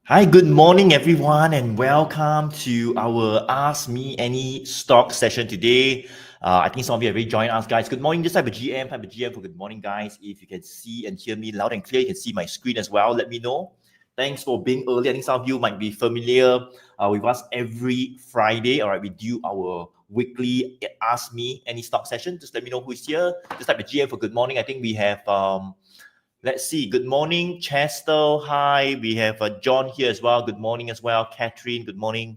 Hi, good morning, everyone, and welcome to our Ask Me Any Stock session today. I think some of you have already joined us, guys. Good morning. Just type a GM for good morning, guys. If you can see and hear me loud and clear, you can see my screen as well. Let me know. Thanks for being early. I think some of you might be familiar with us every Friday. All right, we do our weekly Ask Me Any Stock session. Just let me know who's here. Just type a GM for good morning. I think we have let's see. Good morning, Chester. Hi. We have John here as well. Good morning as well. Catherine, good morning.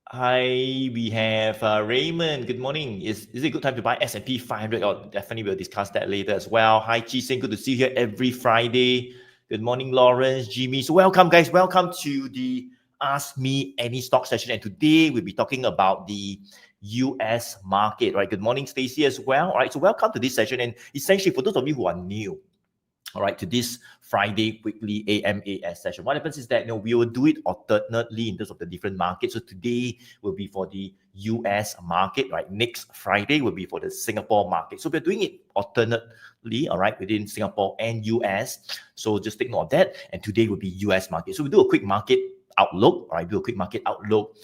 Hi. We have Raymond. Good morning. Is it a good time to buy S&P 500? Oh, definitely we'll discuss that later as well. Hi, Chi Sing. Good to see you here every Friday. Good morning, Lawrence, Jimmy. So welcome, guys. Welcome to the Ask Me Any Stock session. And today we'll be talking about the US market, right? Good morning, Stacey, as well. All right, so welcome to this session. And essentially, for those of you who are new, all right, to this Friday weekly AMAS session. What happens is that we will do it alternately in terms of the different markets. So today will be for the US market, right? Next Friday will be for the Singapore market. So we're doing it alternately, all right, within Singapore and US. So just take note of that. And today will be US market. So we'll do a quick market outlook, all right, do a quick market outlook.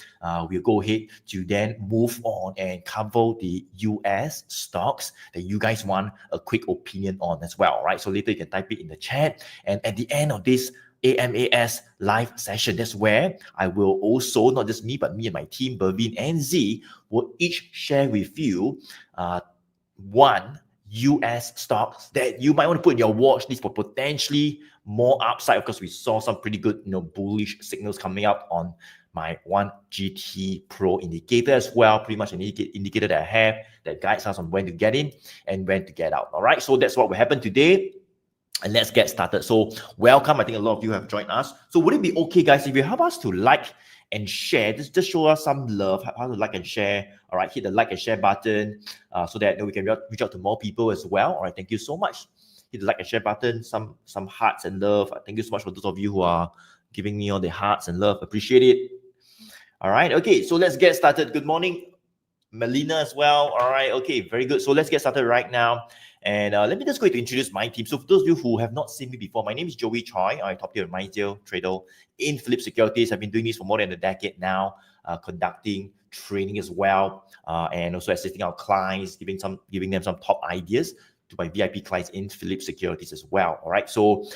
We'll go ahead to then move on and cover the US stocks that you guys want a quick opinion on as well, right? So later you can type it in the chat. And at the end of this AMAS live session, that's where I will also, not just me, but me and my team, Bervyn and Zee, will each share with you one US stocks that you might want to put in your watch list for potentially more upside. Of course, we saw some pretty good, bullish signals coming up on my 1GT Pro indicator as well. Pretty much an indicator that I have that guides us on when to get in and when to get out. All right, so that's what will happen today. And let's get started. So welcome. I think a lot of you have joined us. So would it be okay, guys, if you help us to like and share, just show us some love, how to like and share. All right, hit the like and share button so that we can reach out to more people as well. All right, thank you so much. Hit the like and share button, some hearts and love. Thank you so much for those of you who are giving me all the hearts and love. Appreciate it. All right, okay, so let's get started. Good morning, Melina as well. All right, okay, very good. So let's get started right now. And let me just go to introduce my team. So for those of you who have not seen me before, my name is Joey Choy. I'm top tier retail trader in Philip Securities. I've been doing this for more than a decade now, conducting training as well, and also assisting our clients, giving them some top ideas to my VIP clients in Philip Securities as well. All right, so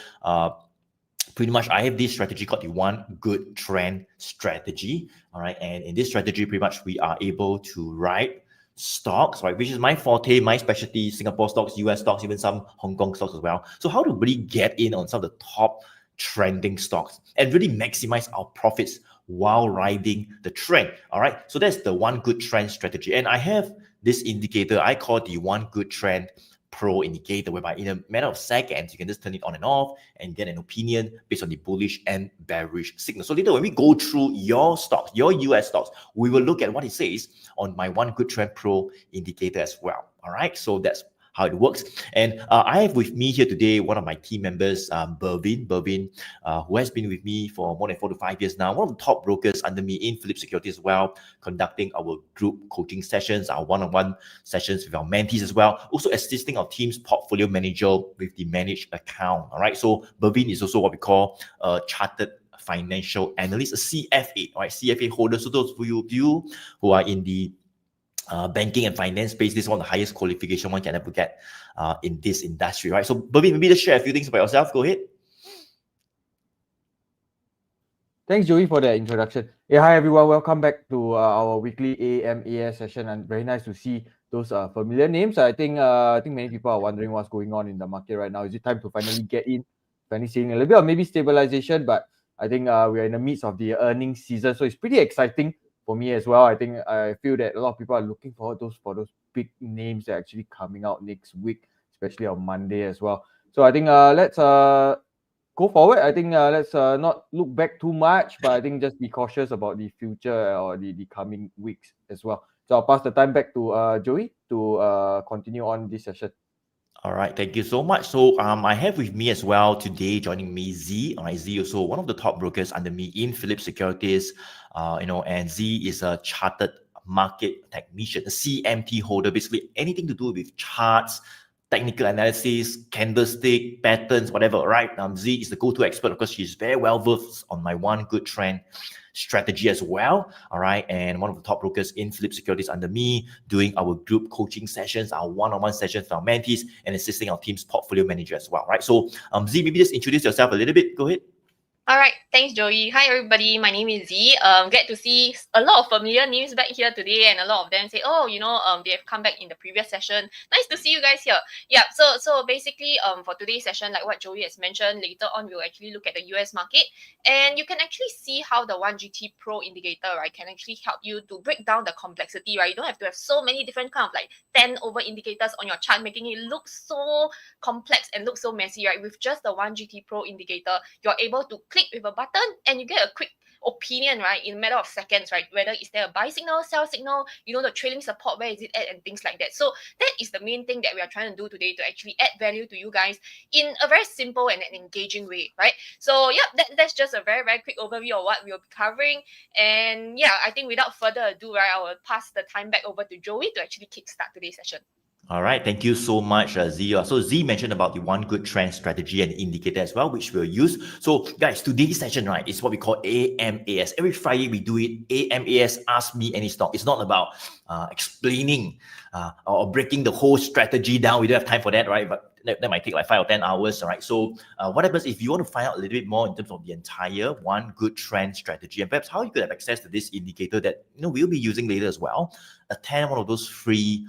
pretty much I have this strategy called the One Good Trend strategy. All right, and in this strategy, pretty much we are able to ride stocks, right, which is my forte, my specialty, Singapore stocks, US stocks, even some Hong Kong stocks as well. So how to really get in on some of the top trending stocks and really maximize our profits while riding the trend. All right, so that's the One Good Trend strategy. And I have this indicator I call the One Good Trend Pro indicator, whereby in a matter of seconds, you can just turn it on and off and get an opinion based on the bullish and bearish signal. So later when we go through your stocks, your US stocks, we will look at what it says on my One Good Trend Pro indicator as well. All right, so that's how it works. And I have with me here today one of my team members, Bervyn, who has been with me for more than 4 to 5 years now, one of the top brokers under me in Philip Securities as well, conducting our group coaching sessions, our one-on-one sessions with our mentees as well, also assisting our team's portfolio manager with the managed account. All right, so Bervyn is also what we call a chartered financial analyst, a CFA, all right, CFA holder. So those of you who are in the banking and finance space, this is one of the highest qualification one can ever get in this industry, right? So, Bervyn, maybe just share a few things about yourself. Go ahead. Thanks, Joey, for that introduction. Yeah, hi everyone. Welcome back to our weekly AMAS session, and very nice to see those familiar names. I think many people are wondering what's going on in the market right now. Is it time to finally get in? Finally seeing a little bit of maybe stabilization, but I think we are in the midst of the earnings season, so it's pretty exciting for me as well. I think I feel that a lot of people are looking forward for those big names that are actually coming out next week, especially on Monday as well. So I think let's go forward. I think let's not look back too much, but I think just be cautious about the future or the coming weeks as well. So I'll pass the time back to Joey to continue on this session. All right, thank you so much. So I have with me as well today, joining me, Zee. All right, Zee also one of the top brokers under me in Philip Securities. And Zee is a chartered market technician, a CMT holder, basically anything to do with charts, technical analysis, candlestick, patterns, whatever, right? Zee is the go-to expert because she's very well versed on my one good trend strategy as well, all right? And one of the top brokers in Philip Securities under me, doing our group coaching sessions, our one-on-one sessions with our mentees, and assisting our team's portfolio manager as well, right? So Zee, maybe just introduce yourself a little bit. Go ahead. All right, thanks, Joey. Hi, everybody. My name is Zee. Glad to see a lot of familiar names back here today, and a lot of them say, "Oh, they have come back in the previous session. Nice to see you guys here." Yeah. So basically, for today's session, like what Joey has mentioned, later on we'll actually look at the US market, and you can actually see how the 1GT Pro indicator, right, can actually help you to break down the complexity, right? You don't have to have so many different kind of like 10 over indicators on your chart, making it look so complex and look so messy, right? With just the 1GT Pro indicator, you're able to click with a button and you get a quick opinion, right, in a matter of seconds, right? Whether is there a buy signal, sell signal, the trailing support, where is it at, and things like that. So that is the main thing that we are trying to do today, to actually add value to you guys in a very simple and an engaging way, right? So yeah, that's just a very, very quick overview of what we'll be covering. And yeah, I think without further ado, right, I will pass the time back over to Joey to actually kickstart today's session. All right, thank you so much, Zee. So Zee mentioned about the one good trend strategy and indicator as well, which we'll use. So guys, today's session, right, is what we call AMAS. Every Friday we do it. AMAS, ask me any stock. It's not about explaining or breaking the whole strategy down. We don't have time for that, right? But that might take like 5 or 10 hours, all right? So what happens if you want to find out a little bit more in terms of the entire one good trend strategy, and perhaps how you could have access to this indicator that we'll be using later as well, attend one of those free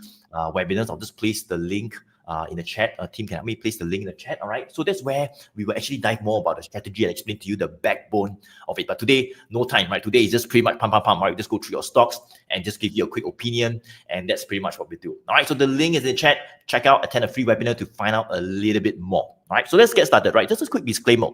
webinars. I'll just place the link in the chat. Team can help me place the link in the chat. All right. So that's where we will actually dive more about the strategy and explain to you the backbone of it. But today, no time, right? Today is just pretty much pump, right? Just go through your stocks and just give you a quick opinion. And that's pretty much what we do. All right. So the link is in the chat. Check out, attend a free webinar to find out a little bit more. All right. So let's get started, right? Just a quick disclaimer.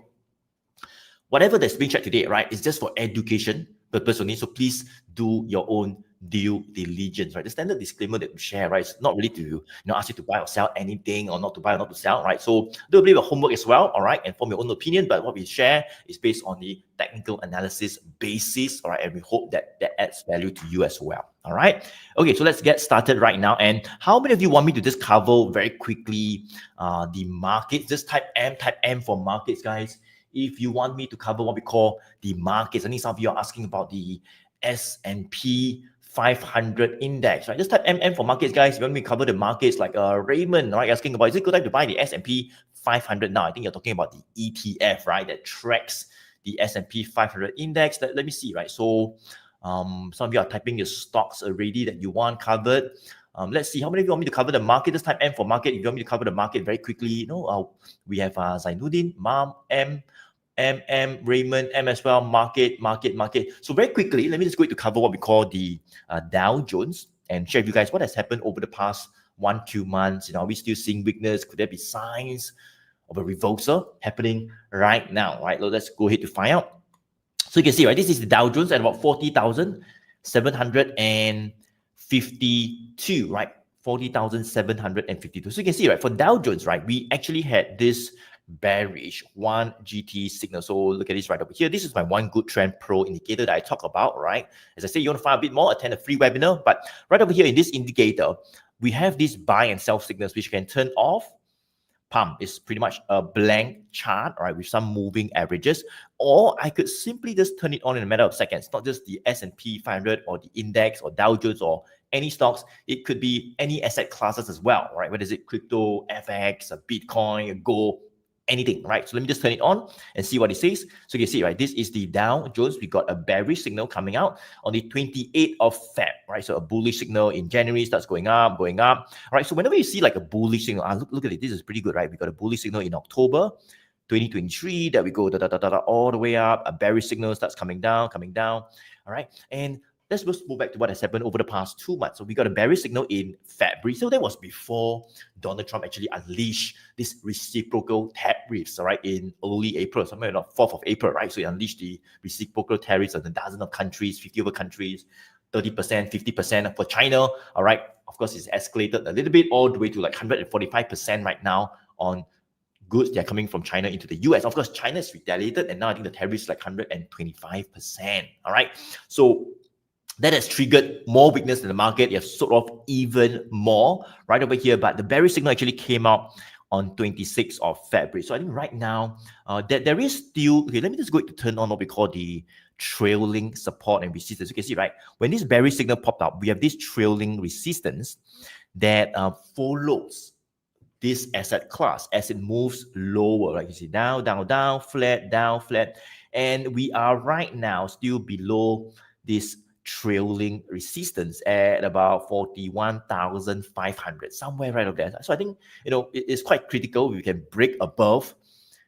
Whatever that's being shared today, right, is just for education purpose only. So please do your own due diligence, right? The standard disclaimer that we share, right, is not really to ask you to buy or sell anything, or not to buy or not to sell, right? So do a bit of homework as well, all right, and form your own opinion. But what we share is based on the technical analysis basis, all right, and we hope that that adds value to you as well. All right. Okay, so let's get started right now. And how many of you want me to just cover very quickly the markets? Just type M for markets, guys. If you want me to cover what we call the markets, I think some of you are asking about the S&P 500 index, right? Just type MM for markets, guys. If you want me to cover the markets, like Raymond, right, asking about, is it good time to buy the S&P 500 now? I think you're talking about the ETF, right, that tracks the S&P 500 index. Let me see, right? So some of you are typing your stocks already that you want covered. Let's see, how many of you want me to cover the market? Just type M for market. If you want me to cover the market very quickly, we have Zainuddin, Mam, Raymond, M as well, market. So very quickly, let me just go to cover what we call the Dow Jones and share with you guys what has happened over the past 1-2 months. Are we still seeing weakness? Could there be signs of a reversal happening right now, right? Let's go ahead to find out. So you can see, right, this is the Dow Jones at about 40,752, right? 40,752. So you can see, right, for Dow Jones, right, we actually had this bearish 1GT signal. So look at this right over here. This is my one good trend pro indicator that I talk about, right? As I say, you want to find a bit more, attend a free webinar. But right over here in this indicator, we have these buy and sell signals, which can turn off. Pump is pretty much a blank chart, right, with some moving averages. Or I could simply just turn it on in a matter of seconds. Not just the S&P 500 or the index or Dow Jones or any stocks. It could be any asset classes as well, right? Whether it's crypto, FX, a Bitcoin, a gold, anything, right? So let me just turn it on and see what it says. So you can see, right, this is the Dow Jones. We got a bearish signal coming out on the 28th of Feb, right? So a bullish signal in January starts going up. All right, so whenever you see like a bullish signal, look at it. This is pretty good, right? We got a bullish signal in October 2023 that we go all the way up. A bearish signal starts coming down. All right, and let's just move back to what has happened over the past 2 months. So we got a bearish signal in February. So that was before Donald Trump actually unleashed this reciprocal tariffs, all right, in early April, somewhere around 4th of April, right? So he unleashed the reciprocal tariffs on a dozen of countries, 50 over countries, 30%, 50% for China, all right? Of course, it's escalated a little bit all the way to like 145% right now on goods that are coming from China into the US. Of course, China is retaliated, and now I think the tariff is like 125%, all right? So that has triggered more weakness in the market. You have sold off even more right over here. But the bearish signal actually came out on 26th of February. So I think right now, there is still, okay, let me just go to turn on what we call the trailing support and resistance. You can see, right, when this bearish signal popped up, we have this trailing resistance that follows this asset class as it moves lower, right? You see down, down, down, flat. And we are right now still below this trailing resistance at about 41,500, somewhere right over there. So I think, it's quite critical we can break above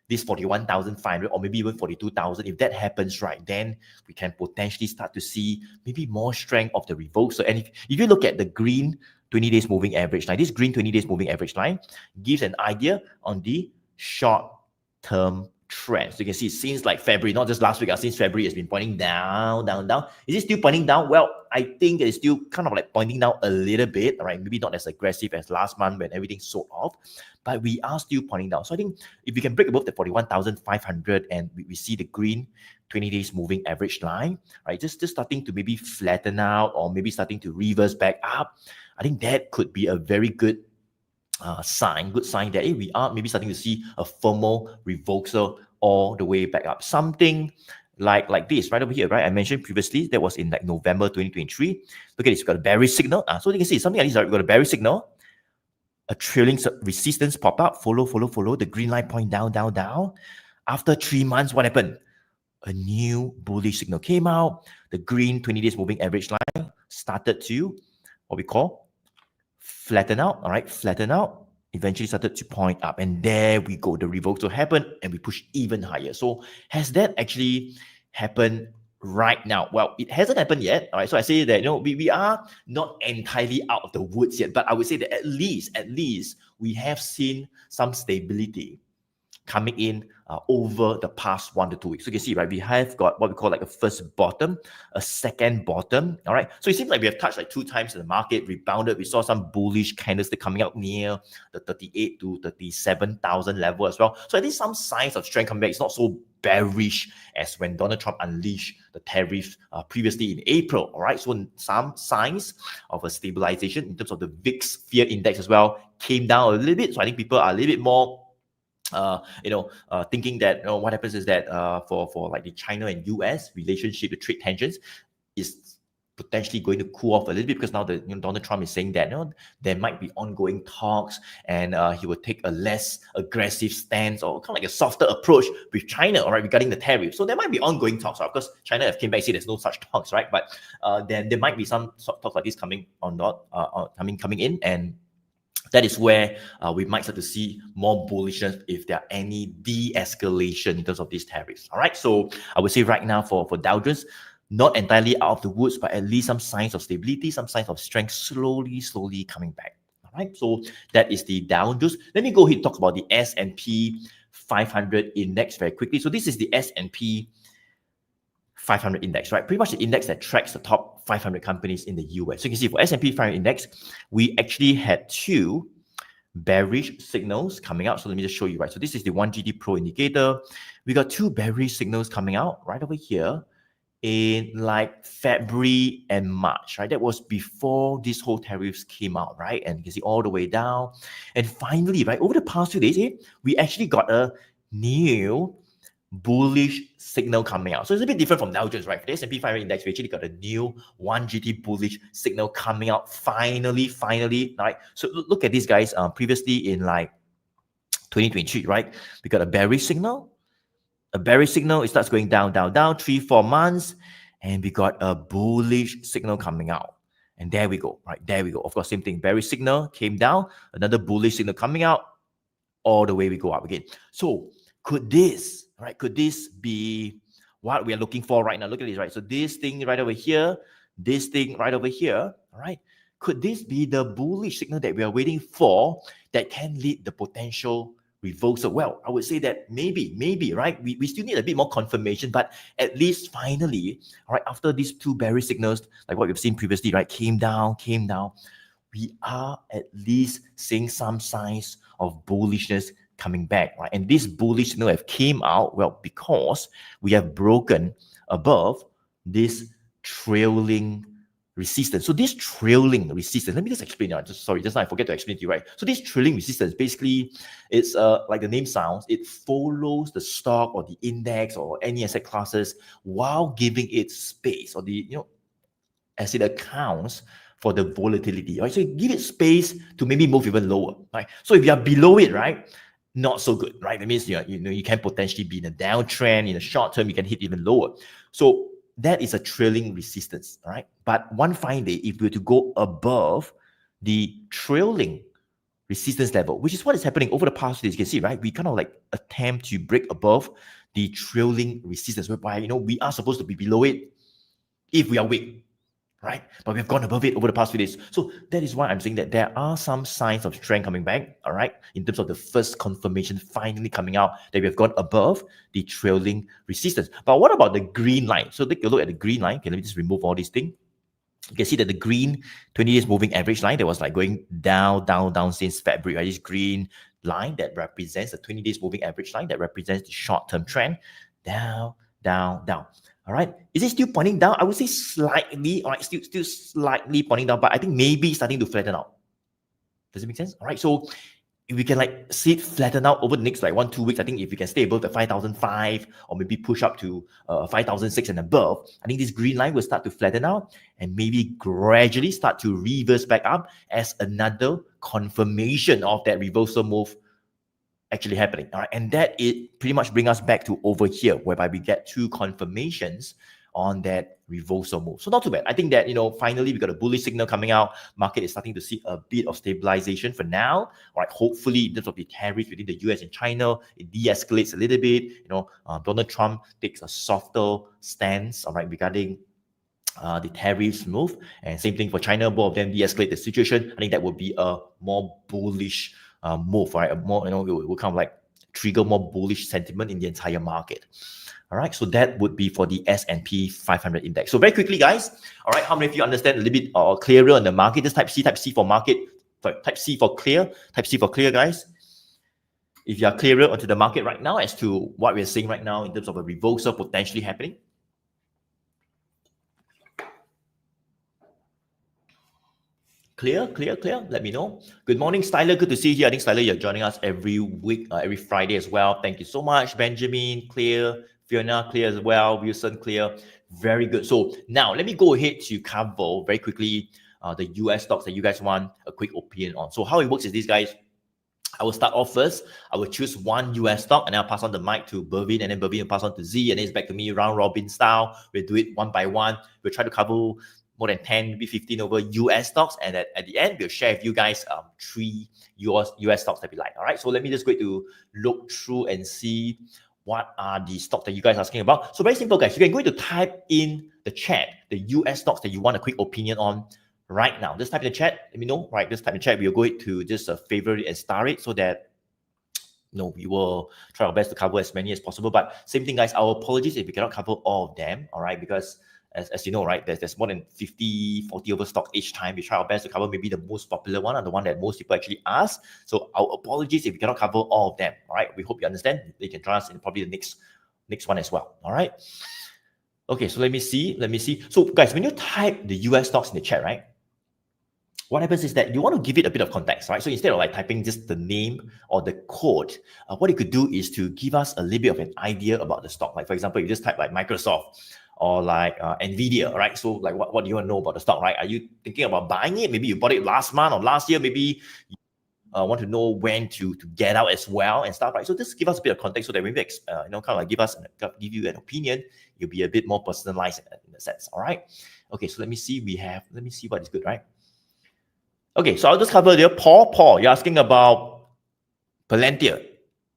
this 41,500 or maybe even 42,000. If that happens, right, then we can potentially start to see maybe more strength of the reversal. And if you look at the green 20 days moving average line, this green 20 days moving average line gives an idea on the short-term trend. So you can see since like February, not just last week, since February, it's been pointing down, down, down. Is it still pointing down? Well, I think it's still kind of like pointing down a little bit, right? Maybe not as aggressive as last month when everything sold off, but we are still pointing down. So I think if we can break above the 41,500 and we see the green 20 days moving average line, right, just starting to maybe flatten out or maybe starting to reverse back up, I think that could be a very good sign that we are maybe starting to see a formal reversal all the way back up. Something like this right over here, right? I mentioned previously that was in like November 2023. Look at this, we've got a bearish signal. So you can see something like this, right? We've got a bearish signal, a trailing resistance pop up, follow, the green line point down, down, down. After 3 months, what happened? A new bullish signal came out. The green 20 days moving average line started to what we call flatten out, all right, flatten out, eventually started to point up, and there we go, the reversal happened and we pushed even higher. So has that actually happened right now? Well, it hasn't happened yet, all right, so I say that we are not entirely out of the woods yet, but I would say that at least we have seen some stability coming in over the past 1 to 2 weeks. So you can see, right, we have got what we call like a first bottom, a second bottom, all right? So it seems like we have touched like 2 times in the market, rebounded. We saw some bullish candlestick coming out near the 38 to 37,000 level as well. So I think some signs of strength coming back. It's not so bearish as when Donald Trump unleashed the tariffs previously in April, all right? So some signs of a stabilization in terms of the VIX fear index as well came down a little bit. So I think people are a little bit more thinking that what happens is that for like the China and US relationship, the trade tensions is potentially going to cool off a little bit, because now Donald Trump is saying that there might be ongoing talks and he will take a less aggressive stance or kind of like a softer approach with China, all right, regarding the tariff. So there might be ongoing talks. Of course, China have came back and said there's no such talks, right? But then there might be some talks like this coming coming in, and that is where we might start to see more bullishness if there are any de-escalation in terms of these tariffs. All right, so I would say right now for Dow Jones, not entirely out of the woods, but at least some signs of stability, some signs of strength slowly coming back. All right, so that is the Dow Jones. Let me go ahead and talk about the S&P 500 index very quickly. So this is the S&P 500 index, right? Pretty much the index that tracks the top 500 companies in the US. So you can see for S&P 500 index, we actually had 2 bearish signals coming out. So let me just show you, right? So this is the 1GD Pro indicator. We got 2 bearish signals coming out right over here in like February and March, right? That was before this whole tariffs came out, right? And you can see all the way down. And finally, right, over the past 2 days, we actually got a new bullish signal coming out. So it's a bit different from Dow Jones, right? For the S&P 500 index, we actually got a new 1GT bullish signal coming out finally, right? So look at this, guys. Previously in like 2023, right? We got a bearish signal. It starts going down, 3-4 months, and we got a bullish signal coming out. And there we go, right? There we go. Of course, same thing. Bearish signal came down, another bullish signal coming out, all the way we go up again. So could this be what we are looking for right now? Look at this, right? So this thing right over here, this thing right over here, all right? Could this be the bullish signal that we are waiting for that can lead the potential reversal? Well, I would say that maybe, right? We still need a bit more confirmation, but at least finally, all right, after these 2 bearish signals, like what we've seen previously, right, came down, we are at least seeing some signs of bullishness coming back, right? And this bullish signal have came out, well, because we have broken above this trailing resistance. So this trailing resistance, let me just explain. Just now I forget to explain to you, right? So this trailing resistance, basically, it's like the name sounds, it follows the stock or the index or any asset classes while giving it space, or as it accounts for the volatility, right? So you give it space to maybe move even lower, right? So if you are below it, right, not so good, right? That means you can potentially be in a downtrend. In the short term, you can hit even lower. So that is a trailing resistance, right? But one fine day, if we were to go above the trailing resistance level, which is what is happening over the past days, you can see, right? We kind of like attempt to break above the trailing resistance, whereby we are supposed to be below it if we are weak, right? But we've gone above it over the past few days. So that is why I'm saying that there are some signs of strength coming back, all right? In terms of the first confirmation finally coming out that we have gone above the trailing resistance. But what about the green line? So take a look at the green line. Okay, let me just remove all these things. You can see that the green 20 days moving average line that was like going down since February, right? This green line that represents the 20 days moving average line that represents the short-term trend, down. All right, is it still pointing down? I would say slightly, all right, still slightly pointing down, but I think maybe starting to flatten out. Does it make sense? All right, so if we can like see it flatten out over the next like 1-2 weeks, I think if we can stay above the 5,005 or maybe push up to 5,006 and above, I think this green line will start to flatten out and maybe gradually start to reverse back up as another confirmation of that reversal move actually happening. All right, and that it pretty much bring us back to over here, whereby we get 2 confirmations on that reversal move. So not too bad. I think that finally we got a bullish signal coming out. Market is starting to see a bit of stabilization for now. All right, hopefully in terms of the tariffs within the US and China, it de-escalates a little bit. Donald Trump takes a softer stance, all right, regarding the tariffs move, and same thing for China. Both of them de-escalate the situation. I think that would be a more bullish move, right? A more, it will kind of like trigger more bullish sentiment in the entire market. All right, so that would be for the S&P 500 index. So very quickly, guys, all right, how many of you understand a little bit clearer on the market? Just type C for market, sorry, type C for clear, guys. If you are clearer onto the market right now as to what we're seeing right now in terms of a reversal potentially happening. Clear? Let me know. Good morning, Styler. Good to see you here. I think, Styler, you're joining us every week, every Friday as well. Thank you so much. Benjamin, clear. Fiona, clear as well. Wilson, clear. Very good. So now let me go ahead to cover very quickly the US stocks that you guys want a quick opinion on. So how it works is this, guys. I will start off first. I will choose one US stock and then I'll pass on the mic to Bervyn, and then Bervyn will pass on to Z, and then it's back to me, round robin style. We'll do it one by one. We'll try to cover more than 10, maybe 15 over US stocks, and at the end, we'll share with you guys 3 US stocks that we like. All right, so let me just go to look through and see what are the stocks that you guys are asking about. So very simple, guys. You can go to type in the chat the US stocks that you want a quick opinion on right now. Just type in the chat. Let me know. Right, just type in the chat. We'll go to just favorite it and star it so that we will try our best to cover as many as possible. But same thing, guys. Our apologies if we cannot cover all of them. All right, because as you know, right, there's more than 50, 40 over stocks each time. We try our best to cover maybe the most popular one, or the one that most people actually ask. So our apologies if we cannot cover all of them. All right, we hope you understand. You can join us in probably the next one as well. All right. Okay, so let me see. So guys, when you type the US stocks in the chat, right, what happens is that you want to give it a bit of context, right? So instead of like typing just the name or the code, what you could do is to give us a little bit of an idea about the stock. Like for example, you just type like Microsoft or like NVDA, right? So like what do you want to know about the stock, right? Are you thinking about buying it? Maybe you bought it last month or last year. Maybe you want to know when to get out as well and stuff, right? So just give us a bit of context so that when we kind of like give you an opinion, you'll be a bit more personalized in a sense. All right. Okay, so let me see what is good, right? Okay, so I'll just cover there. Paul, you're asking about Palantir.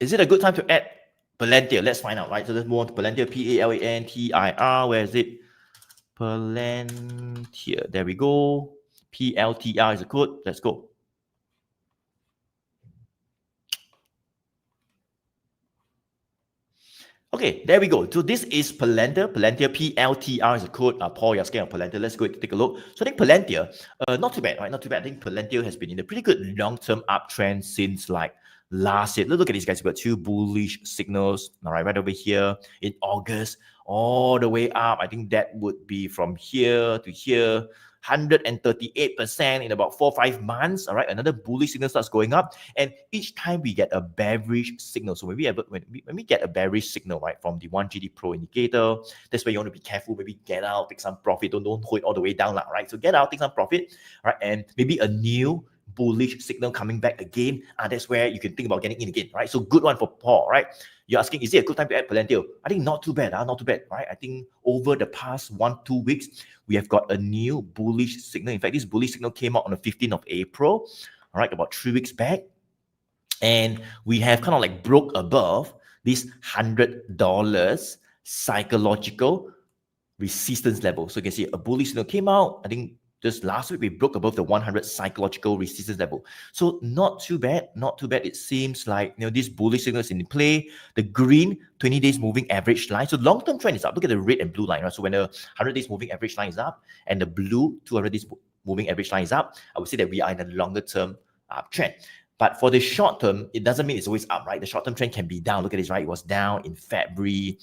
Is it a good time to add Palantir? Let's find out, right? So let's move on to Palantir, PALANTIR. Where is it? Palantir. There we go. PLTR is a code. Let's go. Okay, there we go. So this is Palantir. Palantir, PLTR is a code. Paul, you're asking about Palantir. Let's go take a look. So I think Palantir, not too bad, right? Not too bad. I think Palantir has been in a pretty good long-term uptrend since like last year. Look at these guys. We've got 2 bullish signals, all right over here in August, all the way up. I think that would be from here to here. 138% in about 4 or 5 months. All right, another bullish signal starts going up, and each time we get a bearish signal. So when we get a bearish signal, right, from the 1GD Pro indicator, that's where you want to be careful. Maybe get out, take some profit. Don't hold it all the way down, right? So get out, take some profit, right, and maybe a new bullish signal coming back again. That's where you can think about getting in again, right? So good one for Paul, right? You're asking, is it a good time to add PLTR? I think not too bad, not too bad, right? I think over the past 1-2 weeks, we have got a new bullish signal. In fact, this bullish signal came out on the 15th of April, all right, about 3 weeks back. And we have kind of like broke above this $100 psychological resistance level. So you can see a bullish signal came out. I think just last week we broke above the 100 psychological resistance level. So not too bad, not too bad. It seems like this bullish signal is in play. The green 20 days moving average line. So long-term trend is up. Look at the red and blue line, right? So when the 100 days moving average line is up and the blue 200 days moving average line is up, I would say that we are in a longer term trend. But for the short term, it doesn't mean it's always up, right? The short term trend can be down. Look at this, right? It was down in February.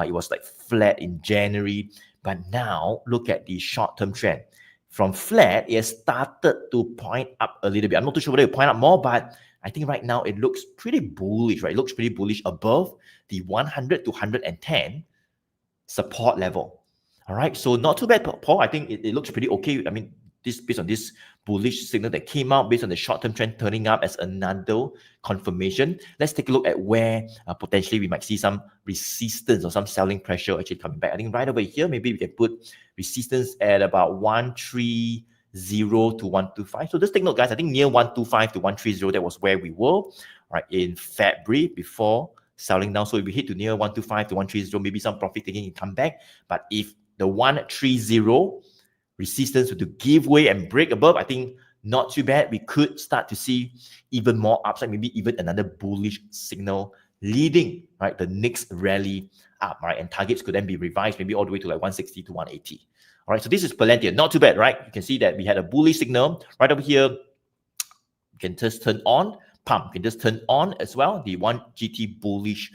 It was like flat in January. But now look at the short term trend. From flat, it has started to point up a little bit. I'm not too sure whether it point up more, but I think right now it looks pretty bullish, right? It looks pretty bullish above the 100 to 110 support level. All right, so not too bad, Paul. I think it looks pretty okay. I mean, this based on this bullish signal that came out, based on the short-term trend turning up as another confirmation. Let's take a look at where potentially we might see some resistance or some selling pressure actually coming back. I think right over here, maybe we can put resistance at about 130 to 125. So just take note, guys. I think near 125 to 130, that was where we were, right, in February before selling down. So if we hit to near 125 to 130, maybe some profit taking can come back. But if the 130 resistance to give way and break above, I think not too bad. We could start to see even more upside, maybe even another bullish signal leading, right, the next rally up, right? And targets could then be revised maybe all the way to like 160 to 180. All right, so this is PLTR. Not too bad, right? You can see that we had a bullish signal right over here. You can just turn on, pump. You can just turn on as well, the 1GT bullish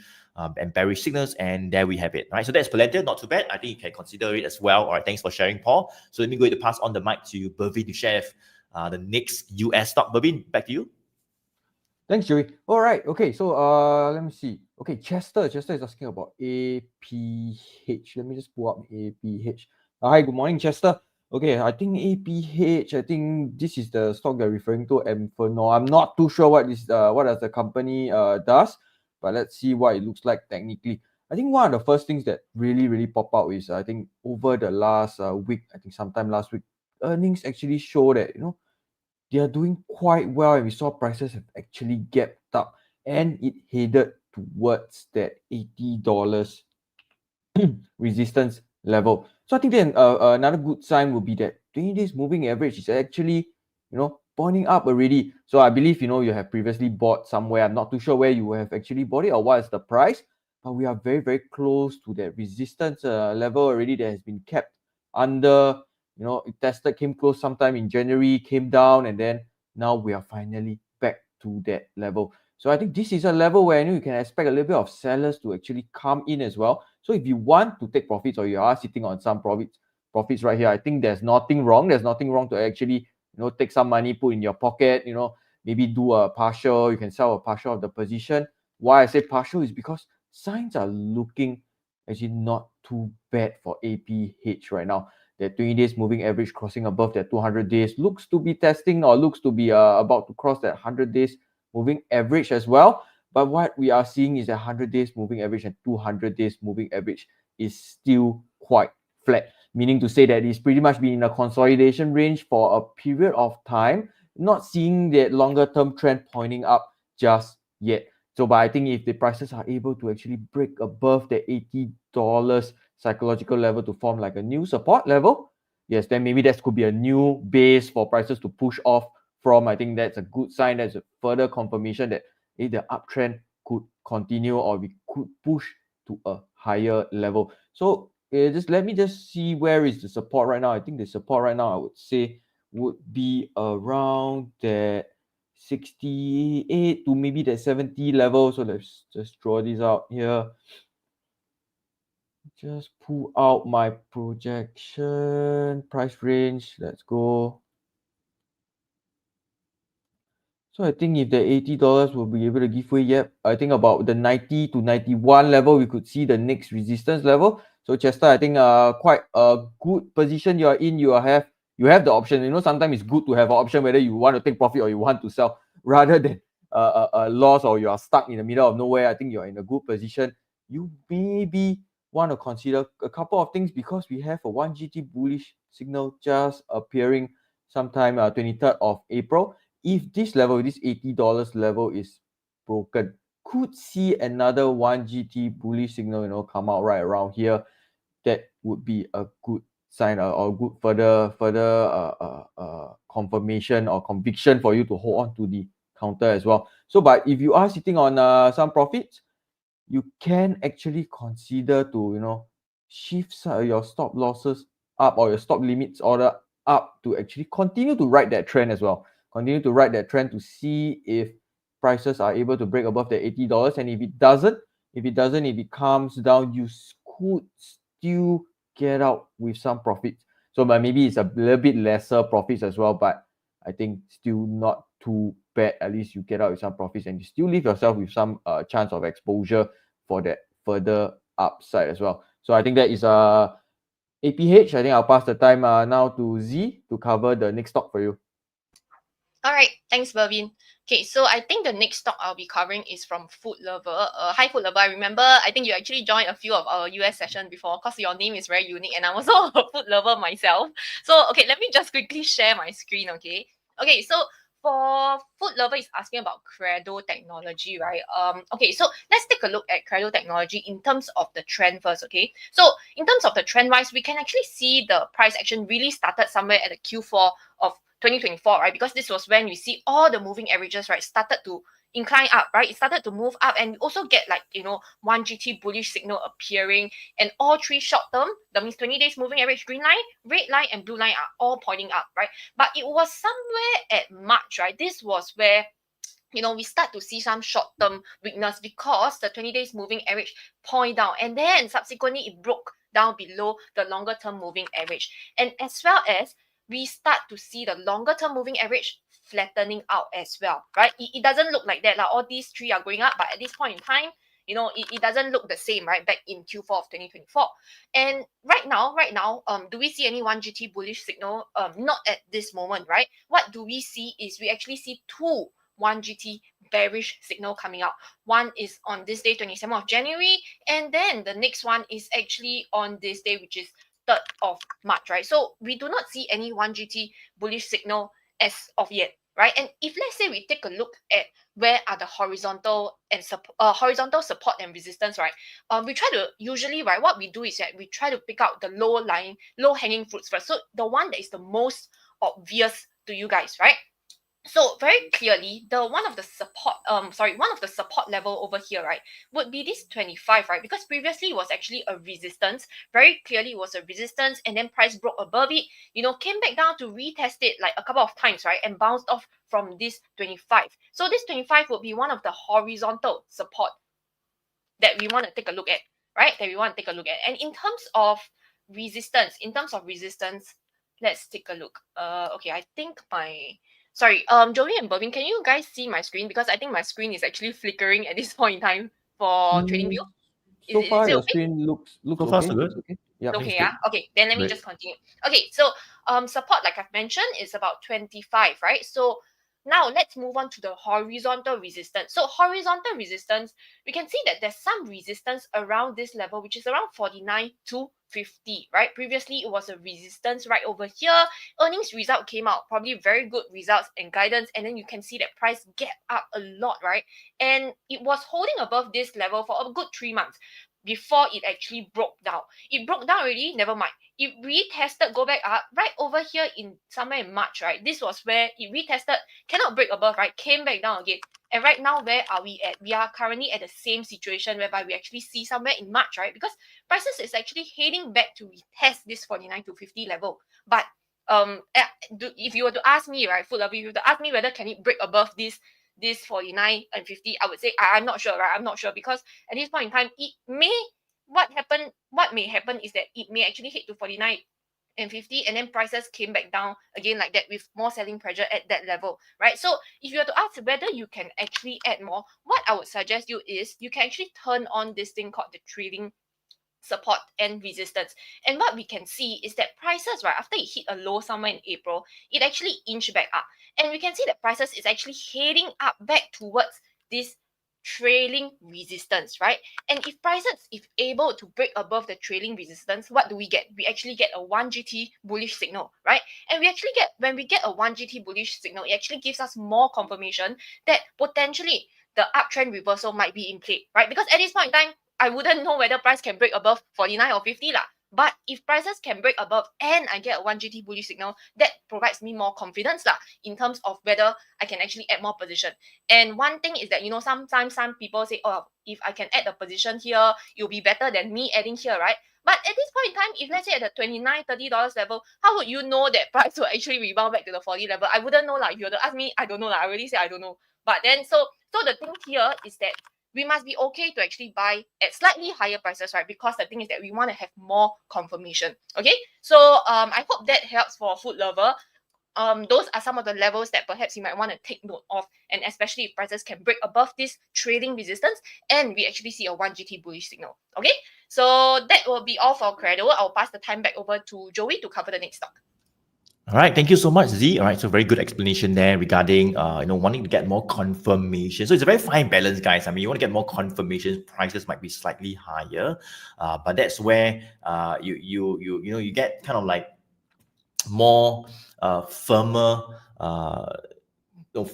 and bearish signals, and there we have it, right? So that's PLTR, not too bad. I think you can consider it as well. All right, thanks for sharing, Paul. So let me go ahead to pass on the mic to Bervyn to share the next US stock. Bervyn, back to you. Thanks, Joey. All right, okay, so let me see. Okay, Chester is asking about APH. Let me just pull up APH. Hi, good morning, Chester. Okay, I think APH, I think this is the stock they're referring to, and for no, I'm not too sure what does the company does, but let's see what it looks like technically. I think one of the first things that really pop out is, I think over the last week, I think sometime last week, earnings actually show that, they are doing quite well, and we saw prices have actually gapped up and it headed towards that $80 resistance level. So I think then another good sign would be that 20 days moving average is actually, pointing up already. So I believe, you have previously bought somewhere. I'm not too sure where you have actually bought it or what is the price, but we are very close to that resistance level already that has been kept under. It tested, came close sometime in January, came down, and then now we are finally back to that level. So I think this is a level where you can expect a little bit of sellers to actually come in as well. So if you want to take profits or you are sitting on some profits right here, I think there's nothing wrong. There's nothing wrong to actually, take some money, put in your pocket, maybe do a partial, you can sell a partial of the position. Why I say partial is because signs are looking actually not too bad for APH right now. That 20 days moving average crossing above that 200 days looks to be testing or looks to be about to cross that 100 days moving average as well. But what we are seeing is that 100 days moving average and 200 days moving average is still quite flat, meaning to say that it's pretty much been in a consolidation range for a period of time, not seeing that longer term trend pointing up just yet. So, but I think if the prices are able to actually break above the $80 psychological level to form like a new support level, yes, then maybe that could be a new base for prices to push off from. I think that's a good sign. That's a further confirmation that the uptrend could continue or we could push to a higher level. So let me see where is the support right now. I think the support right now, I would say, would be around that 68 to maybe the 70 level. So let's just draw this out here. just pull out my projection price range. Let's go. So I think if the $80 will be able to give way, yep. I think about the 90 to 91 level, we could see the next resistance level. So Chester, I think quite a good position you are in. You have the option. You know, sometimes it's good to have an option whether you want to take profit or you want to sell, rather than a loss or you are stuck in the middle of nowhere. I think you're in a good position. You maybe want to consider a couple of things, because we have a 1GT bullish signal just appearing sometime 23rd of April. If this level, this $80 level is broken, could see another 1GT bullish signal, you know, come out right around here. That would be a good sign or good further confirmation or conviction for you to hold on to the counter as well. So, but if you are sitting on some profits, you can actually consider to, you know, shift your stop losses up or your stop limits order up to actually continue to ride that trend as well. Continue to ride that trend to see if prices are able to break above the $80. And if it doesn't, if it comes down, you could still get out with some profits. So but maybe it's a little bit lesser profits as well, but I think still not too bad. At least you get out with some profits and you still leave yourself with some chance of exposure for that further upside as well. So I think that is APH. I think I'll pass the time now to Z to cover the next stock for you. All right, thanks, Bervyn. Okay, so I think the next stock I'll be covering is from Food Lover. Hi, Food Lover. I remember, I think you actually joined a few of our US session before, because your name is very unique, and I'm also a food lover myself. So, okay, let me just quickly share my screen, okay? Okay, so for Food Lover is asking about CRDO technology, right? Okay, so let's take a look at CRDO technology in terms of the trend first, okay? So in terms of the trend wise, we can actually see the price action really started somewhere at the Q4 of 2024, right? Because this was when we see all the moving averages, right, started to incline up, right? It started to move up, and we also get, like, you know, 1GT bullish signal appearing, and all three short term, that means 20 days moving average green line, red line, and blue line are all pointing up, right? But it was somewhere at March, right? This was where, you know, we start to see some short-term weakness, because the 20 days moving average point down, and then subsequently it broke down below the longer term moving average, and as well as we start to see the longer term moving average flattening out as well, right? It doesn't look like that, like all these three are going up, but at this point in time, you know, it doesn't look the same, right, back in Q4 of 2024. And right now, do we see any 1GT bullish signal? Not at this moment, right? What do we see is we actually see two 1GT bearish signal coming out. One is on this day, 27th of January, and then the next one is actually on this day, which is 3rd of March, right? So we do not see any 1GT bullish signal as of yet, right? And if let's say we take a look at where are the horizontal support and resistance, right? We try to usually, right, what we do is that we try to pick out the low hanging fruits first. So the one that is the most obvious to you guys, right? So very clearly, one of the support level over here, right, would be this 25, right? Because previously it was actually a resistance. Very clearly it was a resistance, and then price broke above it, you know, came back down to retest it like a couple of times, right? And bounced off from this 25. So this 25 would be one of the horizontal support that we want to take a look at, right? And in terms of resistance, let's take a look. Okay, I think Joey and Bervyn, can you guys see my screen? Because I think my screen is actually flickering at this point in time for TradingView. So far, it your okay? screen looks So far, okay. so good. Looks okay. Yeah. Okay, Thanks, yeah. Okay, then let me Great. just continue. Okay, so support, like I've mentioned, is about 25, right? So now let's move on to the horizontal resistance. So horizontal resistance, we can see that there's some resistance around this level, which is around 49 to 50, right? Previously, it was a resistance right over here. Earnings result came out, probably very good results and guidance, and then you can see that price get up a lot, right? And it was holding above this level for a good 3 months before it actually broke down. It broke down already, never mind. It retested, go back up, right over here in somewhere in March, right? This was where it retested, cannot break above, right? Came back down again. And right now, where are we at? We are currently at the same situation whereby we actually see somewhere in March, right? Because prices is actually heading back to retest this 49 to 50 level. But if you were to ask me, right, Food Lover, if you were to ask me whether can it break above this 49 and 50, I would say I'm not sure, right? I'm not sure, because at this point in time, it may what may happen is that it may actually hit to 49 and 50, and then prices came back down again like that with more selling pressure at that level, right? So if you were to ask whether you can actually add more, what I would suggest you is you can actually turn on this thing called the trading support and resistance. And what we can see is that prices, right, after it hit a low somewhere in April, it actually inched back up. And we can see that prices is actually heading up back towards this trailing resistance, right? And if prices if able to break above the trailing resistance, what do we get? We actually get a 1GT bullish signal, right? And we actually get, when we get a 1GT bullish signal, it actually gives us more confirmation that potentially the uptrend reversal might be in play, right? Because at this point in time, I wouldn't know whether price can break above 49 or 50 lah. But if prices can break above and I get a 1GT bullish signal, that provides me more confidence lah in terms of whether I can actually add more position. And one thing is that, you know, sometimes some people say, oh, if I can add a position here, it'll be better than me adding here, right? But at this point in time, if let's say at the $29, $30 level, how would you know that price will actually rebound back to the 40 level? I wouldn't know lah. If you were to ask me, I don't know lah. I already say I don't know. But then, so the thing here is that we must be okay to actually buy at slightly higher prices, right? Because the thing is that we want to have more confirmation. Okay, so I hope that helps for a food lover. Those are some of the levels that perhaps you might want to take note of, and especially if prices can break above this trading resistance and we actually see a 1GT bullish signal. Okay, so that will be all for CRDO. I'll pass the time back over to Joey to cover the next stock. All right, thank you so much, Z. All right, so very good explanation there regarding wanting to get more confirmation. So it's a very fine balance, guys. I mean, you want to get more confirmation, prices might be slightly higher, but that's where you get kind of like more firmer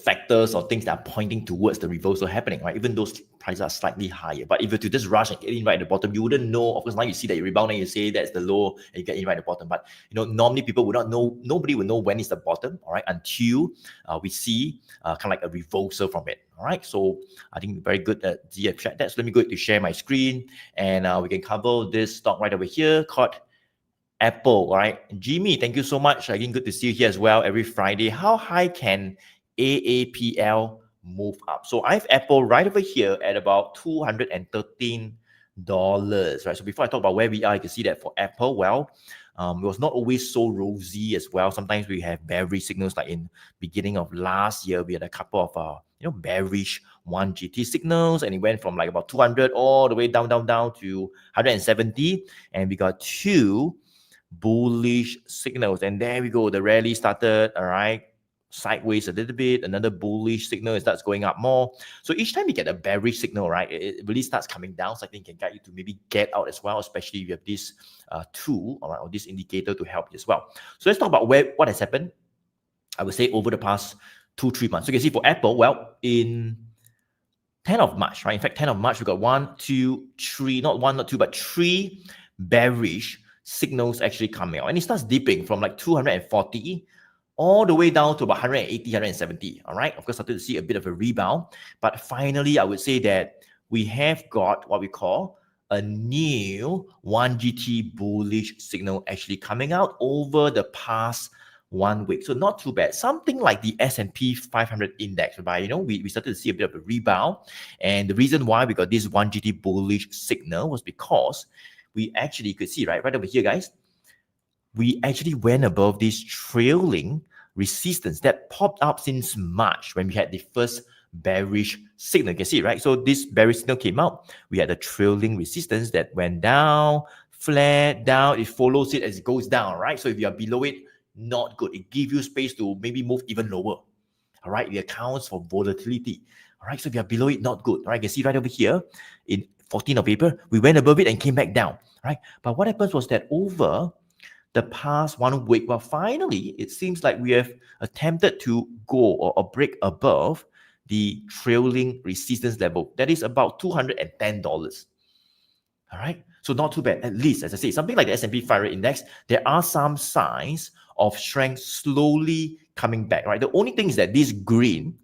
factors or things that are pointing towards the reversal happening, right? Even those prices are slightly higher. But if you to just rush and get in right at the bottom, you wouldn't know. Of course, now you see that you rebound and you say that's the low and you get in right at the bottom. But normally people would not know, nobody would know when is the bottom, all right, until we see kind of like a reversal from it. All right. So I think very good that Z have shared that. So let me go to share my screen and we can cover this stock right over here called Apple. All right. Jimmy, thank you so much. Again, good to see you here as well every Friday. How high can AAPL move up? So I have Apple right over here at about $213, right? So before I talk about where we are, you can see that for Apple, well, it was not always so rosy as well. Sometimes we have bearish signals, like in beginning of last year, we had a couple of bearish 1GT signals, and it went from like about 200 all the way down to 170, and we got two bullish signals, and there we go. The rally started, all right, sideways a little bit, another bullish signal, it starts going up more. So each time you get a bearish signal, right, it really starts coming down. So I think it can guide you to maybe get out as well, especially if you have this tool, all right, or this indicator to help you as well. So let's talk about what has happened, I would say, over the past 2-3 months. So you can see for Apple, well, in 10th of March, right? In fact, 10th of March, we got 1, 2, 3, not 1, not 2, but 3 bearish signals actually coming out. And it starts dipping from like 240 all the way down to about 180, 170. All right. Of course, started to see a bit of a rebound. But finally, I would say that we have got what we call a new 1GT bullish signal actually coming out over the past 1 week. So not too bad. Something like the S&P 500 index, whereby, we started to see a bit of a rebound. And the reason why we got this 1GT bullish signal was because we actually could see, right over here, guys, we actually went above this trailing resistance that popped up since March when we had the first bearish signal. You can see, right? So this bearish signal came out. We had a trailing resistance that went down, flat down. It follows it as it goes down, right? So if you are below it, not good. It gives you space to maybe move even lower. All right, it accounts for volatility. All right, so if you are below it, not good. All right, you can see right over here in 14th of April, we went above it and came back down. Right, but what happens was that over the past 1 week, well, finally, it seems like we have attempted to go or break above the trailing resistance level. That is about $210. All right, so not too bad. At least, as I say, something like the S&P 500 index, there are some signs of strength slowly coming back. Right, the only thing is that this green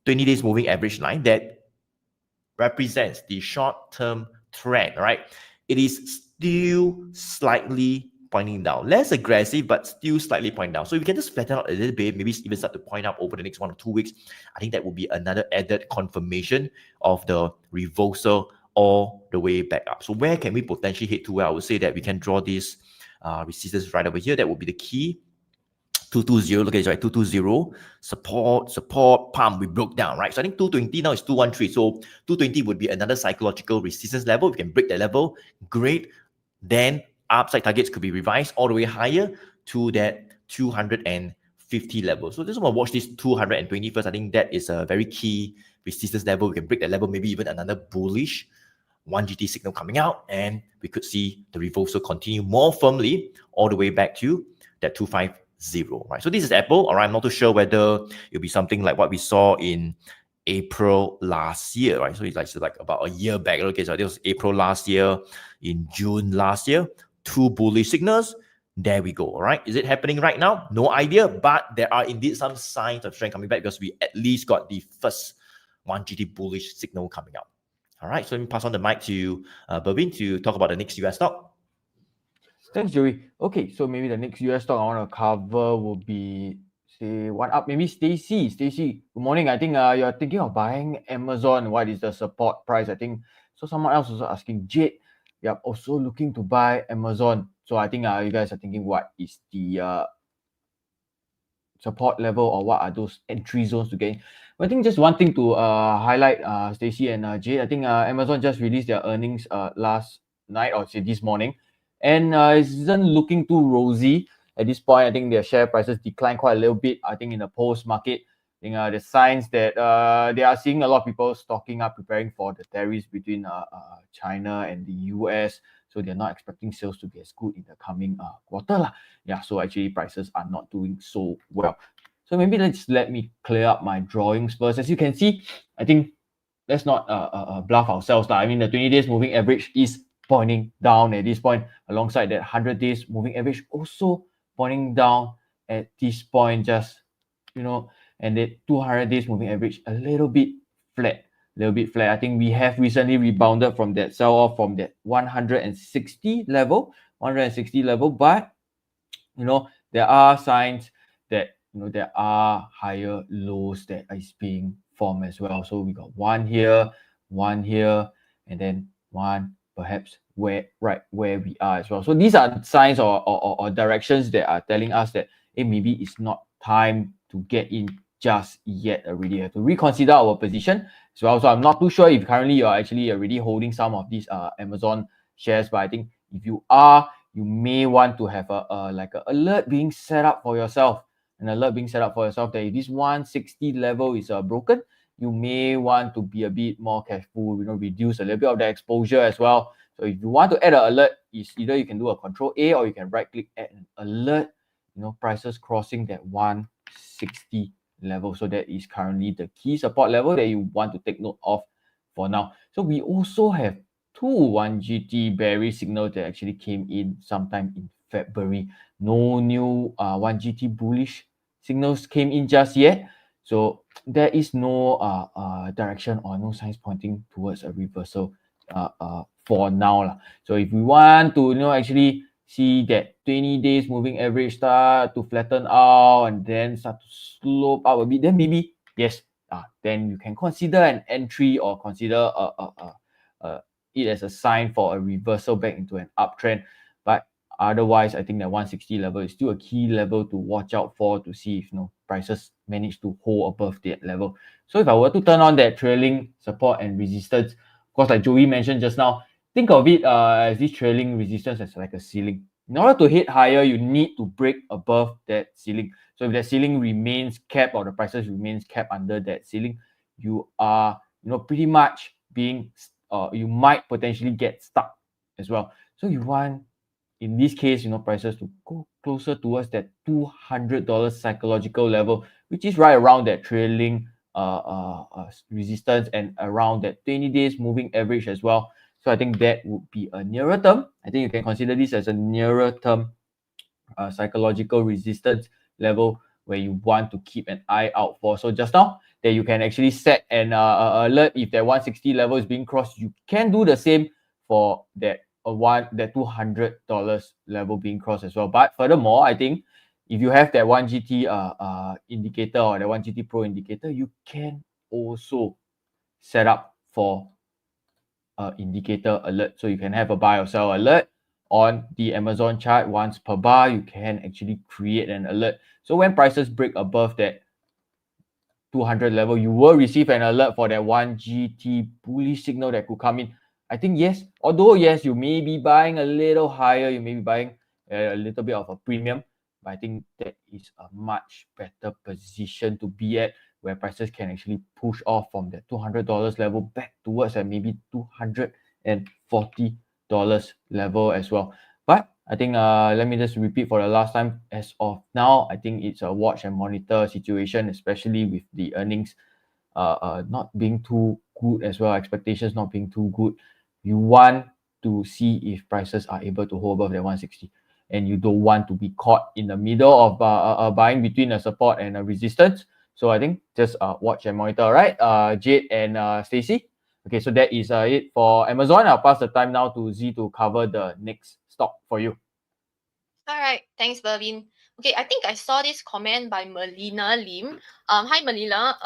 20 days moving average line that represents the short-term trend, right? It is still slightly pointing down. Less aggressive, but still slightly pointing down. So if we can just flatten out a little bit, maybe even start to point up over the next 1 or 2 weeks, I think that will be another added confirmation of the reversal all the way back up. So where can we potentially hit to? Well, I would say that we can draw this resistance right over here. That would be the key. 220, look at this, right? 220, support, pump, we broke down, right? So I think 220 now is 213. So 220 would be another psychological resistance level. We can break that level, great. Then upside targets could be revised all the way higher to that 250 level. So just want to watch this 220 first. I think that is a very key resistance level. We can break that level, maybe even another bullish 1GT signal coming out, and we could see the reversal continue more firmly all the way back to that 250. Right? So this is Apple. All right, I'm not too sure whether it'll be something like what we saw in April last year, right? So it's like about a year back. Okay, so it was April last year, in June last year, two bullish signals. There we go. All right, is it happening right now? No idea, but there are indeed some signs of strength coming back because we at least got the first 1GT bullish signal coming out. All right, so let me pass on the mic to Bervyn to talk about the next US stock. Thanks, Joey. Okay, so maybe the next US stock I want to cover will be, say, one up. Maybe Stacy. Stacy, good morning. I think you're thinking of buying Amazon. What is the support price? I think so. Someone else was asking. Jade, yep, also looking to buy Amazon. So I think you guys are thinking, what is the support level, or what are those entry zones to get in? I think just one thing to highlight, Stacy and Jade. I think Amazon just released their earnings last night, or say this morning. And it isn't looking too rosy at this point. I think their share prices declined quite a little bit. I think in the post-market, I think the signs that they are seeing a lot of people stocking up, preparing for the tariffs between China and the US. So they're not expecting sales to be as good in the coming quarter. Yeah, so actually prices are not doing so well. So maybe let me clear up my drawings first. As you can see, I think let's not bluff ourselves. I mean, the 20 days moving average is pointing down at this point, alongside that 100 days moving average also pointing down at this point, just, you know, and the 200 days moving average a little bit flat. I think we have recently rebounded from that sell-off from that 160 level, but, you know, there are signs that, you know, there are higher lows that is being formed as well. So we got one here, and then one perhaps right where we are as well. So these are signs or directions that are telling us that maybe it's not time to get in just yet. Already have to reconsider our position as well. So I'm not too sure if currently you're actually already holding some of these Amazon shares, but I think if you are, you may want to have like an alert being set up for yourself. That if this 160 level is broken, you may want to be a bit more careful, you know, reduce a little bit of the exposure as well. So if you want to add an alert, is either you can do a Control A, or you can right click, add an alert, you know, prices crossing that 160 level. So that is currently the key support level that you want to take note of for now. So we also have two 1GT bearish signals that actually came in sometime in February. No new 1GT bullish signals came in just yet. So there is no direction or no signs pointing towards a reversal for now. So if we want to, you know, actually see that 20 days moving average start to flatten out and then start to slope up a bit, then maybe, yes, then you can consider an entry, or consider it as a sign for a reversal back into an uptrend. But otherwise, I think that 160 level is still a key level to watch out for, to see if, you know, prices manage to hold above that level. So if I were to turn on that trailing support and resistance, of course, like Joey mentioned just now, think of it as this trailing resistance as like a ceiling. In order to hit higher, you need to break above that ceiling. So if that ceiling remains capped, or the prices remains capped under that ceiling, you are, you know, pretty much being, you might potentially get stuck as well. So you want, in this case, you know, prices to go closer towards that $200 psychological level, which is right around that trailing resistance and around that 20 days moving average as well. So I think that would be a nearer term. I think you can consider this as a nearer term psychological resistance level where you want to keep an eye out for. So just now, that you can actually set an alert if that 160 level is being crossed. You can do the same for that $200 level being crossed as well. But furthermore, I think if you have that 1GT indicator, or the 1GT Pro indicator, you can also set up for indicator alert. So you can have a buy or sell alert on the Amazon chart. Once per bar, you can actually create an alert. So when prices break above that 200 level, you will receive an alert for that 1 GT bullish signal that could come in. I think yes, although yes, you may be buying a little higher, you may be buying a little bit of a premium, but I think that is a much better position to be at, where prices can actually push off from the $200 level back towards maybe $240 level as well. But I think let me just repeat for the last time. As of now, I think it's a watch and monitor situation, especially with the earnings not being too good as well, expectations not being too good. You want to see if prices are able to hold above the 160, and you don't want to be caught in the middle of buying between a support and a resistance. So I think just watch and monitor, right? Jade and Stacy. Okay, so that is it for Amazon. I'll pass the time now to Z to cover the next stock for you. All right, thanks, Bervyn. Okay, I think I saw this comment by Melina Lim. Hi Melina.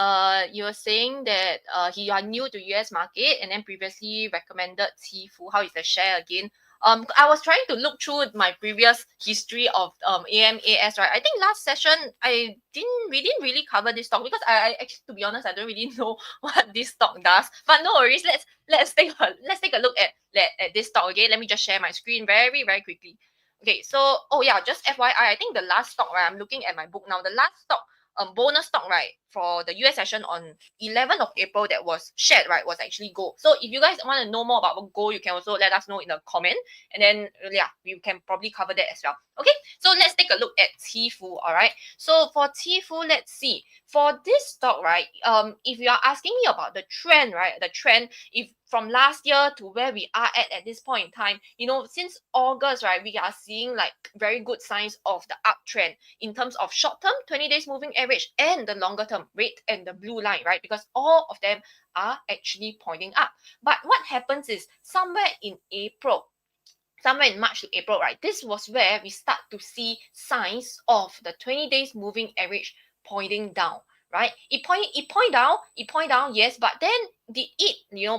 You were saying that you are new to US market and then previously recommended QIFU. How is the share again? I was trying to look through my previous history of AMAS, right? I think last session we didn't really cover this stock because I actually, to be honest, I don't really know what this stock does. But no worries, let's take a look at this stock. Okay, let me just share my screen very quickly. Okay, so just FYI, I think the last stock, right, I'm looking at my book now. The last stock, bonus stock, right, for the US session on 11th of April that was shared, right, was actually gold. So if you guys want to know more about gold, you can also let us know in the comment, and then we can probably cover that as well. Okay, so let's take a look at QIFU. All right, so for QIFU, let's see. For this stock, right, if you are asking me about the trend, right, the trend, if from last year to where we are at this point in time, since August, right, we are seeing like very good signs of the uptrend in terms of short term 20 days moving average and the longer term red and the blue line, right? Because all of them are actually pointing up. But what happens is somewhere in March to April, right, this was where we start to see signs of the 20 days moving average pointing down, right? It point down, yes, but then did it,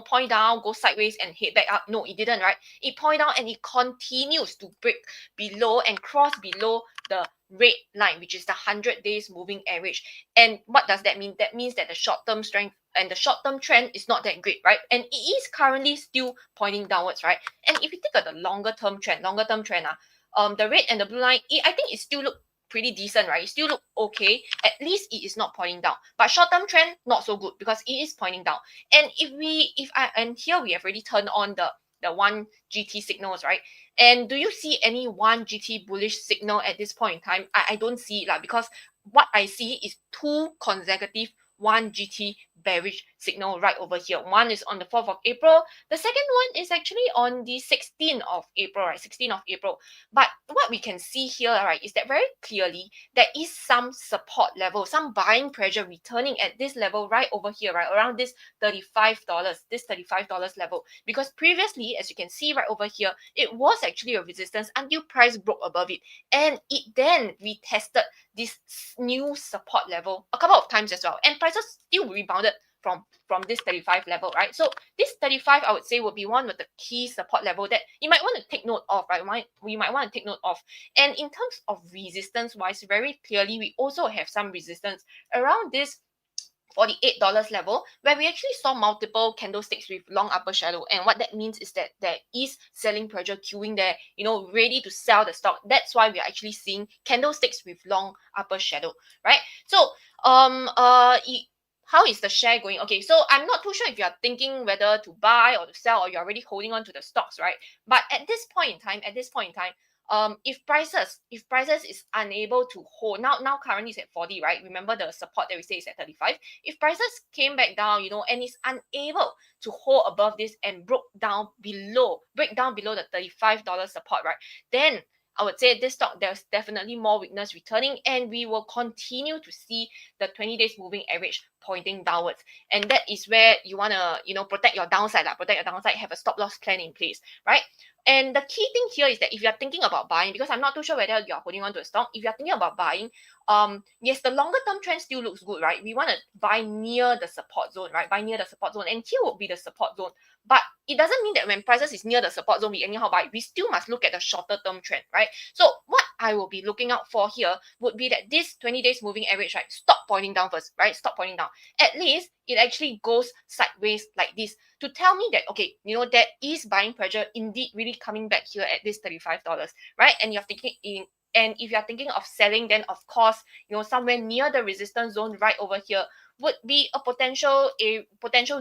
point down, go sideways and head back up? No, it didn't, right? It point down and it continues to break below and cross below the red line, which is the 100 days moving average. And what does that mean? That means that the short-term strength and the short-term trend is not that great, right? And it is currently still pointing downwards, right? And if you think of the longer-term trend, the red and the blue line, I think it still look pretty decent, right? It still look okay. At least it is not pointing down. But short-term trend, not so good because it is pointing down. And here we have already turned on the 1 GT signals, right? And do you see any 1 GT bullish signal at this point in time? I don't see it, because what I see is 2 consecutive 1 GT bearish signal right over here. One is on the 4th of April. The second one is actually on the 16th of April, right? 16th of April. But what we can see here, right, is that very clearly there is some support level, some buying pressure returning at this level right over here, right, around this $35 level. Because previously, as you can see right over here, it was actually a resistance until price broke above it. And it then retested this new support level a couple of times as well. And prices still rebounded from this 35 level, right? So this 35, I would say, would be one of the key support level that you might want to take note of, right? We might want to take note of. And in terms of resistance wise, very clearly, we also have some resistance around this $48 level, where we actually saw multiple candlesticks with long upper shadow. And what that means is that there is selling pressure queuing there, ready to sell the stock. That's why we are actually seeing candlesticks with long upper shadow, right? So how is the share going? Okay, so I'm not too sure if you are thinking whether to buy or to sell, or you're already holding on to the stocks, right? But at this point in time, if prices is unable to hold, now currently it's at 40, right? Remember the support that we say is at 35. If prices came back down, and is unable to hold above this and break down below the $35 support, right, then I would say this stock, there's definitely more weakness returning, and we will continue to see the 20 days moving average pointing downwards. And that is where you want to, protect your downside, have a stop loss plan in place, right? And the key thing here is that if you're thinking about buying, because I'm not too sure whether you're holding on to a stock, if you're thinking about buying, yes, the longer term trend still looks good, right? We want to buy near the support zone, right? Buy near the support zone, and here would be the support zone. But it doesn't mean that when prices is near the support zone, we anyhow buy. We still must look at the shorter term trend, right? So what I will be looking out for here would be that this 20 days moving average, right, stop pointing down first, right? Stop pointing down. At least it actually goes sideways like this to tell me that, okay, you know, there is buying pressure indeed really coming back here at this $35, right? And you're thinking in, and if you're thinking of selling, then of course, you know, somewhere near the resistance zone right over here would be a potential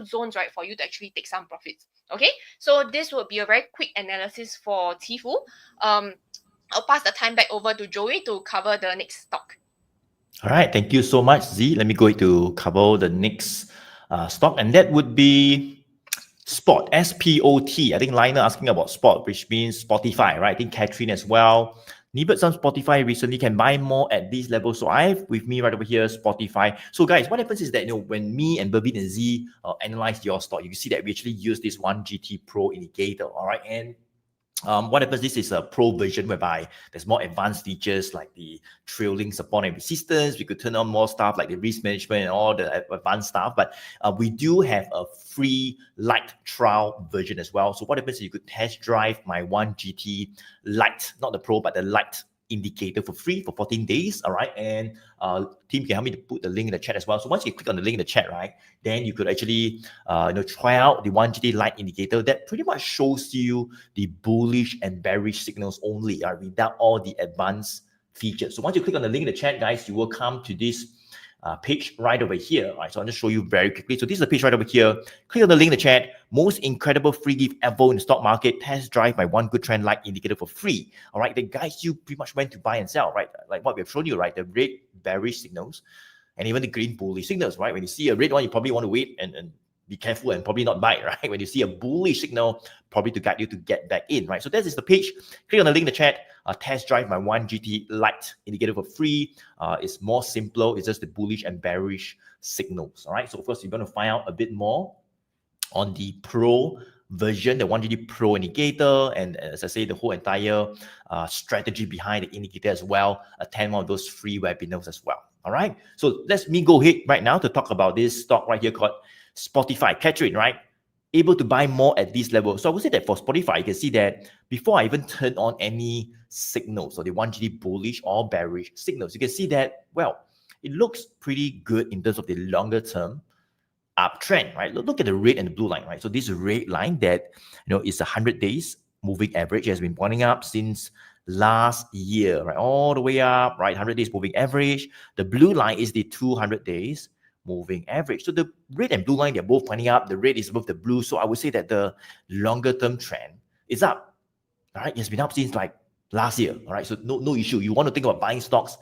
zones, right, for you to actually take some profits. Okay, so this would be a very quick analysis for QIFU. I'll pass the time back over to Joey to cover the next stock. All right, thank you so much, Z. Let me go to cover the next stock, and that would be Spot, S-P-O-T. I think Liner asking about Spot, which means Spotify, right? I think Catherine as well. Needed some Spotify recently, can buy more at this level. So I have with me right over here, Spotify. So guys, what happens is that, you know, when me and Bervyn and Zee analyze your stock, you can see that we actually use this 1GT Pro indicator, all right? And what happens, this is a pro version whereby there's more advanced features like the trailing support and resistance. We could turn on more stuff like the risk management and all the advanced stuff, but we do have a free light trial version as well. So what happens is you could test drive my 1GT light, not the pro, but the light indicator for free for 14 days. All right, and team can help me to put the link in the chat as well. So once you click on the link in the chat, right, then you could actually try out the 1GT light indicator that pretty much shows you the bullish and bearish signals only, without all the advanced features. So once you click on the link in the chat, guys, you will come to this page right over here. Right, so I'll just show you very quickly. So this is the page right over here. Click on the link in the chat. Most incredible free gift ever in the stock market. Test drive my one good trend light indicator for free. All right, that guides you pretty much when to buy and sell. Right, like what we have shown you. Right, the red bearish signals and even the green bullish signals. Right, when you see a red one, you probably want to wait and be careful and probably not buy. Right, when you see a bullish signal, probably to guide you to get back in. Right, so this is the page. Click on the link in the chat. Test drive my 1GT light indicator for free. It's more simple. It's just the bullish and bearish signals. All right. So first, you're going to find out a bit more on the pro version, the 1GT Pro indicator, and as I say, the whole entire strategy behind the indicator as well. Attend one of those free webinars as well. All right. So let me go ahead right now to talk about this stock right here called Spotify. Catherine, right? Able to buy more at this level. So I would say that for Spotify, you can see that before I even turn on any signals, so the 1GT bullish or bearish signals, you can see that, well, it looks pretty good in terms of the longer term uptrend, right? Look at the red and the blue line, right? So this red line that, you know, is a 100 days moving average. It has been pointing up since last year, right? All the way up, right? 100 days moving average. The blue line is the 200 days moving average. So the red and blue line, they're both pointing up. The red is above the blue. So I would say that the longer term trend is up. All right. It's been up since like last year. All right. So no issue. You want to think about buying stocks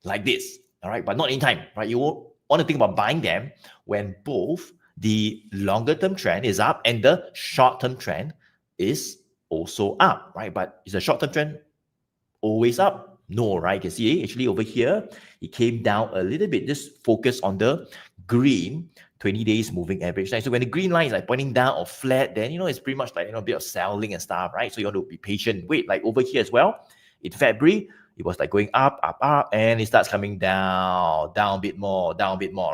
like this. All right. But not anytime, right? You want to think about buying them when both the longer term trend is up and the short term trend is also up, right? But is the short term trend always up? No, right? You can see actually over here, it came down a little bit. Just focus on the green 20 days moving average. So when the green line is like pointing down or flat, then, you know, it's pretty much like, you know, a bit of selling and stuff, right? So you want to be patient. Wait, like over here as well, in February, it was like going up, and it starts coming down a bit more,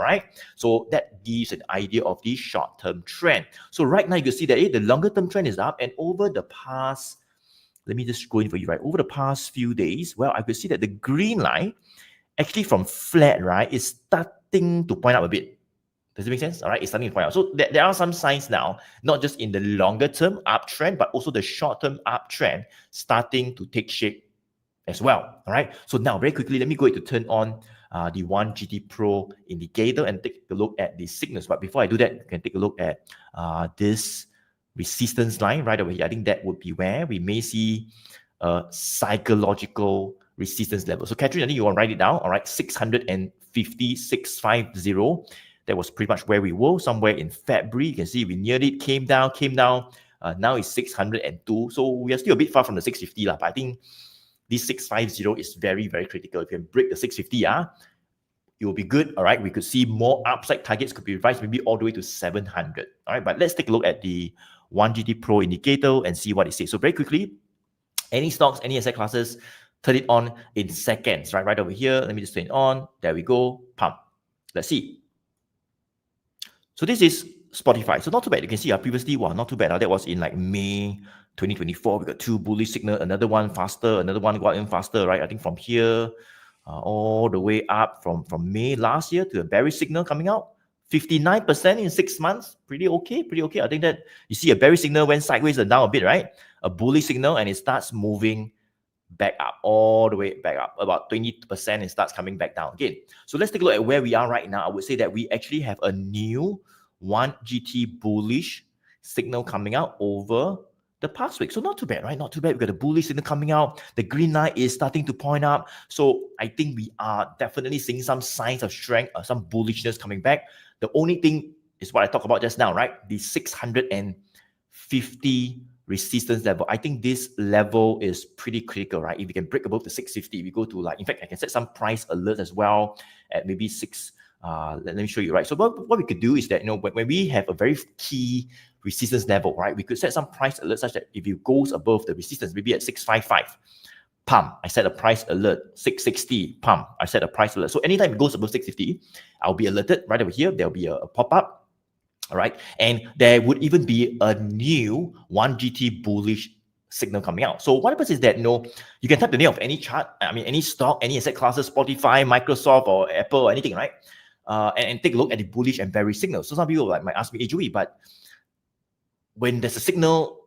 right? So that gives an idea of the short-term trend. So right now you can see that the longer-term trend is up, and over the past, let me just go in for you, right? Over the past few days, well, I could see that the green line, actually from flat, right, is starting to point up a bit. Does it make sense? All right, it's starting to point out. So there are some signs now, not just in the longer term uptrend, but also the short term uptrend starting to take shape as well. All right. So now very quickly, let me go ahead to turn on the 1GT Pro indicator and take a look at the signals. But before I do that, you can take a look at this resistance line right over here. I think that would be where we may see a psychological resistance level. So Catherine, I think you want to write it down. All right, 650, 650. That was pretty much where we were, somewhere in February. You can see we neared it, came down. Now it's 602. So we are still a bit far from the 650, but I think this 650 is very, very critical. If you can break the 650, it will be good. All right, we could see more upside targets could be revised maybe all the way to 700. All right, but let's take a look at the 1 GT Pro indicator and see what it says. So very quickly, any stocks, any asset classes, turn it on in seconds, right over here. Let me just turn it on. There we go. Pump. Let's see. So this is Spotify. So not too bad. You can see previously, wow, not too bad. That was in like May 2024. We got 2 bullish signal, another one faster, another one got in faster, right? I think from here all the way up from May last year to a bearish signal coming out. 59% in 6 months. Pretty okay. I think that you see a bearish signal went sideways and down a bit, right? A bullish signal and it starts moving back up, all the way back up, about 20%, it starts coming back down again. So let's take a look at where we are right now. I would say that we actually have a new 1 GT bullish signal coming out over the past week. So not too bad, right? Not too bad. We got a bullish signal coming out. The green line is starting to point up. So I think we are definitely seeing some signs of strength, some bullishness coming back. The only thing is what I talked about just now, right? The 650 resistance level. I think this level is pretty critical, right? If you can break above the 650, we go to like, in fact, I can set some price alert as well at maybe 6. Let me show you, right? So what we could do is that, when we have a very key resistance level, right, we could set some price alert such that if it goes above the resistance, maybe at 655, pump, I set a price alert. 660, pump, I set a price alert. So anytime it goes above 650, I'll be alerted right over here. There'll be a pop-up. All right. And there would even be a new 1 GT bullish signal coming out. So what happens is that, you can type the name of any chart, any stock, any asset classes, Spotify, Microsoft, or Apple, or anything, right? And take a look at the bullish and bearish signals. So some people might ask me, hey, Joey, but when there's a signal,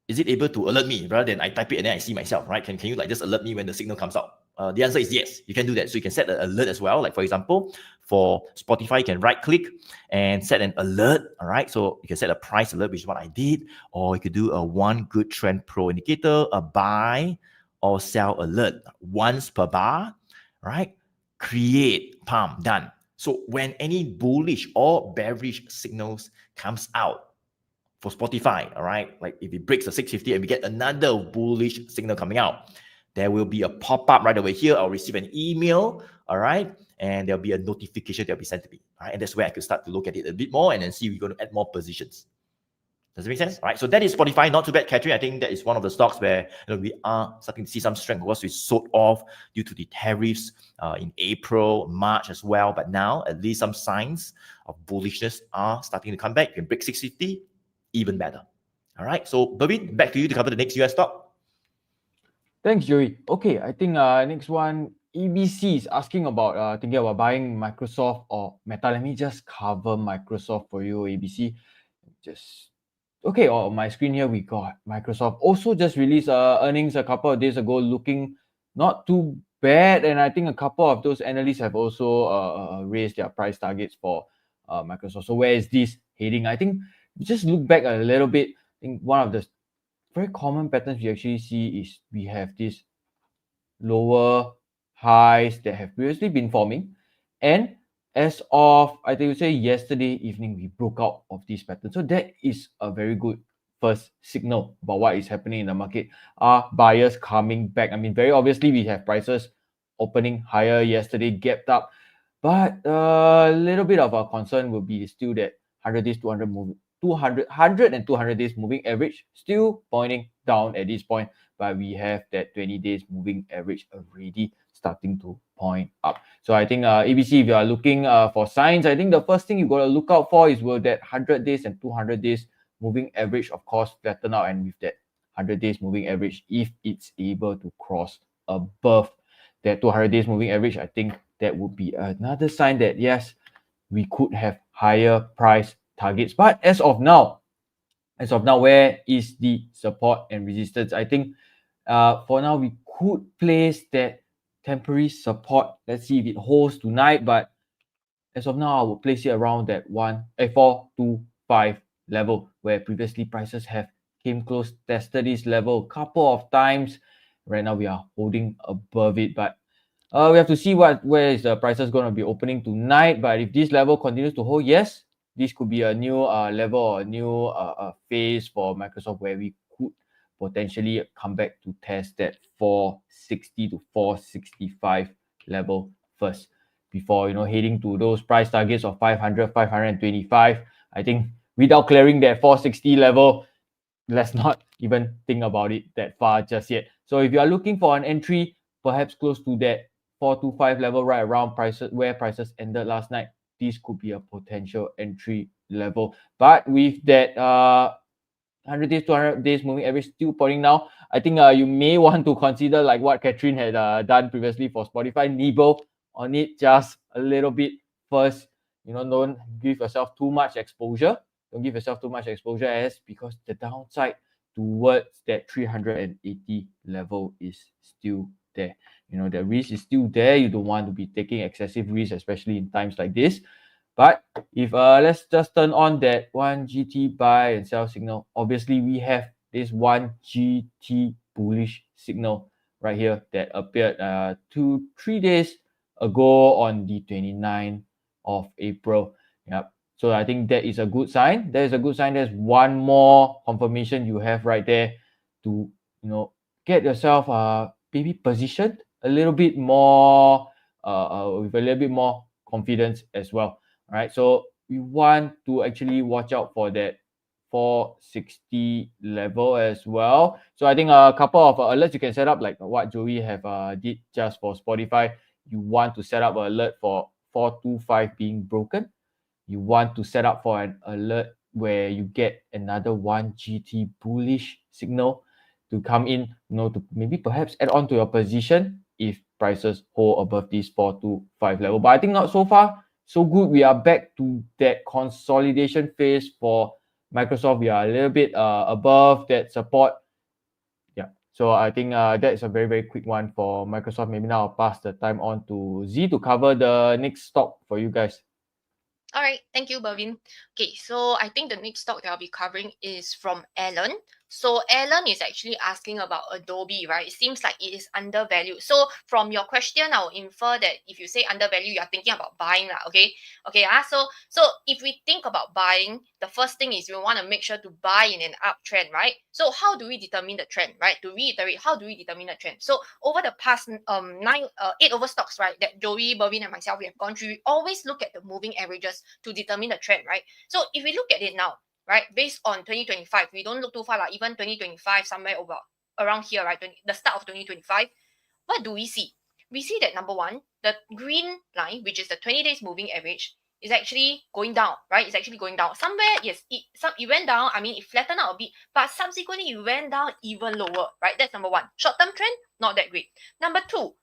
is it able to alert me rather than I type it and then I see myself, right? Can you just alert me when the signal comes out? The answer is yes, you can do that. So you can set an alert as well. Like for example, for Spotify, you can right click and set an alert. All right. So you can set a price alert, which is what I did. Or you could do a 1 good trend pro indicator, a buy or sell alert once per bar, right? Create, pump, done. So when any bullish or bearish signals comes out, for Spotify, all right, like if it breaks the 650 and we get another bullish signal coming out, there will be a pop-up right over here. I'll receive an email, all right, and there'll be a notification that'll be sent to me, all right, and that's where I can start to look at it a bit more and then see we're going to add more positions. Does it make sense? All right, so that is Spotify. Not too bad, Catherine. I think that is one of the stocks where we are starting to see some strength because we sold off due to the tariffs in April, March as well. But now at least some signs of bullishness are starting to come back. You can break 650, even better. All right, so Bervyn, back to you to cover the next US stock. Thanks, Joey. Okay, I think next one, EBC is asking about thinking about buying Microsoft or Meta. Let me just cover Microsoft for you, ABC. Okay, on my screen here, we got Microsoft also just released earnings a couple of days ago, looking not too bad. And I think a couple of those analysts have also raised their price targets for Microsoft. So where is this heading? I think just look back a little bit. I think one of the very common patterns we actually see is we have these lower highs that have previously been forming, and as of I think yesterday evening we broke out of this pattern. So that is a very good first signal about what is happening in the market. Are buyers coming back? I mean, very obviously we have prices opening higher yesterday, gapped up, but a little bit of a concern will be still that 100 days 200 moving 100 and 200 days moving average still pointing down at this point, but we have that 20 days moving average already starting to point up. So I think ABC, if you are looking for signs, I think the first thing you got to look out for is will that 100 days and 200 days moving average, of course, flatten out, and with that 100 days moving average, if it's able to cross above that 200 days moving average, I think that would be another sign that yes, we could have higher price targets. But as of now, where is the support and resistance? I think for now we could place that temporary support. Let's see if it holds tonight, but as of now I will place it around that 425 level, where previously prices have came close, tested this level a couple of times. Right now we are holding above it, but we have to see where is the prices going to be opening tonight. But if this level continues to hold, yes, this could be a new level or a new phase for Microsoft where we could potentially come back to test that 460 to 465 level first before heading to those price targets of 500, 525. I think without clearing that 460 level, let's not even think about it that far just yet. So if you are looking for an entry, perhaps close to that 425 level, right around prices where prices ended last night, this could be a potential entry level. But with that 100 days, 200 days moving average still pointing now, I think you may want to consider like what Catherine had done previously for Spotify, nibble on it just a little bit first. Don't give yourself too much exposure. Don't give yourself too much exposure as because the downside towards that 380 level is still there. The risk is still there. You don't want to be taking excessive risk, especially in times like this. But if let's just turn on that one GT buy and sell signal, obviously we have this one GT bullish signal right here that appeared 2-3 days ago on the 29th of April. Yep. So I think that is a good sign. That is a good sign. There's one more confirmation you have right there to get yourself maybe positioned a little bit more with a little bit more confidence as well. All right, so we want to actually watch out for that 460 level as well. So I think a couple of alerts you can set up, like what Joey have did just for Spotify. You want to set up an alert for 425 being broken. You want to set up for an alert where you get another one GT bullish signal to come in, to maybe perhaps add on to your position if prices hold above this 425 level. But I think not so far so good. We are back to that consolidation phase for Microsoft. We are a little bit above that support. Yeah. So I think that's a very, very quick one for Microsoft. Maybe now I'll pass the time on to Z to cover the next stock for you guys. All right, thank you, Bervyn. Okay, so I think the next stock that I'll be covering is from Alan. So Alan is actually asking about Adobe, right? It seems like it is undervalued. So from your question, I'll infer that if you say undervalued, you're thinking about buying, okay? Okay, so if we think about buying, the first thing is we want to make sure to buy in an uptrend, right? So how do we determine the trend, right? To reiterate, how do we determine the trend? So over the past 8 over stocks, right, that Joey, Bervyn, and myself we have gone through, we always look at the moving averages to determine the trend, right? So if we look at it now, right, based on 2025, we don't look too far, like even 2025, somewhere over around here, right, the start of 2025, what do we see? We see that number one, the green line, which is the 20 days moving average, is actually going down, right? It's actually going down. Somewhere, yes, it went down. I mean, it flattened out a bit, but subsequently it went down even lower, right? That's number one. Short-term trend, not that great. Number two,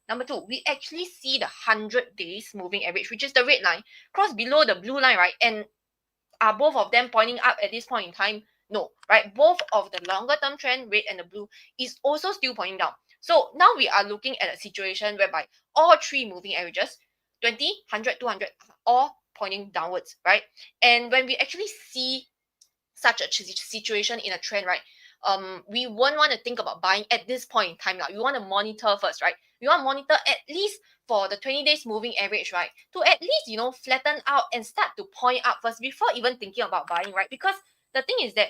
we actually see the 100 days moving average, which is the red line, cross below the blue line, right? And are both of them pointing up at this point in time? No, right? Both of the longer term trend, red and the blue, is also still pointing down. So now we are looking at a situation whereby all three moving averages, 20, 100, 200, all pointing downwards, right? And when we actually see such a situation in a trend, right, we won't want to think about buying at this point in time. We want to monitor first, right? We want to monitor at least for the 20 days moving average, right, to at least flatten out and start to point up first before even thinking about buying, right? Because the thing is that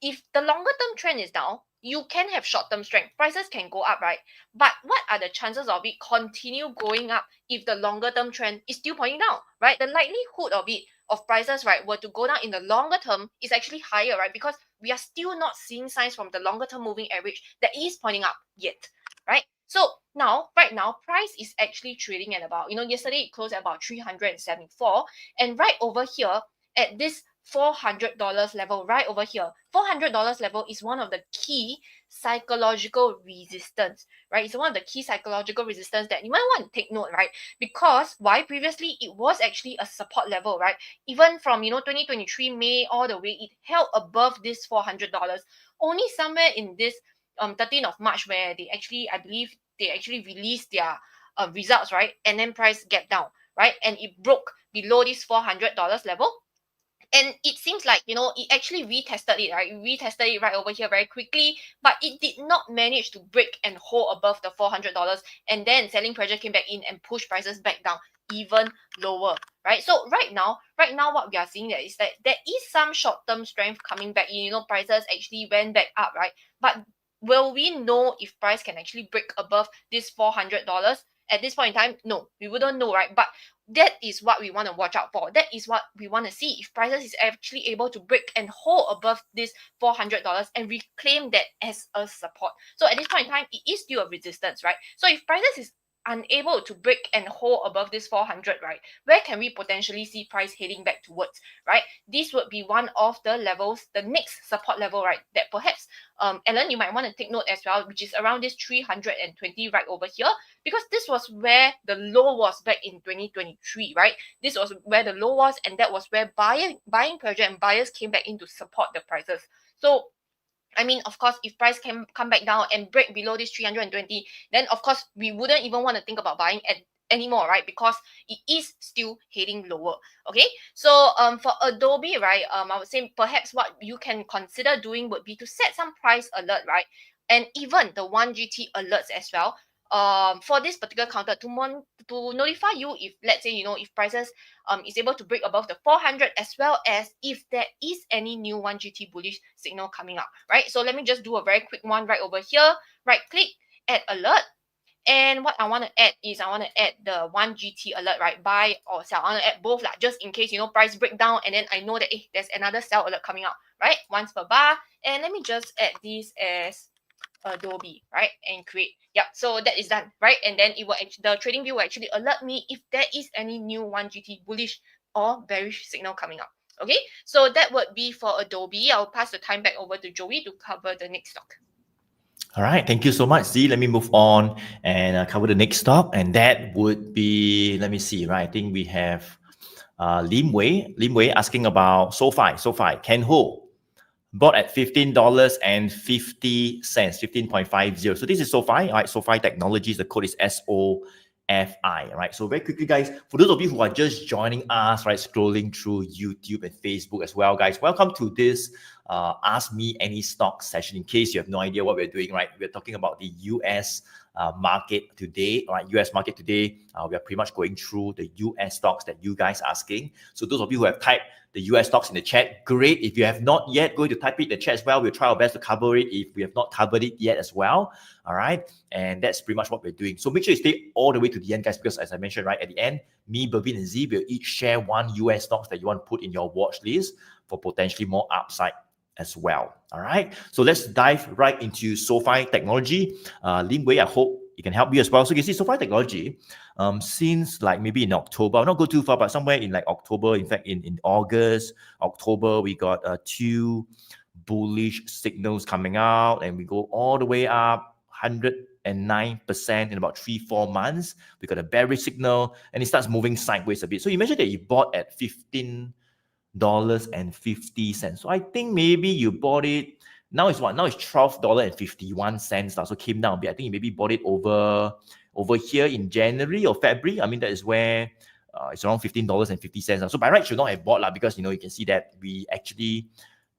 if the longer term trend is down, you can have short term strength. Prices can go up, right? But what are the chances of it continue going up if the longer term trend is still pointing down, right? The likelihood of it, of prices, right, were to go down in the longer term is actually higher, right? Because we are still not seeing signs from the longer term moving average that is pointing up yet, right? So right now, price is actually trading at about, yesterday it closed at about 374, and right over here at this $400 level, right over here, $400 level is one of the key psychological resistance, right? It's one of the key psychological resistance that you might want to take note, right? Because why? Previously it was actually a support level, right? Even from 2023 May all the way, it held above this $400. Only somewhere in this 13th of March where they actually, I believe they actually released their results, right? And then price gap down, right? And it broke below this $400 level. And it seems like, it actually retested it, right? It retested it right over here very quickly, but it did not manage to break and hold above the $400. And then selling pressure came back in and pushed prices back down even lower, right? So right now, what we are seeing is that there is some short-term strength coming back in. Prices actually went back up, right? But will we know if price can actually break above this $400 at this point in time? No, we wouldn't know, right? But that is what we want to watch out for. That is what we want to see. If prices is actually able to break and hold above this $400 and reclaim that as a support. So at this point in time, it is still a resistance, right? So if prices is unable to break and hold above this 400, right, where can we potentially see price heading back towards, right? This would be one of the levels, the next support level, right, that perhaps Ellen, you might want to take note as well, which is around this 320 right over here, because this was where the low was back in 2023, right? This was where the low was, and that was where buying pressure and buyers came back in to support the prices. So I mean, of course, if price can come back down and break below this 320, then of course we wouldn't even want to think about buying anymore, right? Because it is still heading lower. Okay, so for Adobe, right, I would say perhaps what you can consider doing would be to set some price alert, right, and even the 1GT alerts as well. For this particular counter to notify you if, let's say, you know, if prices is able to break above the 400, as well as if there is any new 1GT bullish signal coming up, right? So let me just do a very quick one right over here. Right click, add alert. And what I want to add is I want to add the 1GT alert, right? Buy or sell. I want to add both, like, just in case, you know, price breakdown, and then I know that there's another sell alert coming out, right? Once per bar. And let me just add this as Adobe, right, and create. Yep, so that is done, right? And then it will the trading view will actually alert me if there is any new 1GT bullish or bearish signal coming up. Okay, so that would be for Adobe. I'll pass the time back over to Joey to cover the next stock. All right, thank you so much, Zee. Let me move on and cover the next stock, and that would be, let me see, right? I think we have Lim Wei asking about SOFI, Ken Ho, bought at $15.50, 15.50. So this is SOFI, right? SOFI Technologies. The code is SOFI, right? So very quickly, guys, for those of you who are just joining us, right, scrolling through YouTube and Facebook as well, guys, welcome to this Ask Me Any Stock session. In case you have no idea what we're doing, right, we're talking about the US market today, right? US market today, we are pretty much going through the US stocks that you guys are asking. So those of you who have typed the US stocks in the chat, great. If you have not yet, go to type it in the chat as well. We'll try our best to cover it if we have not covered it yet as well. All right. And that's pretty much what we're doing. So make sure you stay all the way to the end, guys, because as I mentioned, right, at the end, me, Bervyn, and Zee will each share one US stocks that you want to put in your watch list for potentially more upside as well. All right. So let's dive right into SOFI Technology. Lim Wei, I hope it can help you as well. So you can see SOFI Technology, since like maybe in October, I'll not go too far, but somewhere in like October, in fact, in August, October, we got two bullish signals coming out, and we go all the way up 109% in about 3-4 months. We got a bearish signal, and it starts moving sideways a bit. So you mentioned that you bought at $15.50. So I think maybe you bought it. Now it's what? Now it's $12.51. So came down a bit. I think you maybe bought it over here in January or February. I mean, that is where it's around $15.50. So by right, you should not have bought because, you know, you can see that we actually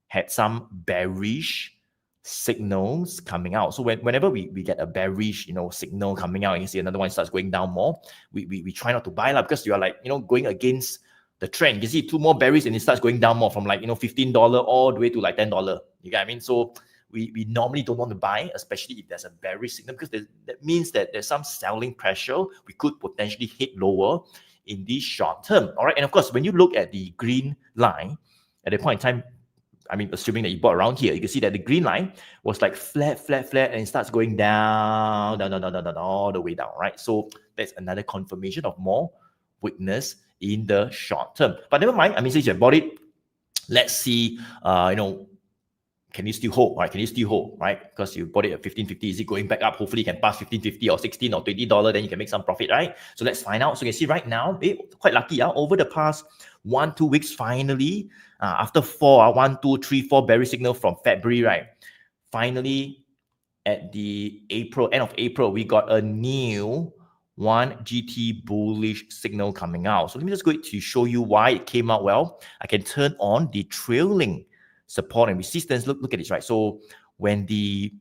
had some bearish signals coming out. So whenever we get a bearish, you know, signal coming out, and you see another one starts going down more, we try not to buy because you are like, you know, going against the trend. You can see two more bearish and it starts going down more from like, you know, $15 all the way to like $10. You get what I mean? So we normally don't want to buy, especially if there's a bearish signal, because that means that there's some selling pressure. We could potentially hit lower in the short term. All right. And of course, when you look at the green line at the point in time, I mean, assuming that you bought around here, you can see that the green line was like flat, and it starts going down, all the way down, right? So that's another confirmation of more weakness in the short term. But never mind. I mean, since you bought it, let's see, you know, can you still hold, right? Can you still hold, right? Because you bought it at $15.50. Is it going back up? Hopefully you can pass $15.50 or $16 or $20, then you can make some profit, right? So let's find out. So you can see right now, quite lucky, over the past 1-2 weeks, finally, after 4 bearish signal from February, right? Finally, at the end of April, we got a new 1GT bullish signal coming out. So let me just go to show you why it came out well. I can turn on the trailing support and resistance. Look at this, right? So when the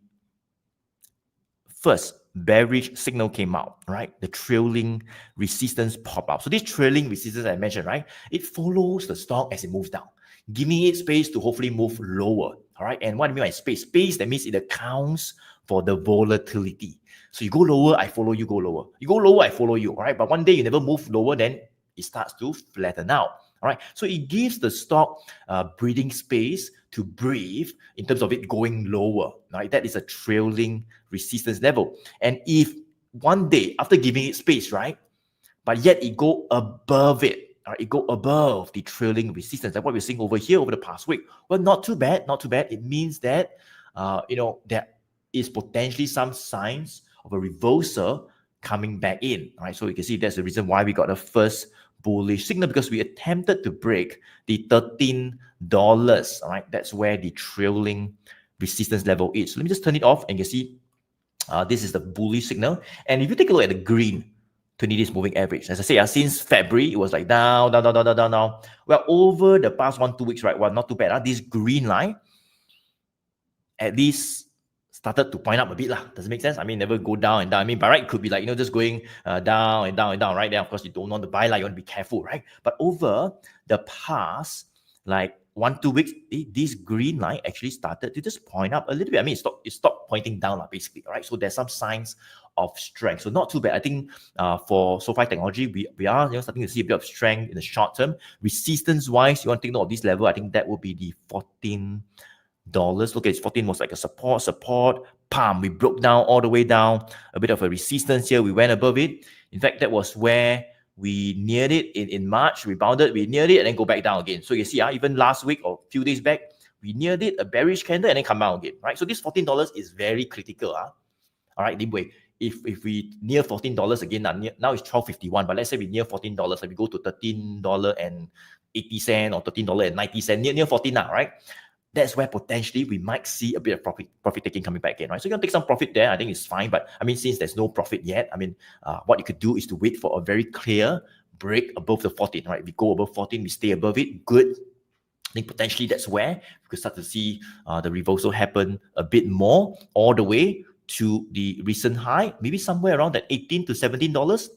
first bearish signal came out, right, the trailing resistance pop up. So this trailing resistance I mentioned, right, it follows the stock as it moves down, giving it space to hopefully move lower. All right. And what I mean by space, that means it accounts for the volatility. So you go lower, I follow you, go lower. You go lower, I follow you. All right. But one day you never move lower, then it starts to flatten out. All right, so it gives the stock breathing space to breathe in terms of it going lower. Right, that is a trailing resistance level. And if one day after giving it space, right, but yet it go above it, it go above the trailing resistance, like what we're seeing over here over the past week. Well, not too bad, not too bad. It means that there is potentially some signs of a reversal coming back in. Right, so you can see that's the reason why we got the first bullish signal, because we attempted to break the $13. All right, that's where the trailing resistance level is. So let me just turn it off, and you can see this is the bullish signal. And if you take a look at the green 20 days moving average, as I say, since February, it was like down. Well, over the past 1-2 weeks, right, well, not too bad. This green line at least started to point up a bit. Does it make sense? I mean, never go down and down. I mean, by right, it could be like, just going down and down and down, right? Then, of course, you don't want to buy, you want to be careful, right? But over the past, 1-2 weeks, this green line actually started to just point up a little bit. I mean, it stopped pointing down, basically, all right? So there's some signs of strength. So not too bad. I think for SOFI technology, we are starting to see a bit of strength in the short term. Resistance-wise, you want to take note of this level. I think that would be the $14. Look, it's 14 was like a support, we broke down all the way down, a bit of a resistance here. We went above it. In fact, that was where we neared it in March, rebounded, we neared it, and then go back down again. So you see, even last week or a few days back, we neared it, a bearish candle, and then come down again, right? So this $14 is very critical. All right, Limway, if we near $14 again, now it's $12.51, but let's say we near $14, like we go to $13.80 or $13.90, near 14 now, right? That's where potentially we might see a bit of profit taking coming back in, right? So you're going to take some profit there. I think it's fine. But I mean, since there's no profit yet, I mean, what you could do is to wait for a very clear break above the 14, right? If we go above 14, we stay above it, good. I think potentially that's where we could start to see the reversal happen a bit more, all the way to the recent high, maybe somewhere around that $18 to $17.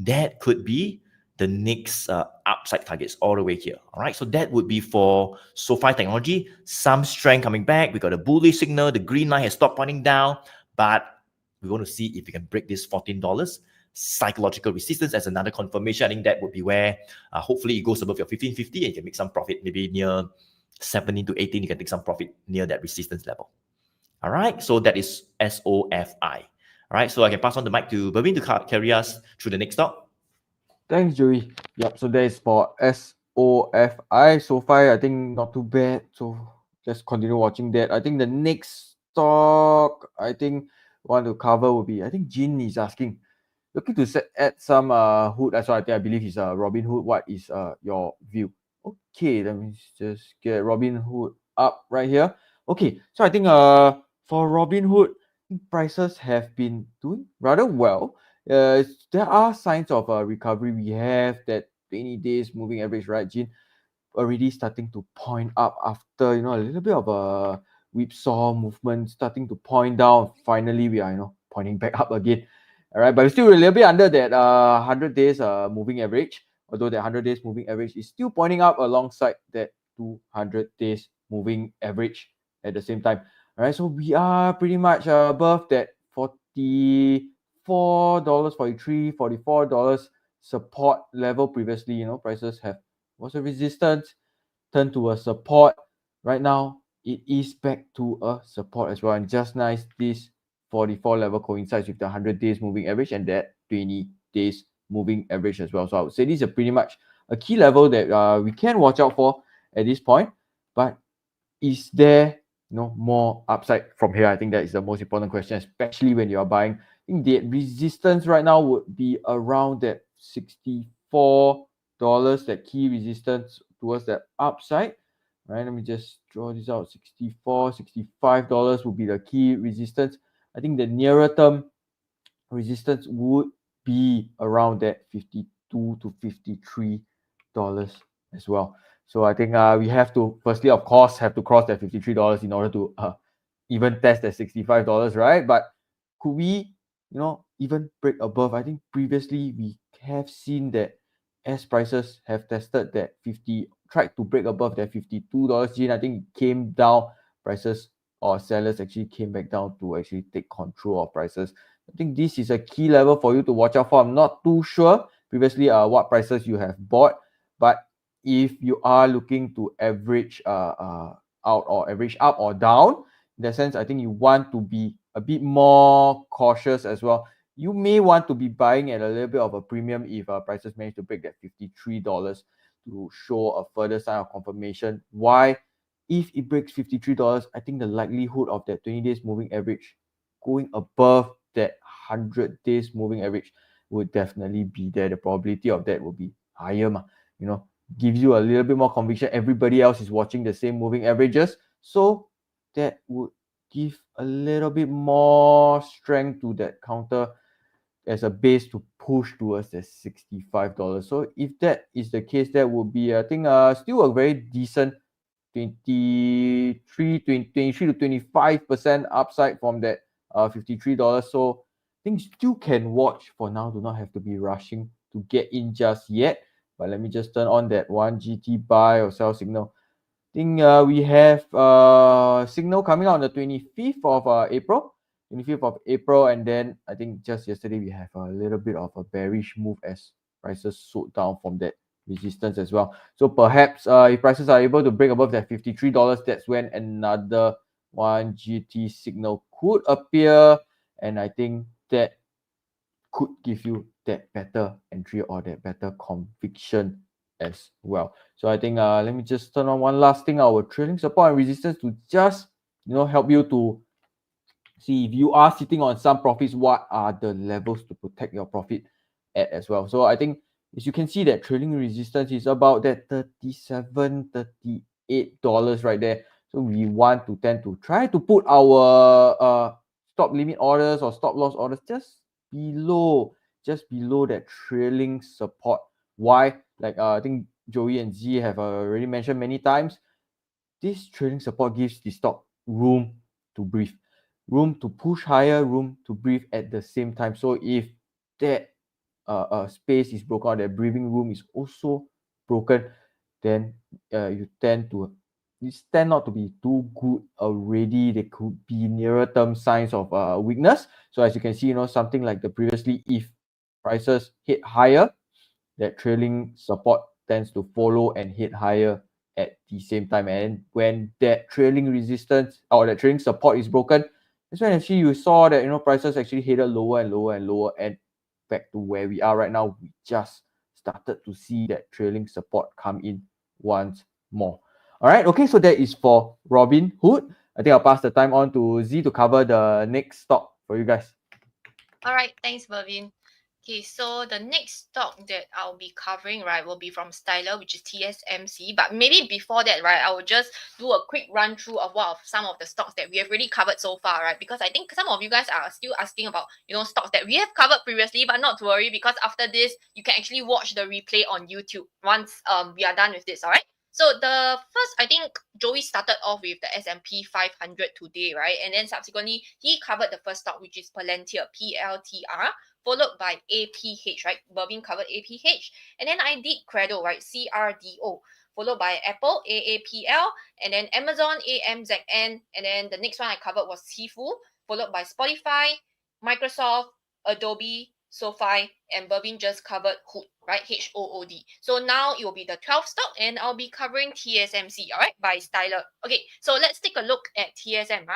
That could be the next upside targets all the way here. All right, so that would be for SOFI technology. Some strength coming back. We got a bullish signal. The green line has stopped pointing down, but we want to see if we can break this $14 psychological resistance as another confirmation. I think that would be where hopefully it goes above your 1550 and you can make some profit, maybe near 17 to 18. You can take some profit near that resistance level. All right, so that is SOFI. All right, so I can pass on the mic to Bervyn to carry us through the next stock. Thanks, Joey. Yep, so that is for SOFI. SOFI, I think not too bad. So just continue watching that. I think the next stock I think want to cover will be, I think Jin is asking, looking to add some hood. That's why I believe he's Robin Hood. What is your view? Okay, let me just get Robin Hood up right here. Okay, so I think for Robin Hood, prices have been doing rather well. There are signs of a recovery. We have that 20 days moving average, right, Jin, already starting to point up after a little bit of a whipsaw movement, starting to point down. Finally, we are pointing back up again. All right, but we're still a little bit under that 100 days moving average. Although that 100 days moving average is still pointing up alongside that 200 days moving average at the same time. All right, so we are pretty much above that $44, $43, $44 support level previously. Prices was a resistance, turned to a support. Right now, it is back to a support as well. And just nice, this 44 level coincides with the 100 days moving average and that 20 days moving average as well. So I would say these are pretty much a key level that we can watch out for at this point. But is there more upside from here? I think that is the most important question, especially when you are buying. I think the resistance right now would be around that $64, that key resistance towards that upside. Right, let me just draw this out. $64, $65 would be the key resistance. I think the nearer term resistance would be around that $52 to $53 as well. So I think we have to, firstly, of course, have to cross that $53 in order to even test that $65, right? But could we, even break above? I think previously we have seen that as prices have tested that tried to break above that $52 gene, I think it came down. Prices or sellers actually came back down to actually take control of prices. I think this is a key level for you to watch out for. I'm not too sure previously what prices you have bought. But if you are looking to average out or average up or down, in that sense, I think you want to be a bit more cautious as well. You may want to be buying at a little bit of a premium if prices manage to break that $53 to show a further sign of confirmation. Why? If it breaks $53, I think the likelihood of that 20 days moving average going above that 100 days moving average would definitely be there. The probability of that will be higher, you know, gives you a little bit more conviction. Everybody else is watching the same moving averages, so that would give a little bit more strength to that counter as a base to push towards the $65. So if that is the case, that would be, I think, still a very decent 23 to 25% upside from that $53. So I think still can watch for now. Do not have to be rushing to get in just yet. But let me just turn on that 1 GT buy or sell signal. I think we have signal coming out on the 25th of April. 25th of April, and then I think just yesterday we have a little bit of a bearish move as prices sold down from that resistance as well. So perhaps if prices are able to break above that $53, that's when another 1 GT signal could appear, and I think that could give you that better entry or that better conviction as well. So I think let me just turn on one last thing, our trailing support and resistance, to just help you to see if you are sitting on some profits, what are the levels to protect your profit at as well. So I think as you can see, that trailing resistance is about that $37, $38 right there. So we want to tend to try to put our stop limit orders or stop loss orders just below that trailing support. Why? Like I think Joey and Zee have already mentioned many times, this trailing support gives the stock room to breathe, room to push higher, room to breathe at the same time. So if that space is broken out, that breathing room is also broken, then you tend not to be too good already. There could be nearer term signs of weakness. So as you can see, something like the previously, if prices hit higher, that trailing support tends to follow and hit higher at the same time. And when that trailing resistance or that trailing support is broken, that's when actually you saw that prices actually headed lower and lower and lower, and back to where we are right now, we just started to see that trailing support come in once more. All right, okay, so that is for Robinhood. I think I'll pass the time on to Z to cover the next stock for you guys. All right, thanks, Bervyn. Okay, so the next stock that I'll be covering, right, will be from Styler, which is TSMC. But maybe before that, right, I will just do a quick run through of some of the stocks that we have already covered so far, right? Because I think some of you guys are still asking about, stocks that we have covered previously, but not to worry, because after this, you can actually watch the replay on YouTube once we are done with this, all right? So the first, I think Joey started off with the S&P 500 today, right? And then subsequently, he covered the first stock, which is Palantir, PLTR, followed by APH, right? Bervyn covered APH. And then I did CRDO, right? CRDO, followed by Apple, AAPL, and then Amazon, AMZN. And then the next one I covered was QIFU, followed by Spotify, Microsoft, Adobe, SOFI, and Bervyn just covered Hood, right? HOOD. So now it will be the 12th stock, and I'll be covering TSMC, all right, by Styler. Okay, so let's take a look at TSM.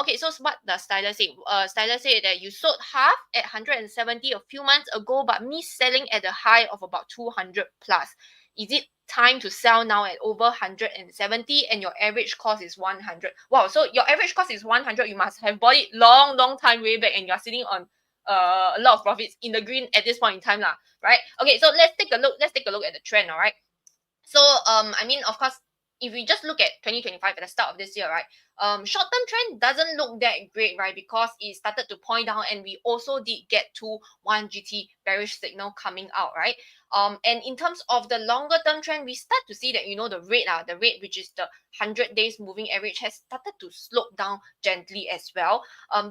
Okay, so what does Styler say? Styler said that you sold half at 170 a few months ago, but missed selling at a high of about 200 plus. Is it time to sell now at over 170 and your average cost is 100? Wow, so your average cost is 100. You must have bought it long time way back, and you're sitting on a lot of profits in the green at this point in time, right? Okay, so let's take a look at the trend, all right? So I mean, of course, if we just look at 2025 at the start of this year, right, short-term trend doesn't look that great, right, because it started to point down, and we also did get to 1 GT bearish signal coming out, right? And in terms of the longer term trend, we start to see that the rate which is the 100 days moving average has started to slope down gently as well.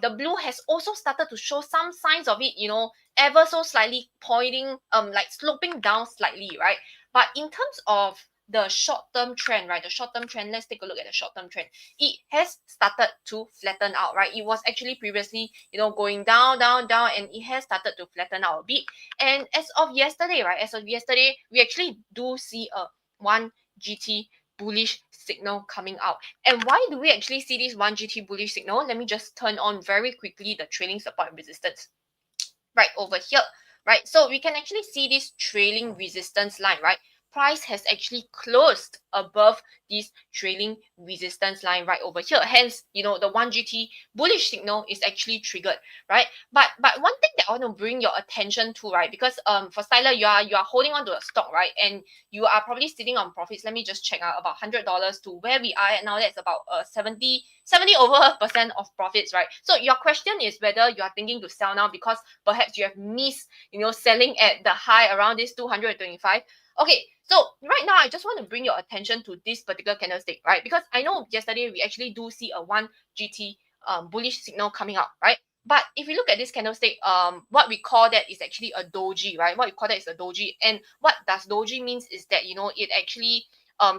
The blue has also started to show some signs of it, ever so slightly pointing like sloping down slightly, right? But in terms of the short-term trend, right? The short-term trend, let's take a look at the short-term trend. It has started to flatten out, right? It was actually previously, going down, down, down, and it has started to flatten out a bit. And as of yesterday, right? As of yesterday, we actually do see a 1 GT bullish signal coming out. And why do we actually see this 1 GT bullish signal? Let me just turn on very quickly the trailing support and resistance right over here, right? So we can actually see this trailing resistance line, right? Price has actually closed above this trailing resistance line right over here. Hence, the 1 GT bullish signal is actually triggered, right? But one thing that I want to bring your attention to, right? Because for Styler, you are holding on to a stock, right? And you are probably sitting on profits. Let me just check out about $100 to where we are at now. That's about 70 over % of profits, right? So your question is whether you are thinking to sell now because perhaps you have missed, selling at the high around this 225. Okay, so right now I just want to bring your attention to this particular candlestick, right? Because I know yesterday we actually do see a 1 GT bullish signal coming out, right? But if you look at this candlestick, what we call that is actually a doji, right? What we call that is a doji. And what does doji means is that, it actually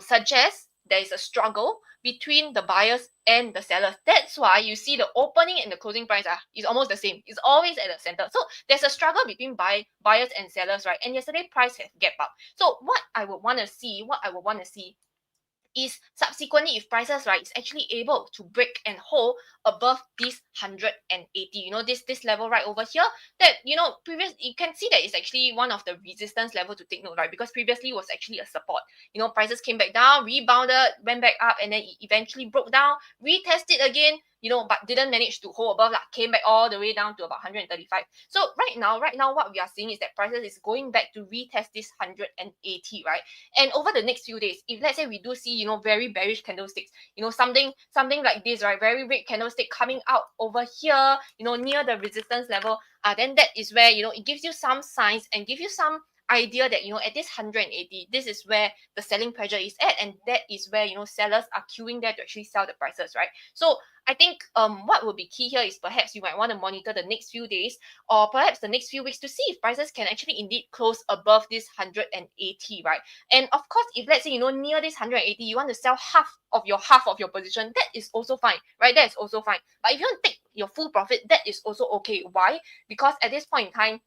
suggests there is a struggle between the buyers and the sellers. That's why you see the opening and the closing price is almost the same. It's always at the center. So there's a struggle between buyers and sellers, right? And yesterday price has gapped up. So what I would want to see is subsequently if prices, right, is actually able to break and hold above this 180, this level right over here, that previous, you can see that it's actually one of the resistance level to take note, right? Because previously was actually a support. Prices came back down, rebounded, went back up, and then it eventually broke down, retested again, but didn't manage to hold above, came back all the way down to about 135. So right now what we are seeing is that prices is going back to retest this 180, right? And over the next few days, if let's say we do see, very bearish candlesticks, something like this, right? Very big candlestick coming out over here, near the resistance level, then that is where, it gives you some signs and give you some idea that, at this 180, this is where the selling pressure is at, and that is where, sellers are queuing there to actually sell the prices, right? So I think what will be key here is perhaps you might want to monitor the next few days or perhaps the next few weeks to see if prices can actually indeed close above this 180, right? And of course, if let's say, near this 180, you want to sell half of your position, that is also fine, right? That is also fine. But if you want to take your full profit, that is also okay. Why? Because at this point in time,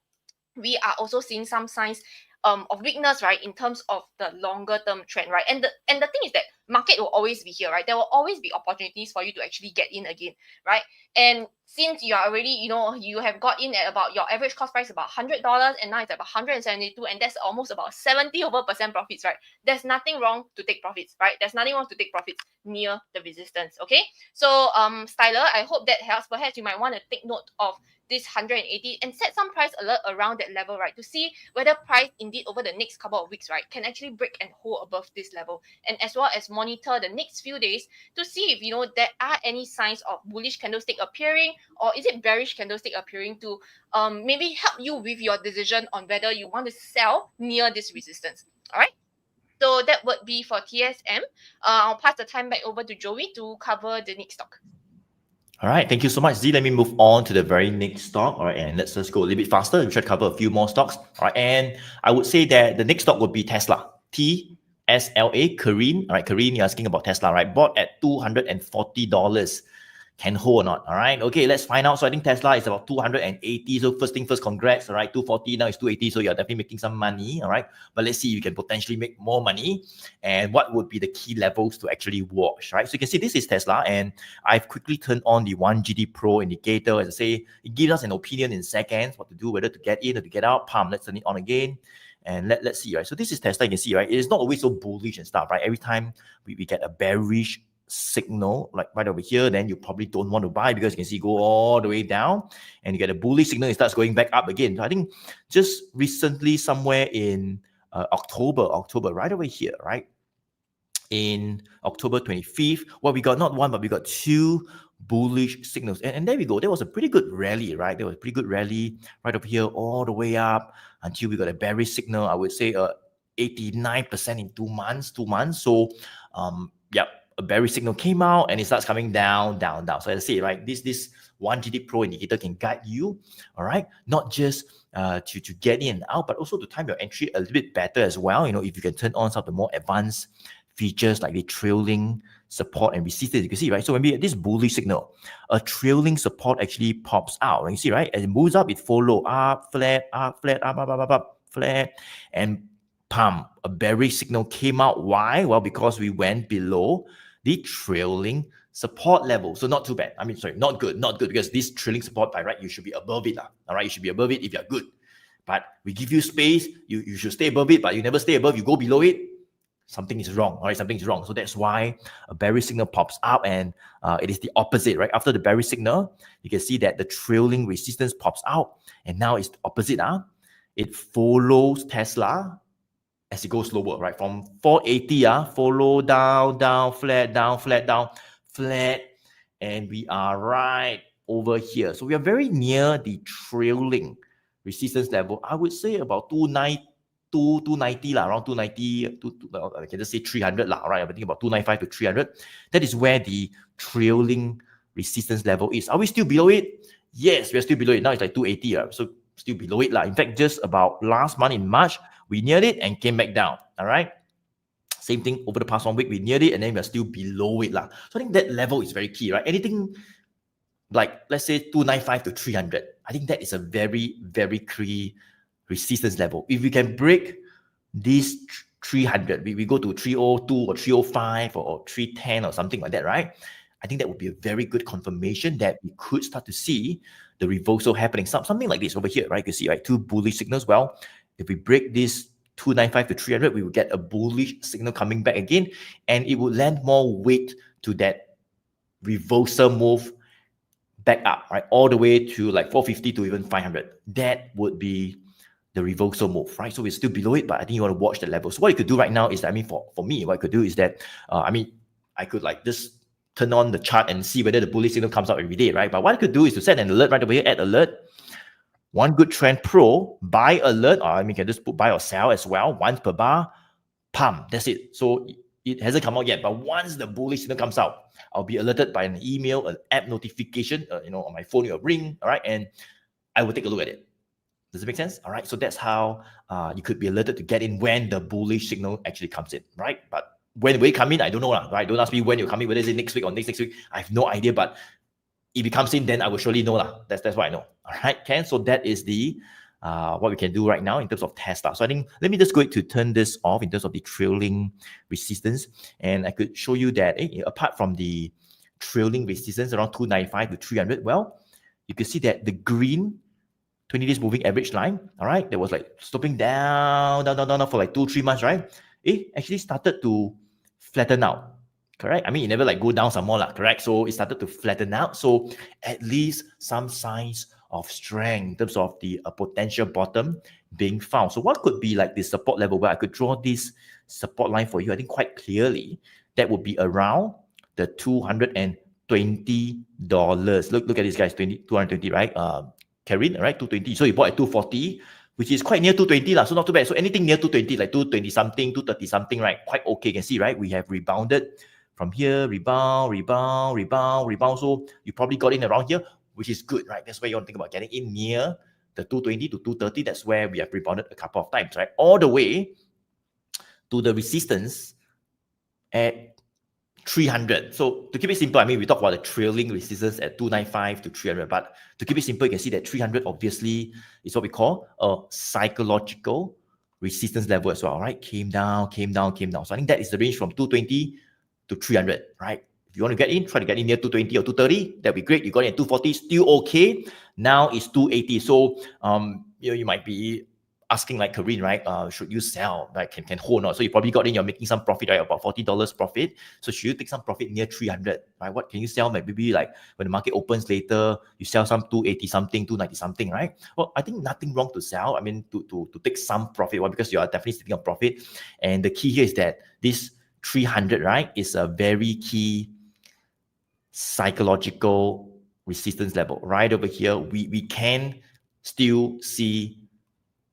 we are also seeing some signs of weakness, right, in terms of the longer term trend, right? And the thing is that market will always be here, right? There will always be opportunities for you to actually get in again, right? And since you are already, you have got in at about your average cost price about $100, and now it's about 172, and that's almost about 70 over % profits, right? There's nothing wrong to take profits, right? There's nothing wrong to take profits near the resistance. Okay, so Styler, I hope that helps. Perhaps you might want to take note of this 180 and set some price alert around that level, right, to see whether price indeed over the next couple of weeks, right, can actually break and hold above this level, and as well as monitor the next few days to see if there are any signs of bullish candlestick appearing, or is it bearish candlestick appearing, to maybe help you with your decision on whether you want to sell near this resistance. All right, so that would be for TSM. I'll pass the time back over to Joey to cover the next stock. All right, thank you so much, Z. Let me move on to the very next stock. All right, and let's just go a little bit faster and try to cover a few more stocks. All right, and I would say that the next stock would be Tesla. TSLA, Korean. All right, Korean, you're asking about Tesla, right? Bought at $240. Can hold or not? All right, okay, let's find out. So I think Tesla is about 280. So first thing first, congrats. All right, 240 now is 280. So you're definitely making some money. All right, but let's see if you can potentially make more money, and what would be the key levels to actually watch. Right, so you can see this is Tesla, and I've quickly turned on the 1 GD Pro indicator. As I say, it gives us an opinion in seconds what to do, whether to get in or to get out. Pump. Let's turn it on again. And let's see, right? So this is Tesla. You can see, right? It is not always so bullish and stuff, right? Every time we get a bearish signal like right over here, then you probably don't want to buy because you can see go all the way down, and you get a bullish signal, it starts going back up again. So I think just recently, somewhere in October, right over here, right? In October 25th, well, we got not one, but we got two bullish signals. And there we go. There was a pretty good rally, right? There was a pretty good rally right over here, all the way up until we got a bearish signal. I would say 89% in 2 months. So, yeah, a bearish signal came out and it starts coming down, down, down. So as I say, right, this 1 GD Pro indicator can guide you, all right, not just to get in and out, but also to time your entry a little bit better as well. You know, if you can turn on some of the more advanced features like the trailing support and resistance, you can see, right? So when we get this bullish signal, a trailing support actually pops out. And you see, right? As it moves up, it follow up, flat, up, flat, up, flat, and pump. A bearish signal came out. Why? Well, because we went below the trailing support level. So not too bad. I mean, sorry, not good, because this trailing support by right, you should be above it. All right, you should be above it if you're good. But we give you space, you should stay above it, but you never stay above, you go below it. Something is wrong, all right? Something is wrong. So that's why a bearish signal pops up, and it is the opposite, right? After the bearish signal, you can see that the trailing resistance pops out, and now it's the opposite. It follows Tesla as it goes lower, right? From 480, follow down, down, flat, down, flat, down, flat, and we are right over here. So we are very near the trailing resistance level. I would say about 290 around 290, I can just say 300 right? I'm thinking about 295 to 300. That is where the trailing resistance level is. Are we still below it? Yes, we're still below it. Now it's like 280, so still below it. In fact, just about last month in March, we neared it and came back down, all right? Same thing over the past 1 week, we neared it and then we're still below it. So I think that level is very key, right? Anything like, let's say 295 to 300, I think that is a very, very key resistance level. If we can break this 300, we go to 302 or 305 or 310 or something like that, right? I think that would be a very good confirmation that we could start to see the reversal happening. Something like this over here, right? You can see, right, two bullish signals. Well, if we break this 295 to 300, we will get a bullish signal coming back again, and it will lend more weight to that reversal move back up, right? All the way to like 450 to even 500. That would be the reversal move, right? So we're still below it, but I think you want to watch the level. So what you could do right now is, for me, what I could do is that, I could like just turn on the chart and see whether the bullish signal comes out every day, right? But what I could do is to set an alert right over here, add alert, One Good Trend Pro, buy alert, or you can just put buy or sell as well, once per bar, pump, that's it. So it hasn't come out yet, but once the bullish signal comes out, I'll be alerted by an email, an app notification, on my phone, it'll ring, all right? And I will take a look at it. Does it make sense? All right, so that's how you could be alerted to get in when the bullish signal actually comes in, right? But when it come in, I don't know, right? Don't ask me when you come in, whether it's next week or next week. I have no idea, but if it comes in, then I will surely know. That's what I know. All right, Ken? So that is the what we can do right now in terms of Tesla. So I think, let me just go to turn this off in terms of the trailing resistance. And I could show you that apart from the trailing resistance around 295 to 300, well, you can see that the green 20 days moving average line, all right, that was like stopping down for like 2-3 months, right? It actually started to flatten out, correct? I mean, it never like go down some more, correct? So it started to flatten out. So at least some signs of strength in terms of the potential bottom being found. So what could be like the support level? Where I could draw this support line for you, I think quite clearly, that would be around the $220. Look at this, guys, 220, right? Karen, right? 220. So you bought at 240, which is quite near 220, so not too bad. So anything near 220, like 220 something, 230 something, right? Quite okay. You can see, right? We have rebounded from here, rebound. So you probably got in around here, which is good, right? That's where you want to think about getting in near the 220 to 230. That's where we have rebounded a couple of times, right? All the way to the resistance at 300. So to keep it simple, I mean, we talk about the trailing resistance at 295 to 300, but to keep it simple, you can see that 300 obviously is what we call a psychological resistance level as well, right? Came down. So I think that is the range from 220 to 300, right? If you want to get in, try to get in near 220 or 230, that'd be great. You got in at 240, still okay. Now it's 280. So you might be asking like Karine, right? Should you sell? Like, can hold or not? So you probably got in, you're making some profit, right? About $40 profit. So should you take some profit near 300, right? What can you sell? Maybe like when the market opens later, you sell some 280 something, 290 something, right? Well, I think nothing wrong to sell. I mean, to take some profit, well, because you are definitely taking a profit. And the key here is that this 300, right, is a very key psychological resistance level. Right over here, we can still see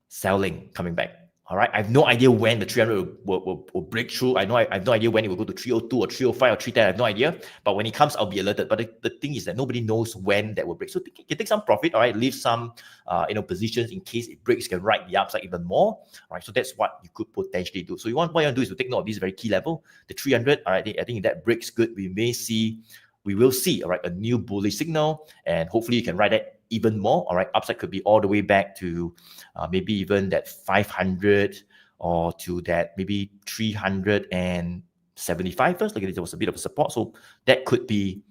selling coming back. All right, I have no idea when the 300 will break through. I have no idea when it will go to 302 or 305 or 310. I have no idea. But when it comes, I'll be alerted. But the thing is that nobody knows when that will break. So you can take some profit, all right, leave some positions in case it breaks, you can ride the upside even more. All right, so that's what you could potentially do. So what you want to do is to take note of this very key level, the 300. All right, I think if that breaks good, we will see, all right, a new bullish signal, and hopefully you can ride that even more. All right, upside could be all the way back to maybe even that 500 or to that maybe 375 first. Look at it, there was a bit of a support, so that could be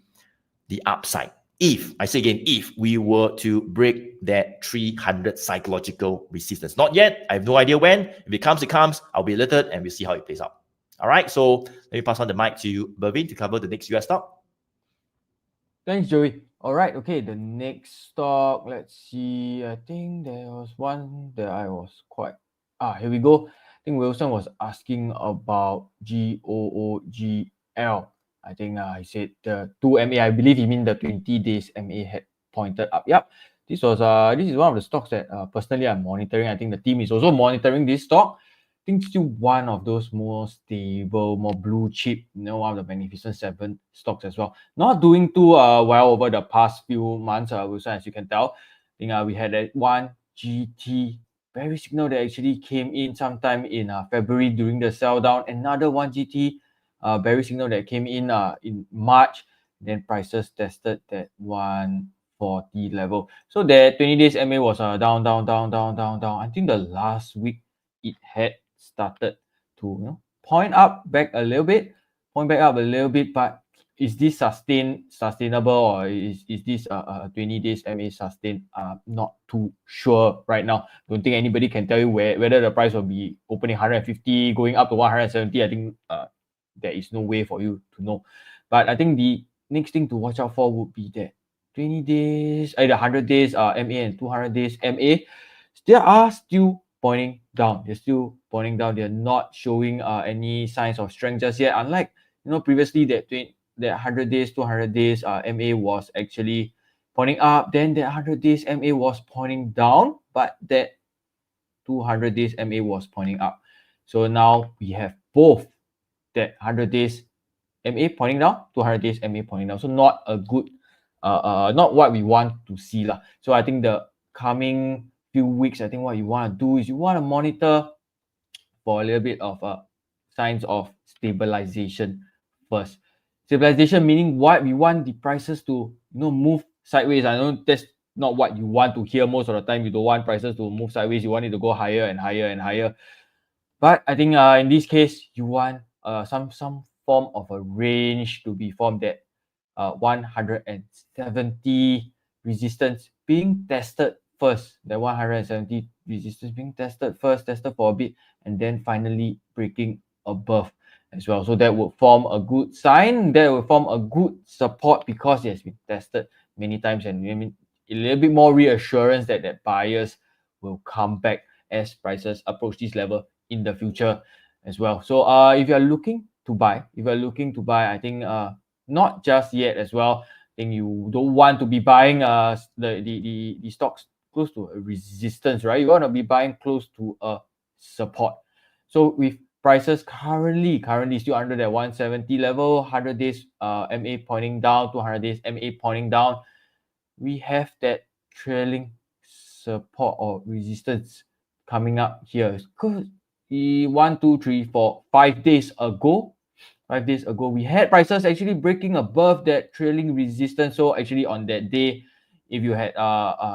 the upside. If I say again, if we were to break that 300 psychological resistance, not yet. I have no idea when. If it comes, it comes. I'll be alerted, and we'll see how it plays out. All right, so let me pass on the mic to Bervyn to cover the next US stock. Thanks, Joey. All right, okay, the next stock, let's see. I think there was one that I was quite... here we go. I think Wilson was asking about GOOGL. I think he said the 2MA. I believe he mean the 20 days MA had pointed up. Yep, this is one of the stocks that personally I'm monitoring. I think the team is also monitoring this stock. I think still one of those more stable, more blue chip, one of the Magnificent Seven stocks as well. Not doing too well over the past few months, Wilson, as you can tell. I think we had that one GT bearish signal that actually came in sometime in February during the sell down. Another one GT bearish signal that came in March. Then prices tested that 140 level. So that 20 days MA was down. I think the last week it had started to point back up a little bit, but is this sustainable, or is this 20 days MA sustained? Not too sure right now. Don't think anybody can tell you whether the price will be opening 150 going up to 170. I think there is no way for you to know. But I think the next thing to watch out for would be that 20 days, the 100 days MA and 200 days MA. They are still pointing down. They're still pointing down. They're not showing any signs of strength just yet. Unlike previously that 100 days, 200 days MA was actually pointing up. Then that 100 days MA was pointing down, but that 200 days MA was pointing up. So now we have both that 100 days MA pointing down, 200 days MA pointing down. So not a good, not what we want to see lah. So I think the coming few weeks, I think what you want to do is you want to monitor for a little bit of signs of stabilization first. Stabilization meaning what? We want the prices to move sideways. I know that's not what you want to hear most of the time. You don't want prices to move sideways. You want it to go higher and higher and higher. But I think in this case, you want some form of a range to be formed, that 170 resistance being tested first. The 170 resistance being tested first, tested for a bit, and then finally breaking above as well. So that would form a good sign. That will form a good support because it has been tested many times, and a little bit more reassurance that buyers will come back as prices approach this level in the future as well. So if you are looking to buy, I think not just yet as well. I think you don't want to be buying the stocks close to a resistance, right? You want to be buying close to a support. So with prices currently still under that 170 level, 100 days MA pointing down, 200 days MA pointing down, we have that trailing support or resistance coming up here. Because 1, 2, 3, 4, 5 days ago, we had prices actually breaking above that trailing resistance. So actually on that day, if you had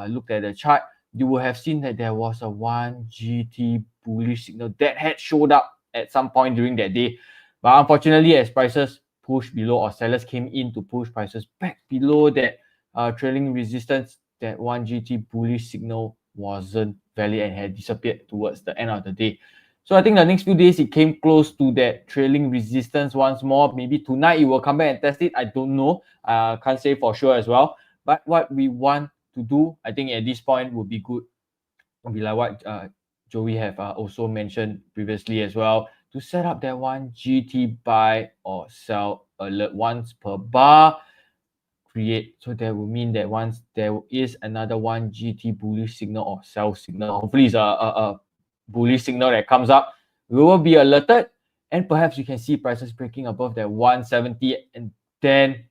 looked at the chart, you would have seen that there was a 1 GT bullish signal that had showed up at some point during that day. But unfortunately, as prices pushed below, or sellers came in to push prices back below that trailing resistance, that 1 GT bullish signal wasn't valid and had disappeared towards the end of the day. So I think the next few days it came close to that trailing resistance once more. Maybe tonight it will come back and test it. I don't know. Can't say for sure as well. But what we want to do, I think at this point would be good. Would be like what Joey have also mentioned previously as well, to set up that 1 GT buy or sell alert once per bar. Create, so that will mean that once there is another 1 GT bullish signal or sell signal, hopefully it's a bullish signal that comes up, we will be alerted, and perhaps you can see prices breaking above that 170, and then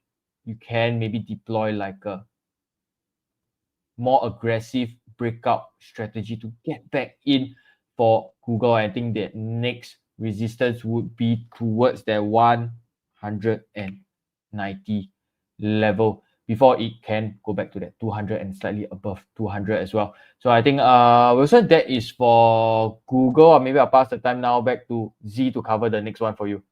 you can maybe deploy like a more aggressive breakout strategy to get back in for Google. I think that next resistance would be towards that 190 level before it can go back to that 200 and slightly above 200 as well. So I think Wilson, that is for Google. Or maybe I'll pass the time now back to Z to cover the next one for you.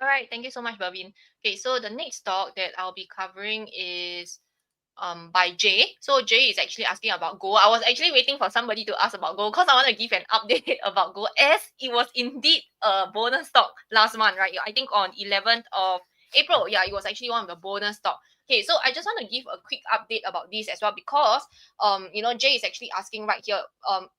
All right, thank you so much, Bervyn. Okay, so the next stock that I'll be covering is by Jay. So Jay is actually asking about gold. I was actually waiting for somebody to ask about gold because I want to give an update about gold, as it was indeed a bonus stock last month, right? I think on 11th of April. Yeah, it was actually one of the bonus stock. Okay, so I just want to give a quick update about this as well, because you know, Jay is actually asking right here,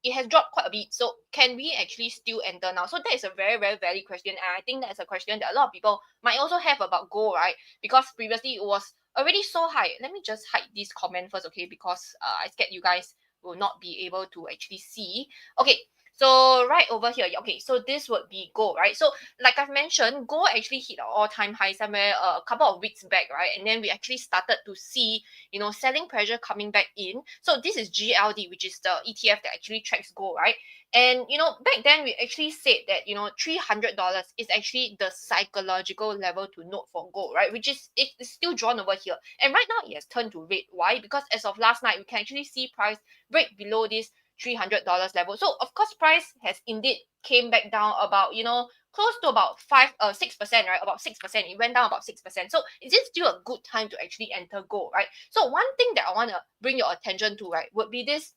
it has dropped quite a bit, so can we actually still enter now? So that is a very, very valid question, and I think that's a question that a lot of people might also have about gold, right? Because previously it was already so high. Let me just hide this comment first, okay? Because I scared you guys will not be able to actually see. Okay, so right over here, okay, so this would be gold, right? So like I've mentioned, gold actually hit an all-time high somewhere a couple of weeks back, right? And then we actually started to see, you know, selling pressure coming back in. So this is GLD, which is the ETF that actually tracks gold, right? And you know, back then we actually said that, you know, $300 is actually the psychological level to note for gold, right? Which is, it is still drawn over here, and right now it has turned to red. Why? Because as of last night, we can actually see price break below this $300 level. So of course, price has indeed came back down about, you know, close to about 6%, right? About 6%. It went down about 6%. So is it still a good time to actually enter gold, right? So one thing that I want to bring your attention to, right, would be this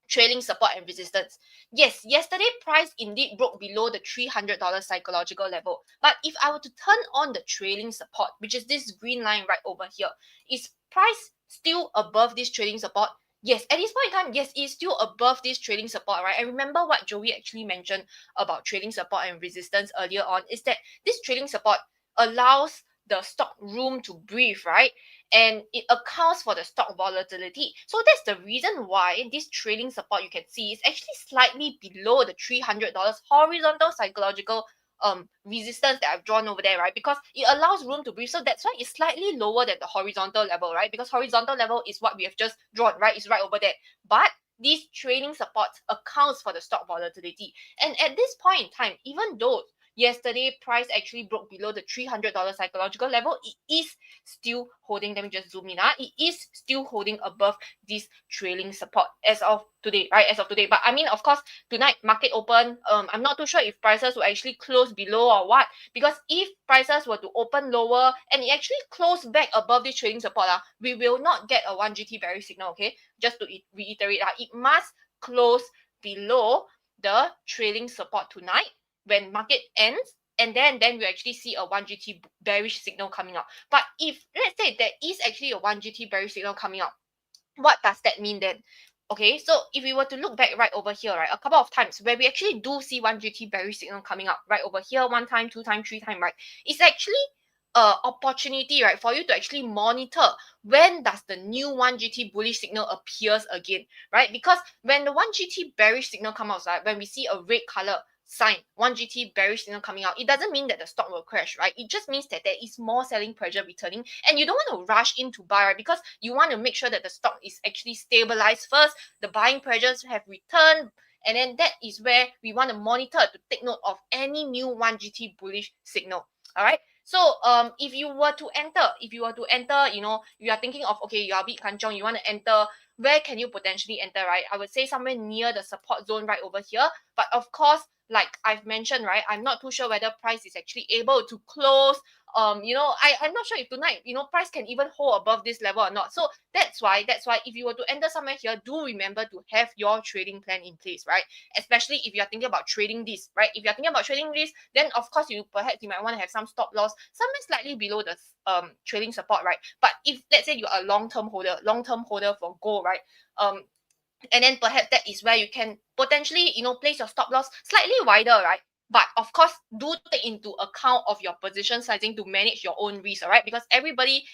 trailing support and resistance. Yes, yesterday price indeed broke below the $300 psychological level. But if I were to turn on the trailing support, which is this green line right over here, is price still above this trailing support? Yes, at this point in time, yes, it's still above this trailing support, right? And remember what Joey actually mentioned about trailing support and resistance earlier on, is that this trailing support allows the stock room to breathe, right? And it accounts for the stock volatility. So that's the reason why this trailing support, you can see, is actually slightly below the $300 horizontal psychological resistance that I've drawn over there, right? Because it allows room to breathe. So that's why it's slightly lower than the horizontal level, right? Because horizontal level is what we have just drawn, right? It's right over there. But these trailing supports accounts for the stock volatility. And at this point in time, even though yesterday price actually broke below the $300 psychological level, it is still holding, let me just zoom in, it is still holding above this trailing support as of today, right? As of today. But I mean, of course, tonight market open, I'm not too sure if prices will actually close below or what, because if prices were to open lower and it actually closed back above this trading support, we will not get a 1GT bearish signal, okay? Just to reiterate, it must close below the trailing support tonight when market ends, and then we actually see a 1GT bearish signal coming out. But if let's say there is actually a 1GT bearish signal coming out, what does that mean then? Okay, so if we were to look back right over here, right, a couple of times where we actually do see 1GT bearish signal coming out right over here, 1 time, 2 time, 3 time, right, it's actually a opportunity, right, for you to actually monitor when does the new 1GT bullish signal appears again, right? Because when the 1GT bearish signal comes out, right, when we see a red color sign, 1GT bearish signal coming out, it doesn't mean that the stock will crash, right? It just means that there is more selling pressure returning, and you don't want to rush into buy, right? Because you want to make sure that the stock is actually stabilized first, the buying pressures have returned, and then that is where we want to monitor to take note of any new 1GT bullish signal. All right. So if you were to enter, you know, you are thinking of, okay, you are a bit kanchong, you want to enter, where can you potentially enter, right? I would say somewhere near the support zone right over here. But of course, like I've mentioned, right, I'm not too sure whether price is actually able to close. You know, I'm not sure if tonight, you know, price can even hold above this level or not. So that's why if you were to enter somewhere here, do remember to have your trading plan in place, right? Especially if you're thinking about trading this, right? If you're thinking about trading this, then of course you might want to have some stop loss, somewhere slightly below the trading support, right? But if let's say you're a long-term holder for gold, right? And then perhaps that is where you can potentially, you know, place your stop loss slightly wider, right? But of course, do take into account of your position sizing to manage your own risk, all right? Because everybody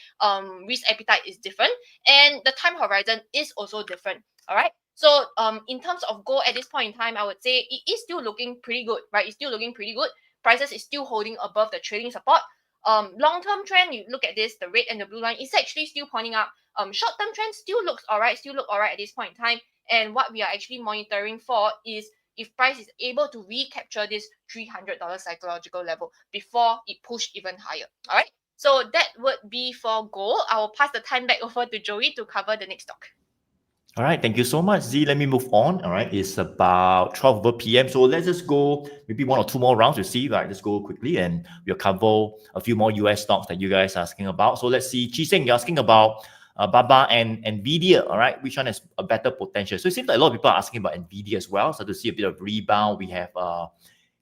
risk appetite is different, and the time horizon is also different. All right. So in terms of gold at this point in time, I would say it is still looking pretty good, right? It's still looking pretty good. Prices is still holding above the trading support. Long-term trend, you look at this, the red and the blue line is actually still pointing up. Short-term trend still look all right at this point in time. And what we are actually monitoring for is if price is able to recapture this $300 psychological level before it pushed even higher. All right. So that would be for gold. I will pass the time back over to Joey to cover the next stock. All right, thank you so much, Z. Let me move on. All right, it's about 12 p.m. So let's just go maybe one or two more rounds to see. Right, let's go quickly and we'll cover a few more US stocks that you guys are asking about. So let's see. Chi Seng, you're asking about BABA and NVDA. All right, which one has a better potential? So it seems like a lot of people are asking about NVDA as well. So to see a bit of rebound, we have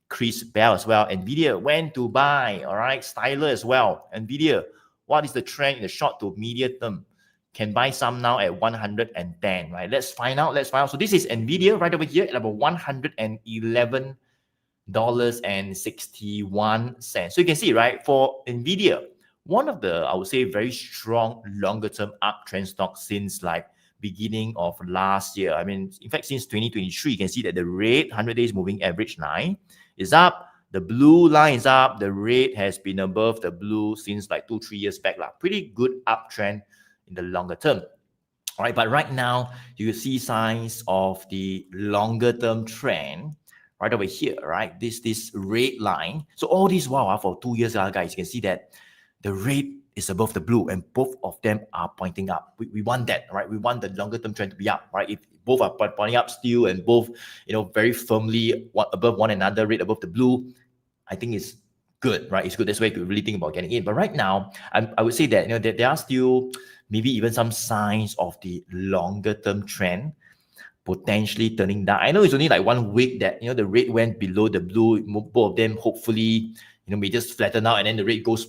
Chris Bell as well. NVIDIA, when to buy? All right, Styler as well. NVIDIA, what is the trend in the short to medium term? Can buy some now at 110, right? Let's find out. So this is NVIDIA right over here at about $111.61. So you can see, right, for NVIDIA, one of the, I would say, very strong longer-term uptrend stock since like beginning of last year. I mean, in fact, since 2023, you can see that the red 100 days moving average line is up. The blue line is up. The red has been above the blue since like 2-3 years back. Pretty good uptrend in the longer term. All right, but right now you see signs of the longer term trend right over here, right? This red line. So all this while for 2 years, guys, you can see that the red is above the blue and both of them are pointing up. We want that, right? We want the longer term trend to be up, right? If both are pointing up still and both, very firmly above one another, red above the blue, I think it's good, right? It's good. That's why you really think about getting in. But right now, I would say that there are still maybe even some signs of the longer term trend potentially turning down. I know it's only like 1 week that the red went below the blue. Both of them hopefully may just flatten out and then the red goes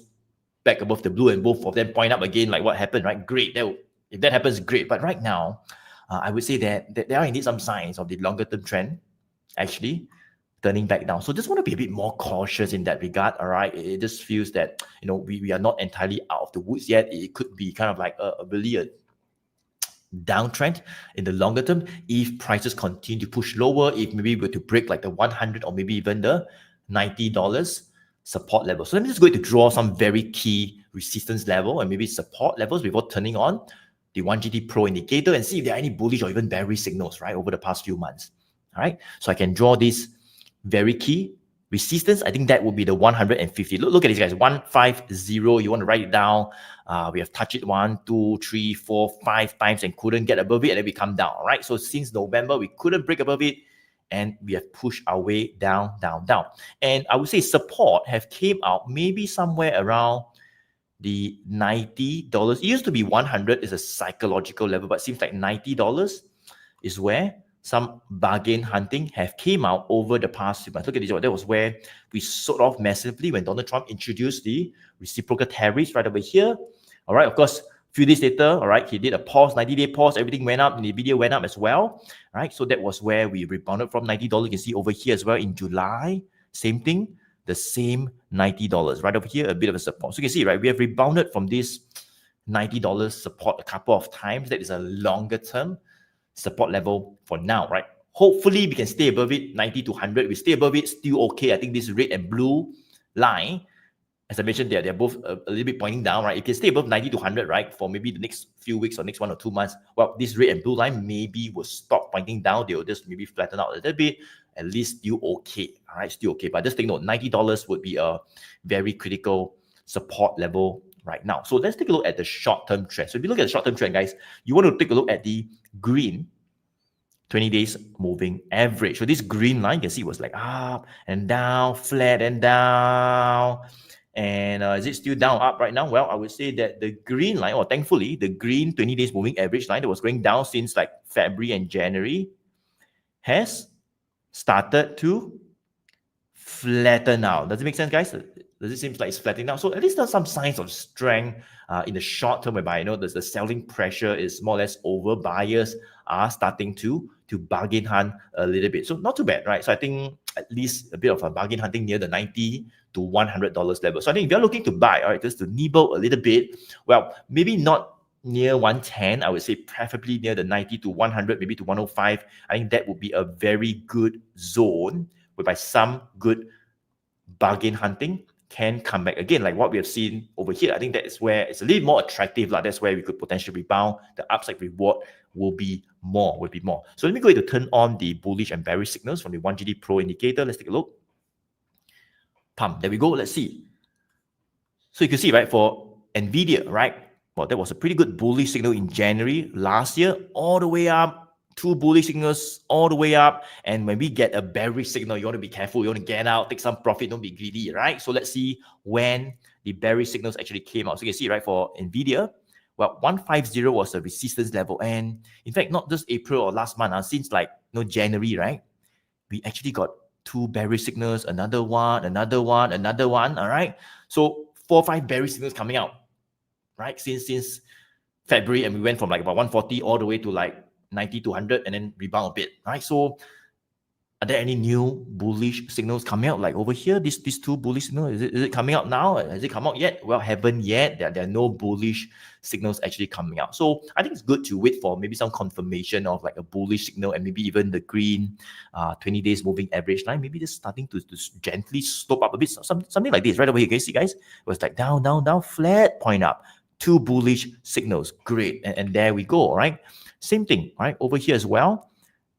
back above the blue and both of them point up again, like what happened, right? Great. If that happens, great. But right now, I would say that there are indeed some signs of the longer term trend actually turning back down. So just want to be a bit more cautious in that regard. All right, it just feels that we are not entirely out of the woods yet. It could be kind of like really a downtrend in the longer term if prices continue to push lower, if maybe we were to break like the 100 or maybe even the $90 support level. So I'm just going to draw some very key resistance level and maybe support levels before turning on the 1GT Pro indicator and see if there are any bullish or even bearish signals, right, over the past few months. All right, so I can draw this very key resistance. I think that would be the 150. Look at this, guys. 150. You want to write it down. We have touched it 1, 2, 3, 4, 5 times and couldn't get above it, and then we come down. All right. So since November, we couldn't break above it, and we have pushed our way down. And I would say support have came out maybe somewhere around the $90. It used to be 100 is a psychological level, but it seems like $90 is where some bargain hunting have came out over the past few months. Look at this. That was where we sold off massively when Donald Trump introduced the reciprocal tariffs right over here. All right. Of course, a few days later, all right, he did a pause, 90-day pause. Everything went up and the video went up as well. All right. So that was where we rebounded from $90. You can see over here as well in July. Same thing. The same $90. Right over here, a bit of a support. So you can see, right, we have rebounded from this $90 support a couple of times. That is a longer term support level for now, right? Hopefully we can stay above it, 90 to 100. We stay above it, still okay. I think this red and blue line, as I mentioned, they're both a little bit pointing down, right? If you stay above 90 to 100, right, for maybe the next few weeks or next 1 or 2 months, well, this red and blue line maybe will stop pointing down. They'll just maybe flatten out a little bit. At least still okay, all right? Still okay. But just take note, $90 would be a very critical support level right now. So let's take a look at the short-term trend. So if you look at the short-term trend, guys, you want to take a look at the green 20 days moving average. So this green line, you can see was like up and down, flat and down. And is it still down, up right now? Well, I would say that the green line, or thankfully, the green 20 days moving average line that was going down since like February and January has started to flatten out. Does it make sense, guys? Does it seem like it's flattening out? So at least there's some signs of strength in the short term, whereby the selling pressure is more or less over. Buyers are starting to bargain hunt a little bit. So not too bad, right? So I think at least a bit of a bargain hunting near the $90 to $100 level. So I think if you're looking to buy, all right, just to nibble a little bit, well, maybe not near 110, I would say preferably near the 90 to 100, maybe to 105. I think that would be a very good zone whereby some good bargain hunting can come back again, like what we have seen over here. I think that is where it's a little more attractive. That's where we could potentially rebound. The upside reward will be more. So let me go ahead to turn on the bullish and bearish signals from the 1GD Pro indicator. Let's take a look. Pump. There we go. Let's see. So you can see, right, for NVDA, right? Well, that was a pretty good bullish signal in January last year, all the way up. Two bullish signals all the way up. And when we get a bearish signal, you want to be careful. You want to get out, take some profit, don't be greedy, right? So let's see when the bearish signals actually came out. So you can see, right, for NVIDIA, well, 150 was a resistance level. And in fact, not just April or last month, since like January, right? We actually got two bearish signals, another one, all right? So 4 or 5 bearish signals coming out, right? Since February, and we went from like about 140 all the way to like 90 to 100 and then rebound a bit, right? So are there any new bullish signals coming out? Like over here, these two bullish signals, is it coming out now? Has it come out yet? Well, haven't yet. There are no bullish signals actually coming out. So I think it's good to wait for maybe some confirmation of like a bullish signal, and maybe even the green 20 days moving average line, maybe just starting to gently slope up a bit. Something like this right over here. Can you see, guys? It was like down, flat, point up. Two bullish signals. Great. And there we go, all right? Same thing, right? Over here as well.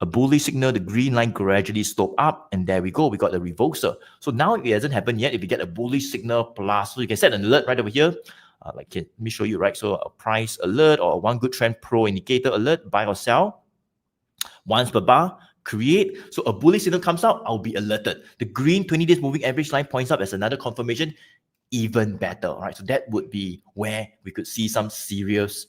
A bullish signal, the green line gradually slope up, and there we go. We got the reversal. So now it hasn't happened yet. If you get a bullish signal plus, so you can set an alert right over here. Let me show you, right? So a price alert or a one good trend pro indicator alert, buy or sell. Once per bar, create. So a bullish signal comes out, I'll be alerted. The green 20 days moving average line points up as another confirmation, even better, right? So that would be where we could see some serious,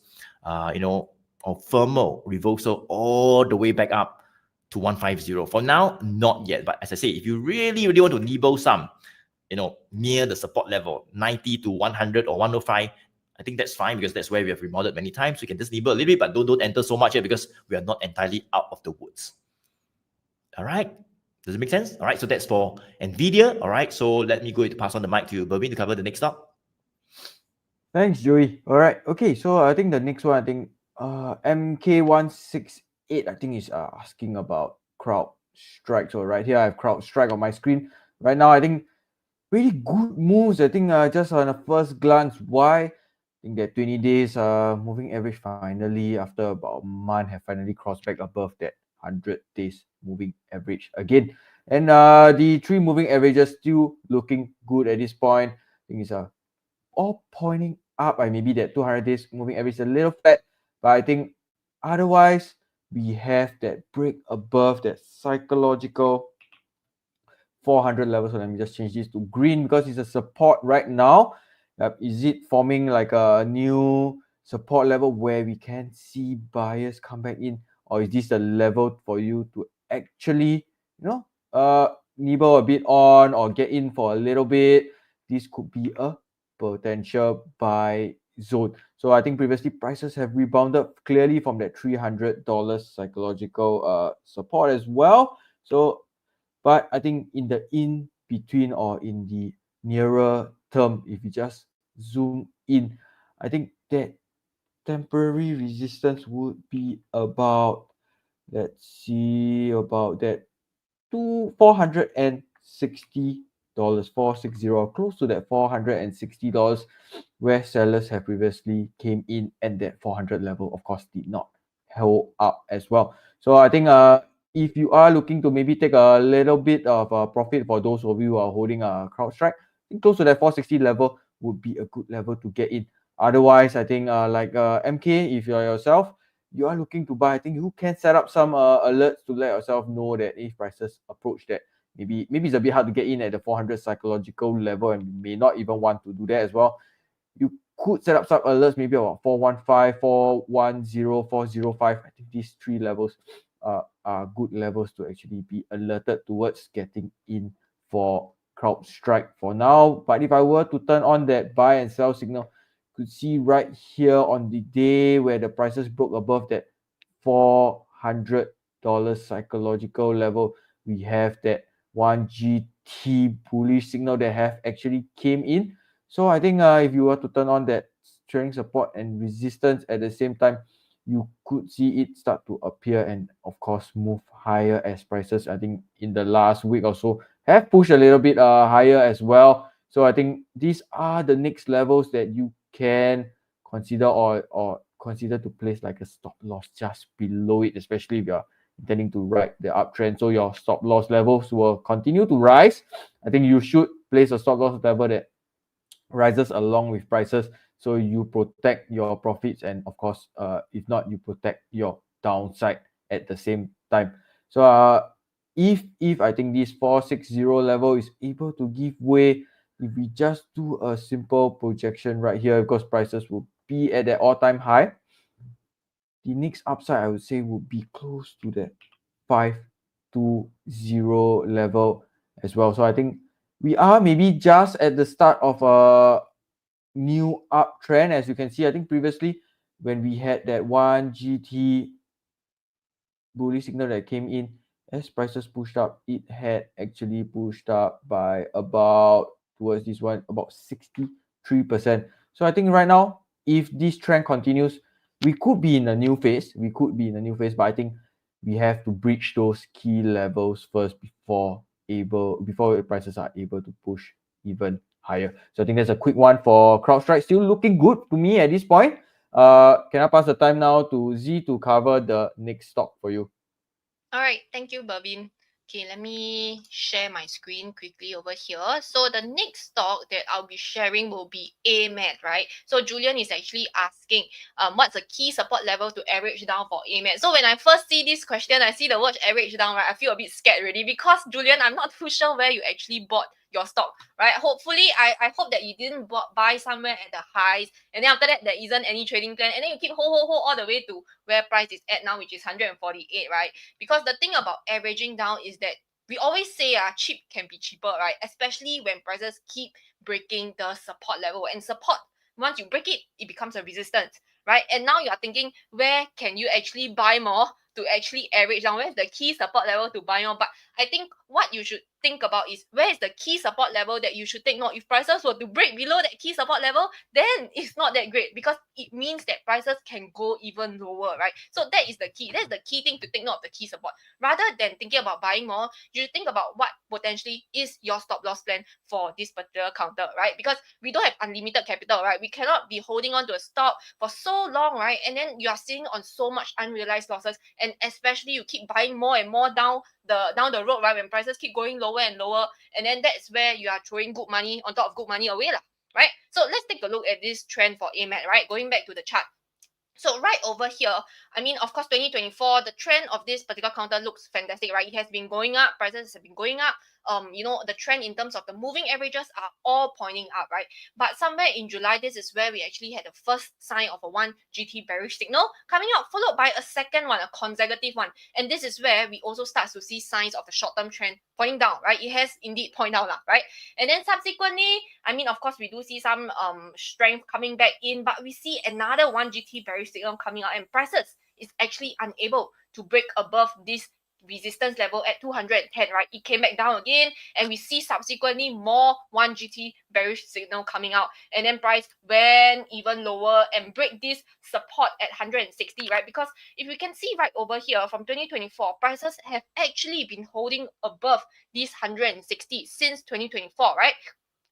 or thermal reversal all the way back up to 150. For now, not yet. But as I say, if you really want to nibble some, near the support level, 90 to 100 or 105, I think that's fine, because that's where we have remodeled many times. We can just nibble a little bit, but don't enter so much yet, because we are not entirely out of the woods. All right. Does it make sense? All right. So that's for NVIDIA. All right. So let me go ahead to pass on the mic to Bervyn to cover the next stock. Thanks, Joey. All right. Okay. So I think the next one, MK168, I think is asking about CrowdStrike. So right here, I have CrowdStrike on my screen. Right now, I think really good moves. I think just on a first glance, why? I think that 20 days moving average finally, after about a month, have finally crossed back above that 100 days moving average again. And the 3 moving averages still looking good at this point. I think it's all pointing up. Maybe that 200 days moving average is a little flat, but I think otherwise we have that break above that psychological 400 level. So let me just change this to green, because it's a support right now. Is it forming like a new support level where we can see buyers come back in, or is this a level for you to actually nibble a bit on or get in for a little bit? This could be a potential buy zone. So I think previously prices have rebounded clearly from that $300 psychological support as well. So, but I think in the in between or in the nearer term, if you just zoom in, I think that temporary resistance would be about, let's see, about that $460, 460, close to that $460, where sellers have previously came in, and that 400 level, of course, did not hold up as well. So I think if you are looking to maybe take a little bit of a profit, for those of you who are holding a CrowdStrike, I think close to that 460 level would be a good level to get in. Otherwise, I think MK, if you're yourself, you are looking to buy, I think you can set up some alerts to let yourself know that if prices approach that, maybe it's a bit hard to get in at the 400 psychological level, and you may not even want to do that as well. You could set up some alerts, maybe about 415, 410, 405. I think these 3 levels are good levels to actually be alerted towards getting in for CrowdStrike for now. But if I were to turn on that buy and sell signal, you could see right here on the day where the prices broke above that $400 psychological level, we have that 1GT bullish signal that have actually came in. So I think if you were to turn on that trading support and resistance at the same time, you could see it start to appear and of course move higher as prices, I think in the last week or so, have pushed a little bit higher as well. So I think these are the next levels that you can consider or consider to place like a stop loss just below it, especially if you're intending to ride the uptrend. So your stop loss levels will continue to rise. I think you should place a stop loss level that rises along with prices, so you protect your profits, and of course if not, you protect your downside at the same time. So if I think this 460 level is able to give way, if we just do a simple projection right here, because prices will be at their all-time high, the next upside I would say would be close to that 520 level as well. So I think we are maybe just at the start of a new uptrend. As you can see, I think previously when we had that one GT bullish signal that came in, as prices pushed up, it had actually pushed up by about, towards this one, about 63%. So I think right now, if this trend continues, we could be in a new phase. But I think we have to breach those key levels first before prices are able to push even higher. So I think that's a quick one for CrowdStrike. Still looking good to me at this point. Can I pass the time now to Z to cover the next stock for you? All right, thank you, Bervyn. Okay, let me share my screen quickly over here. So the next stock that I'll be sharing will be AMAT, right? So Julian is actually asking, what's the key support level to average down for AMAT? So when I first see this question, I see the word average down, right? I feel a bit scared already, because Julian, I'm not too sure where you actually bought your stock, right? Hopefully, I hope that you didn't buy somewhere at the highs, and then after that there isn't any trading plan, and then you keep hold all the way to where price is at now, which is 148, right? Because the thing about averaging down is that we always say cheap can be cheaper, right? Especially when prices keep breaking the support level, and support, once you break it, it becomes a resistance, right? And now you are thinking, where can you actually buy more to actually average down? Where's the key support level to buy more? But I think what you should think about is, where is the key support level that you should take note. If prices were to break below that key support level, then it's not that great, because it means that prices can go even lower, right? So that is the key. That's the key thing to take note of, the key support. Rather than thinking about buying more, you should think about what potentially is your stop loss plan for this particular counter, right? Because we don't have unlimited capital, right? We cannot be holding on to a stock for so long, right? And then you are sitting on so much unrealized losses, and especially you keep buying more and more down the road, right? When prices keep going lower and lower, and then that's where you are throwing good money on top of good money away, right? So let's take a look at this trend for AMAT, right? Going back to the chart. So right over here, I mean, of course, 2024, the trend of this particular counter looks fantastic, right? It has been going up, prices have been going up. The trend in terms of the moving averages are all pointing up, right? But somewhere in July, this is where we actually had the first sign of a 1 GT bearish signal coming out, followed by a second one, a consecutive one. And this is where we also start to see signs of the short-term trend pointing down, right? It has indeed pointed down, right? And then subsequently, I mean, of course, we do see some strength coming back in, but we see another 1 GT bearish signal coming out, and prices is actually unable to break above this resistance level at 210, right? It came back down again, and we see subsequently more 1 GT bearish signal coming out, and then price went even lower and break this support at 160, right? Because if we can see right over here from 2024, prices have actually been holding above these 160 since 2024, right?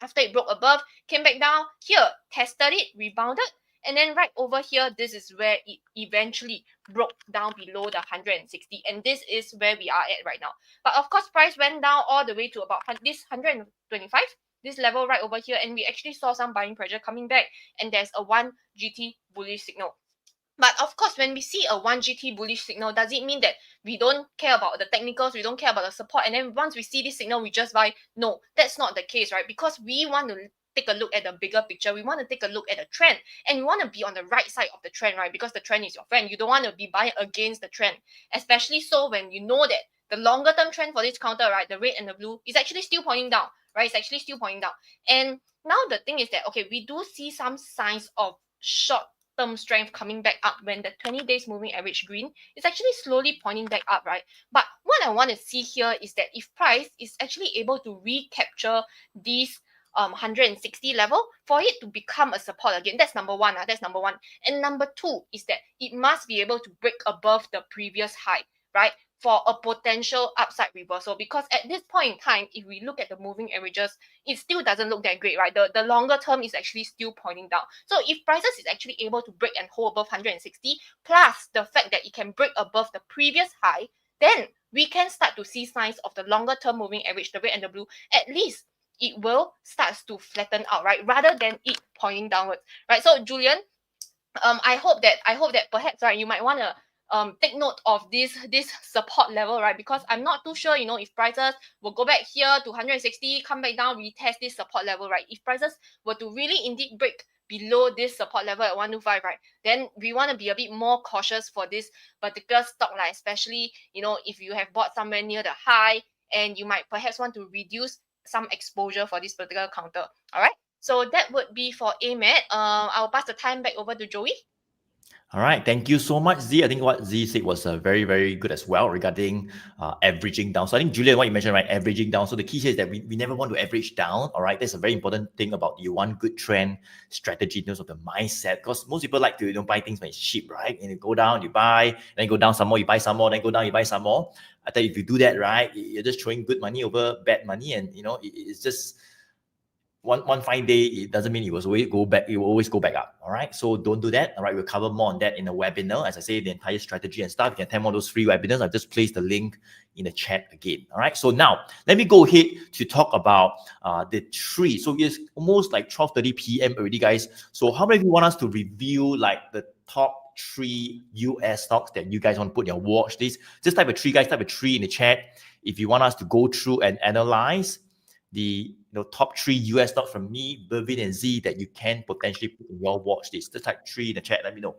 After it broke above, came back down here, tested it, rebounded, and then right over here, this is where it eventually broke down below the 160, and this is where we are at right now. But of course, price went down all the way to about this 125, this level right over here, and we actually saw some buying pressure coming back, and there's a 1 GT bullish signal. But of course, when we see a 1 GT bullish signal, does it mean that we don't care about the technicals, we don't care about the support, and then once we see this signal, we just buy? No, that's not the case, right? Because we want to take a look at the bigger picture. We want to take a look at the trend, and we want to be on the right side of the trend, right? Because the trend is your friend. You don't want to be buying against the trend, especially so when you know that the longer term trend for this counter, right, the red and the blue, is actually still pointing down, right? It's actually still pointing down. And now the thing is that, okay, we do see some signs of short-term strength coming back up when the 20 days moving average green is actually slowly pointing back up, right? But what I want to see here is that if price is actually able to recapture these 160 level for it to become a support again. That's number one. That's number one. And number two is that it must be able to break above the previous high, right? For a potential upside reversal, because at this point in time, if we look at the moving averages, it still doesn't look that great, right? The longer term is actually still pointing down. So if prices is actually able to break and hold above 160, plus the fact that it can break above the previous high, then we can start to see signs of the longer term moving average, the red and the blue. At least it will start to flatten out, right? Rather than it pointing downwards, right? So Julian, I hope that perhaps, right, you might want to take note of this support level, right? Because I'm not too sure, you know, if prices will go back here to 160, come back down, retest this support level, right? If prices were to really indeed break below this support level at 125, right, then we want to be a bit more cautious for this particular stock, like especially, you know, if you have bought somewhere near the high, and you might perhaps want to reduce some exposure for this particular counter. All right. So that would be for AMAT. I'll pass the time back over to Joey. All right, thank you so much, Z. I think what Z said was very, very good as well regarding averaging down. So I think, Julian, what you mentioned, right, averaging down. So the key here is that we never want to average down, all right? That's a very important thing about you want good trend strategy in terms of the mindset, because most people like to, you know, buy things when it's cheap, right? And you go down, you buy, then go down some more, you buy some more, then go down, you buy some more. I think if you do that, right, you're just throwing good money over bad money, and, you know, it's just... One fine day, it doesn't mean it will always go back. It will always go back up. All right. So don't do that. All right. We'll cover more on that in the webinar. As I say, the entire strategy and stuff. You can attend one of those free webinars. I've just placed the link in the chat again. All right. So now let me go ahead to talk about the three. So it's almost like 12:30 p.m. already, guys. So how many of you want us to review like the top 3 US stocks that you guys want to put in your watch list? Just type a 3, guys. Type a 3 in the chat if you want us to go through and analyze the top 3 US stocks from me, Bervyn and Zee, that you can potentially put in your watch list. Just type 3 in the chat. Let me know.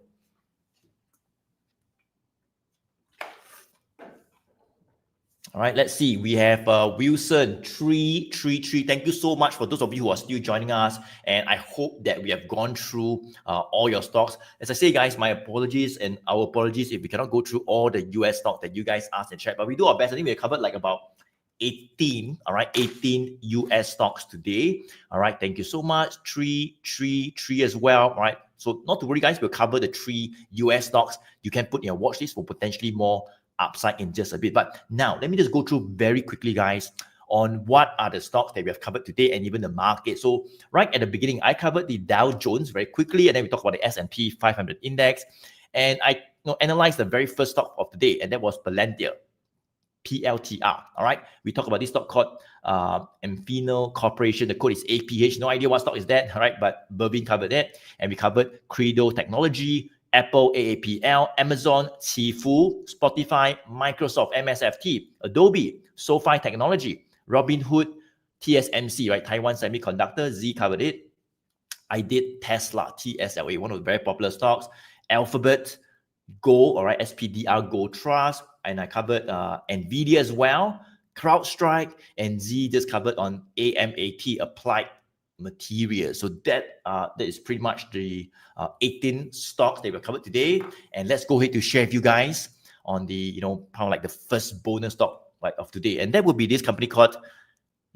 All right, let's see. We have Wilson 333. Thank you so much for those of you who are still joining us. And I hope that we have gone through all your stocks. As I say, guys, my apologies and our apologies if we cannot go through all the US stocks that you guys asked in chat. But we do our best. I think we have covered like about 18, all right, 18 US stocks today. All right, thank you so much. 333 as well. All right, so not to worry, guys, we'll cover the 3 US stocks you can put in your watch list for potentially more upside in just a bit. But now let me just go through very quickly, guys, on what are the stocks that we have covered today and even the market. So right at the beginning, I covered the Dow Jones very quickly, and then we talked about the S&P 500 index, and I analyzed the very first stock of the day, and that was Palantir. PLTR. All right. We talk about this stock called Amphenol Corporation. The code is APH. No idea what stock is that. All right. But Bervyn covered that. And we covered CRDO Technology, Apple, AAPL, Amazon, QIFU, Spotify, Microsoft, MSFT, Adobe, SOFI Technology, Robinhood, TSMC, right? Taiwan Semiconductor. Z covered it. I did Tesla, TSLA, one of the very popular stocks. Alphabet, Gold, all right, SPDR Gold Trust, and I covered NVDA as well, CrowdStrike, and Z just covered on AMAT, Applied Materials. So that is pretty much the 18 stocks that we covered today. And let's go ahead to share with you guys on the, kind of like the first bonus stock of today. And that would be this company called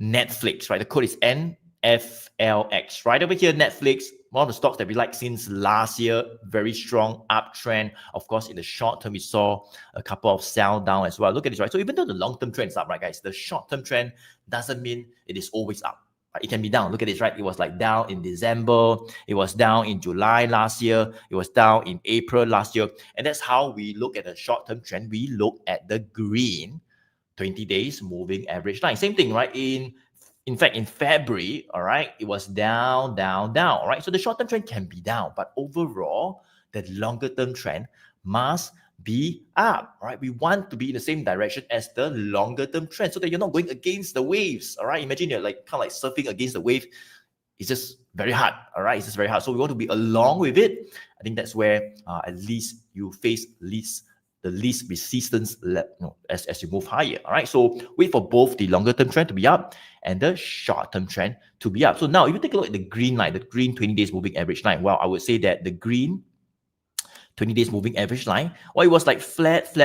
Netflix, right? The code is NFLX. Right over here, Netflix, one of the stocks that we like since last year, very strong uptrend. Of course, in the short term, we saw a couple of sell down as well. Look at this, right? So even though the long-term trend is up, right, guys, the short-term trend doesn't mean it is always up. Right? It can be down. Look at this, right? It was like down in December. It was down in July last year. It was down in April last year. And that's how we look at the short-term trend. We look at the green 20 days moving average line. Same thing, right? In fact, in February, all right, it was down, all right? So the short-term trend can be down, but overall, the longer-term trend must be up, right? We want to be in the same direction as the longer-term trend so that you're not going against the waves, all right? Imagine you're like kind of like surfing against the wave. It's just very hard, all right? It's just very hard. So we want to be along with it. I think that's where at least you face the least resistance as you move higher. All right. So wait for both the longer term trend to be up and the short term trend to be up. So now if you take a look at the green line, the green 20 days moving average line, well, I would say that the green 20 days moving average line, well, it was like flat.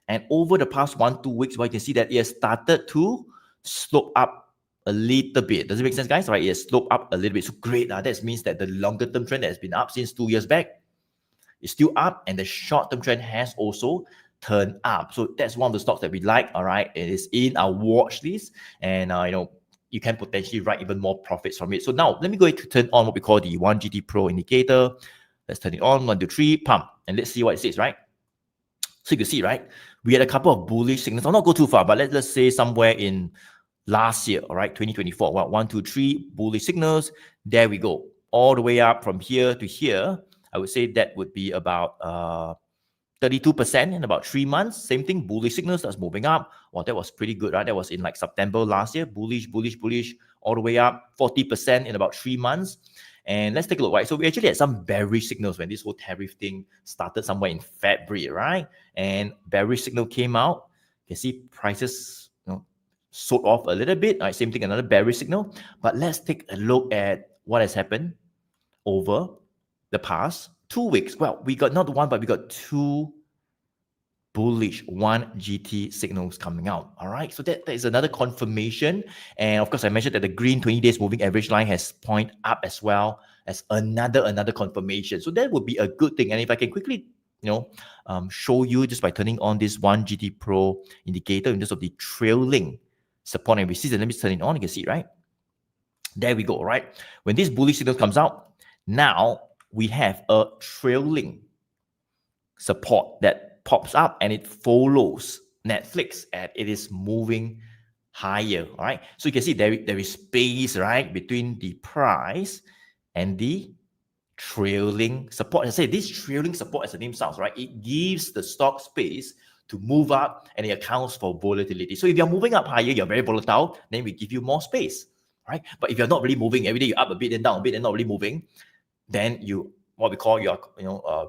And over the past 1-2 weeks, well, you can see that it has started to slope up a little bit. Does it make sense, guys? All right, it sloped up a little bit. So great. That means that the longer term trend that has been up since 2 years back is still up, and the short term trend has also turned up. So that's one of the stocks that we like. All right, it is in our watch list, and you can potentially write even more profits from it. So now let me go to turn on what we call the 1GT Pro indicator. Let's turn it on. 1, 2, 3, pump, and let's see what it says. Right. So you can see, right, we had a couple of bullish signals. I'll not go too far, but let's say somewhere in last year, all right, 2024. Well, 1, 2, 3 bullish signals. There we go. All the way up from here to here. I would say that would be about 32% in about 3 months. Same thing, bullish signals that's moving up. Well, that was pretty good, right? That was in like September last year. Bullish, bullish, bullish, all the way up 40% in about 3 months. And let's take a look, right? So we actually had some bearish signals when this whole tariff thing started somewhere in February, right? And bearish signal came out. You can see prices, sold off a little bit. Right? Same thing, another bearish signal. But let's take a look at what has happened over the past 2 weeks. Well, we got not one, but we got 2 bullish 1GT signals coming out. All right, so that is another confirmation. And of course, I mentioned that the green 20 days moving average line has pointed up as well as another confirmation. So that would be a good thing. And if I can quickly show you just by turning on this 1GT Pro indicator in terms of the trailing support and resistance. Let me turn it on. You can see, right? There we go, right? When this bullish signal comes out, now we have a trailing support that pops up and it follows Netflix and it is moving higher, all right? So you can see there is space, right, between the price and the trailing support. As I say, this trailing support, as the name sounds, right, it gives the stock space to move up and it accounts for volatility. So if you're moving up higher, you're very volatile, then we give you more space, right? But if you're not really moving, every day you're up a bit and down a bit and not really moving, then you, what we call your,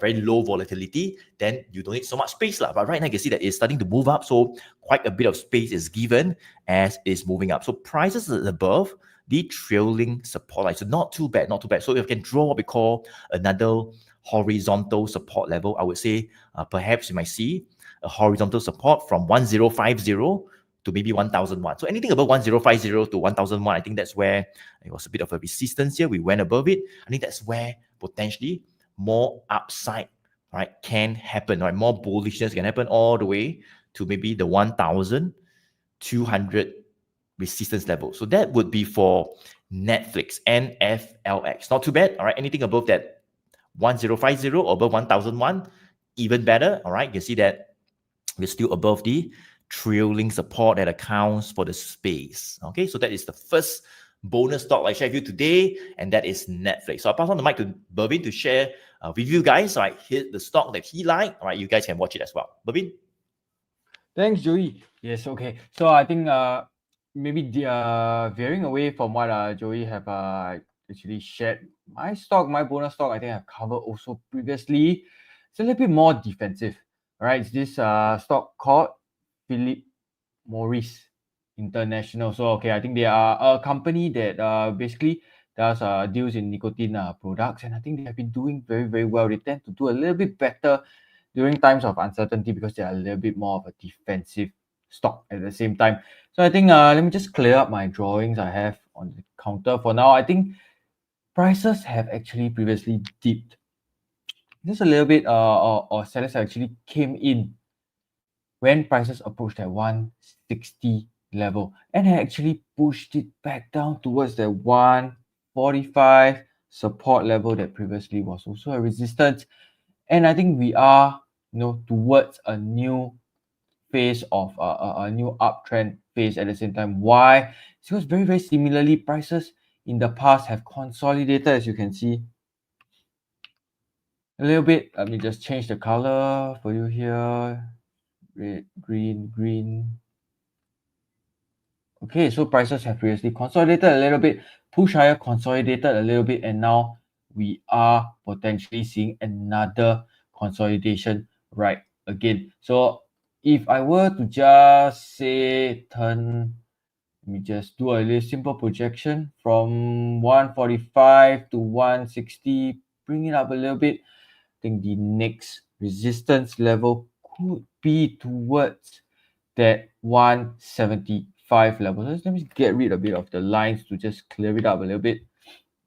very low volatility, then you don't need so much space. But right now you can see that it's starting to move up. So quite a bit of space is given as it's moving up. So prices are above the trailing support line. So not too bad, not too bad. So if you can draw what we call another horizontal support level, I would say perhaps you might see a horizontal support from 1050 to maybe 1001. So anything above 1050 to 1001, I think that's where it was a bit of a resistance here. We went above it. I think that's where potentially more upside, right, can happen, right? More bullishness can happen all the way to maybe the 1200 resistance level. So that would be for Netflix and FLX. Not too bad, all right? Anything above that 1050 or above 1001, even better, all right? You can see that we're still above the trailing support that accounts for the space. Okay, so that is the first bonus stock I share with you today, and that is Netflix. So I'll pass on the mic to Bervyn to share with you guys. All right, hit the stock that he liked. All right, you guys can watch it as well. Bervyn. Thanks, Joey. Yes, okay. So I think maybe veering away from what Joey have actually shared, my bonus stock, I think I've covered also previously. It's a little bit more defensive. All right, it's this stock called Philip Morris International. So okay, I think they are a company that basically does deals in nicotine products, and I think they have been doing very, very well. They tend to do a little bit better during times of uncertainty because they are a little bit more of a defensive stock at the same time. So I think let me just clear up my drawings I have on the counter for now. I think prices have actually previously dipped just a little bit, or sellers actually came in when prices approached that 160 level and had actually pushed it back down towards the 145 support level that previously was also a resistance. And I think we are, towards a new phase of a new uptrend phase at the same time. Why? Because very, very similarly, prices in the past have consolidated, as you can see, a little bit. Let me just change the color for you here. Red, green. Okay, so prices have previously consolidated a little bit, pushed higher, consolidated a little bit, and now we are potentially seeing another consolidation right again. So if I were to just say let me just do a little simple projection from 145 to 160, bring it up a little bit. I think the next resistance level could be towards that 175 level. Let me get rid a bit of the lines to just clear it up a little bit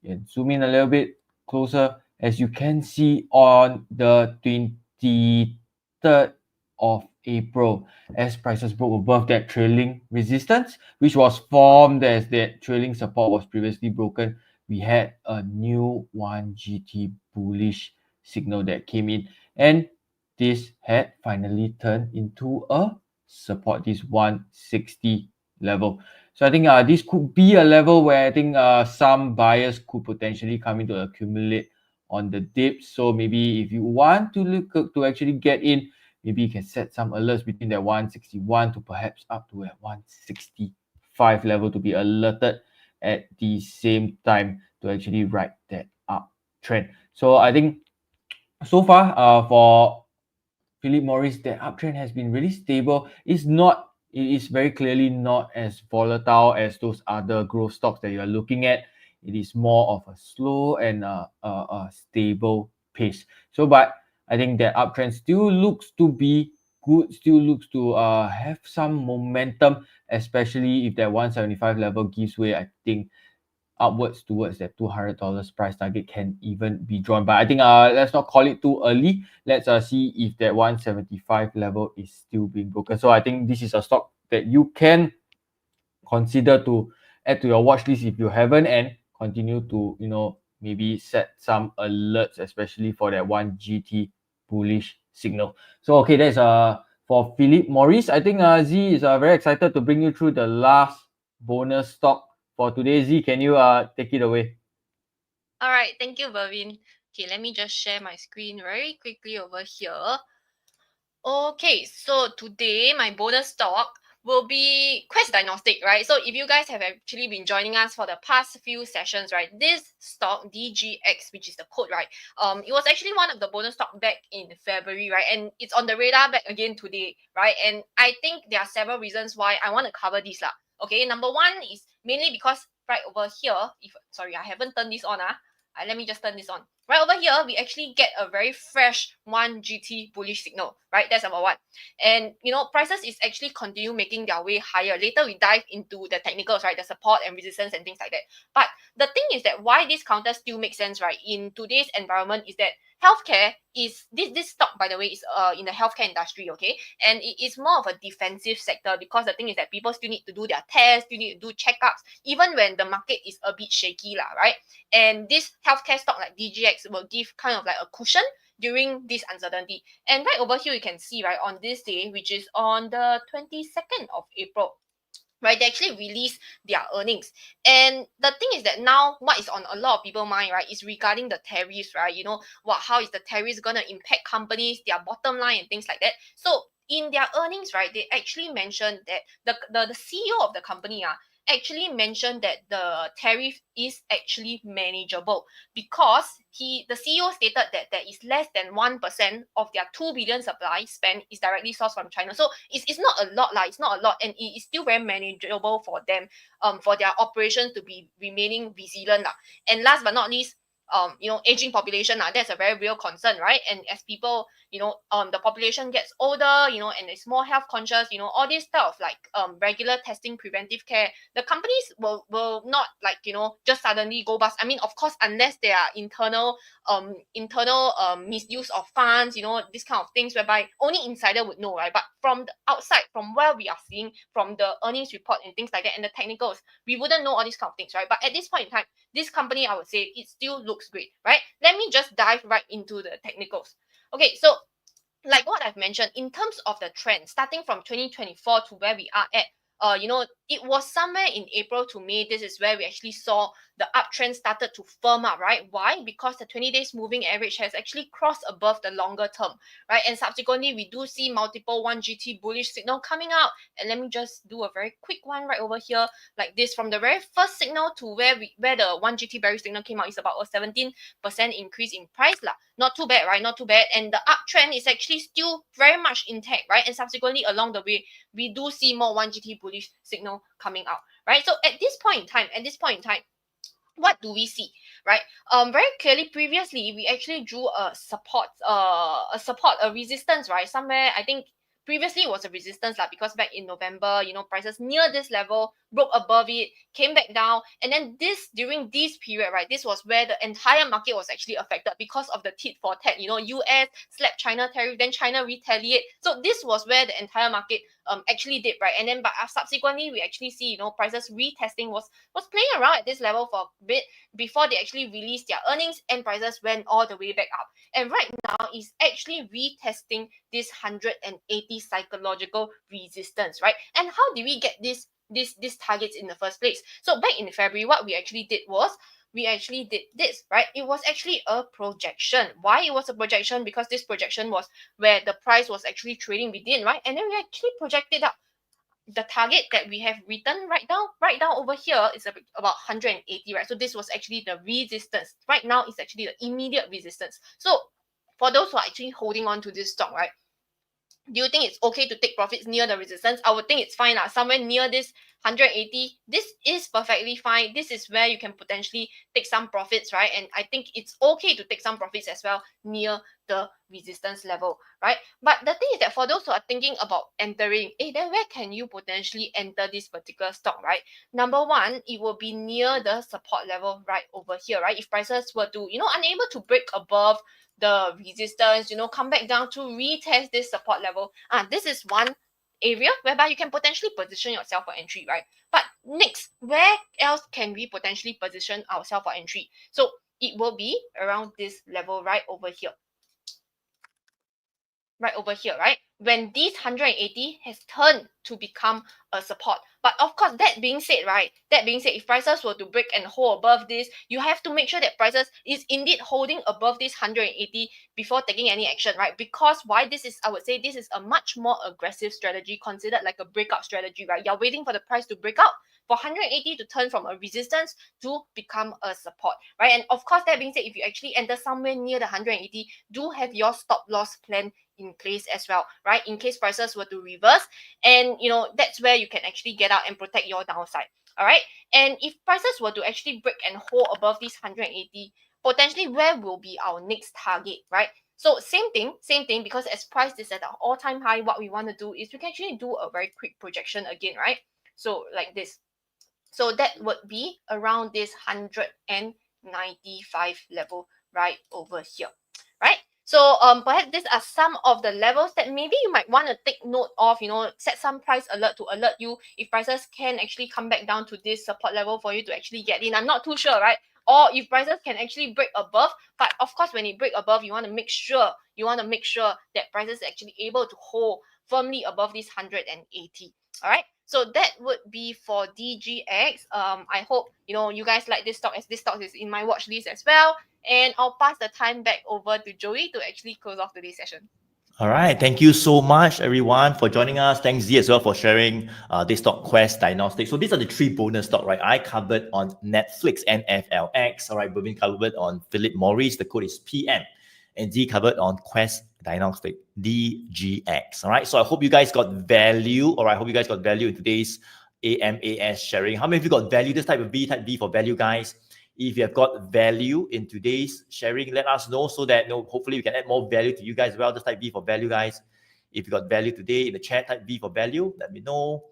and zoom in a little bit closer. As you can see on the 23rd of April, as prices broke above that trailing resistance, which was formed as that trailing support was previously broken, we had a new 1GT bullish signal that came in, and this had finally turned into a support, this 160 level. So I think this could be a level where I think some buyers could potentially come in to accumulate on the dip. So maybe if you want to look to actually get in, maybe you can set some alerts between that 161 to perhaps up to a 165 level to be alerted at the same time to actually ride that uptrend. So I think so far for Philip Morris, the uptrend has been really stable. It is very clearly not as volatile as those other growth stocks that you are looking at. It is more of a slow and a stable pace. So, but I think that uptrend still looks to be good, still looks to have some momentum, especially if that 175 level gives way. I think upwards towards that $200 price target can even be drawn. But I think let's not call it too early. Let's see if that 175 level is still being broken. So I think this is a stock that you can consider to add to your watch list if you haven't, and continue to maybe set some alerts, especially for that 1GT bullish signal. So okay, that's for Philip Morris. I think Z is very excited to bring you through the last bonus stock for today. Z, can you take it away? All right, thank you, Bervyn. Okay, let me just share my screen very quickly over here. Okay, so today my bonus stock will be Quest Diagnostic, right? So if you guys have actually been joining us for the past few sessions, right, this stock DGX, which is the code, right, it was actually one of the bonus stock back in February, right, and it's on the radar back again today, right? And I think there are several reasons why I want to cover this lah. Okay, number one is mainly because right over here, I haven't turned this on. Let me just turn this on. Right over here, we actually get a very fresh 1GT bullish signal, right? That's number one. And, prices is actually continue making their way higher. Later, we dive into the technicals, right? The support and resistance and things like that. But the thing is that why this counter still makes sense, right? In today's environment is that healthcare is, this stock, by the way, is in the healthcare industry, okay? And it is more of a defensive sector because the thing is that people still need to do their tests, still need to do checkups, even when the market is a bit shaky, right? And this healthcare stock like DGX will give kind of like a cushion during this uncertainty. And right over here, you can see, right, on this day, which is on the 22nd of April, right, they actually release their earnings. And the thing is that now what is on a lot of people's mind, right, is regarding the tariffs, right? How is the tariffs going to impact companies, their bottom line and things like that. So in their earnings, right, they actually mentioned that the CEO of the company actually mentioned that the tariff is actually manageable because the CEO stated that there is less than 1% of their 2 billion supply spend is directly sourced from China. So it's not a lot, it's not a lot, and it is still very manageable for them, for their operations to be remaining resilient. And last but not least, aging population, that's a very real concern, right? And as people, the population gets older, and is more health conscious, all this stuff like regular testing, preventive care, the companies will not just suddenly go bust. I mean, of course, unless there are internal misuse of funds, this kind of things whereby only insider would know, right? But from the outside, from where we are seeing from the earnings report and things like that and the technicals, we wouldn't know all these kind of things, right? But at this point in time, this company, I would say, it still looks great, right? Let me just dive right into the technicals. Okay, so like what I've mentioned, in terms of the trend, starting from 2024 to where we are at, it was somewhere in April to May. This is where we actually saw the uptrend started to firm up, right? Why? Because the 20 days moving average has actually crossed above the longer term, right? And subsequently, we do see multiple 1GT bullish signal coming out. And let me just do a very quick one right over here, like this. From the very first signal to where the 1GT bearish signal came out is about a 17% increase in price lah. Not too bad, right? Not too bad. And the uptrend is actually still very much intact, right? And subsequently, along the way, we do see more 1GT bullish signal coming out, right? So at this point in time, what do we see, right? Very clearly, previously we actually drew a resistance, right? Somewhere, I think previously it was a resistance because back in November, prices near this level broke above it, came back down, and then during this period, right, this was where the entire market was actually affected because of the tit for tat. US slapped China tariff, then China retaliate. So this was where the entire market actually did, right? And then but subsequently we actually see prices retesting was playing around at this level for a bit before they actually released their earnings, and prices went all the way back up. And right now is actually retesting this 180 psychological resistance, right? And how did we get these targets in the first place? So back in February, what we actually did was we actually did this, right? It was actually a projection. Why it was a projection? Because this projection was where the price was actually trading within, right? And then we actually projected up the target that we have written right down over here is about 180, right? So this was actually the resistance. Right now it's actually the immediate resistance. So for those who are actually holding on to this stock, right, do you think it's okay to take profits near the resistance? I would think it's fine. Somewhere near this 180, this is perfectly fine. This is where you can potentially take some profits, right? And I think it's okay to take some profits as well near the resistance level, right? But the thing is that for those who are thinking about entering, then where can you potentially enter this particular stock, right? Number one, it will be near the support level right over here, right? If prices were to, unable to break above the resistance, come back down to retest this support level, this is one area whereby you can potentially position yourself for entry, right? But next, where else can we potentially position ourselves for entry? So it will be around this level right over here. Right? When this 180 has turned to become a support. But of course, that being said, if prices were to break and hold above this, you have to make sure that prices is indeed holding above this 180 before taking any action, right? Because I would say this is a much more aggressive strategy, considered like a breakout strategy, right? You're waiting for the price to break out for 180 to turn from a resistance to become a support, right? And of course, that being said, if you actually enter somewhere near the 180, do have your stop loss plan in place as well, right? In case prices were to reverse, and that's where you can actually get out and protect your downside. All right. And if prices were to actually break and hold above this 180, potentially where will be our next target, right? So same thing, because as price is at an all-time high, what we want to do is we can actually do a very quick projection again, right? So like this. So that would be around this 195 level right over here, right? So perhaps these are some of the levels that maybe you might want to take note of, set some price alert to alert you if prices can actually come back down to this support level for you to actually get in. I'm not too sure, right? Or if prices can actually break above, but of course, when it break above, you want to make sure that prices are actually able to hold firmly above this 180. All right. So that would be for DGX. I hope you guys like this stock, as this stock is in my watch list as well. And I'll pass the time back over to Joey to actually close off today's session. All right. Thank you so much, everyone, for joining us. Thanks, Zee, as well, for sharing this stock, Quest Diagnostics. So these are the three bonus stock, right? I covered on Netflix, NFLX. All right. Bervyn covered on Philip Morris. The code is PM. And Zee covered on Quest Diagnostic, DGX. All right. So I hope you guys got value. All right. I hope you guys got value in today's AMAS sharing. How many of you got value? This type of B, type B for value, guys. If you have got value in today's sharing, let us know so that hopefully we can add more value to you guys as well. Just type V for value, guys. If you got value today in the chat, type V for value. Let me know.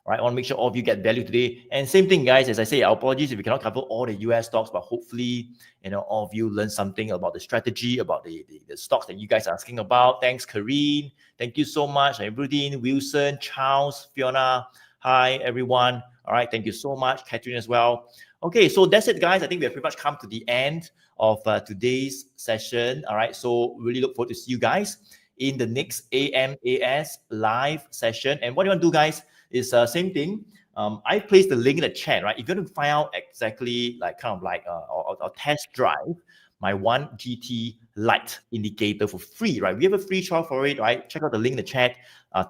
All right, I want to make sure all of you get value today. And same thing, guys. As I say, our apologies if we cannot cover all the US stocks, but hopefully, all of you learn something about the strategy, about the stocks that you guys are asking about. Thanks, Karine. Thank you so much. Everything, Wilson, Charles, Fiona. Hi, everyone. All right, thank you so much. Catherine as well. Okay, so that's it, guys. I think we have pretty much come to the end of today's session. All right, so really look forward to see you guys in the next AMAS live session. And what you want to do, guys, is same thing. I placed the link in the chat, right? If you want to find out exactly like a test drive my 1GT Lite indicator for free, right? We have a free trial for it, right? Check out the link in the chat.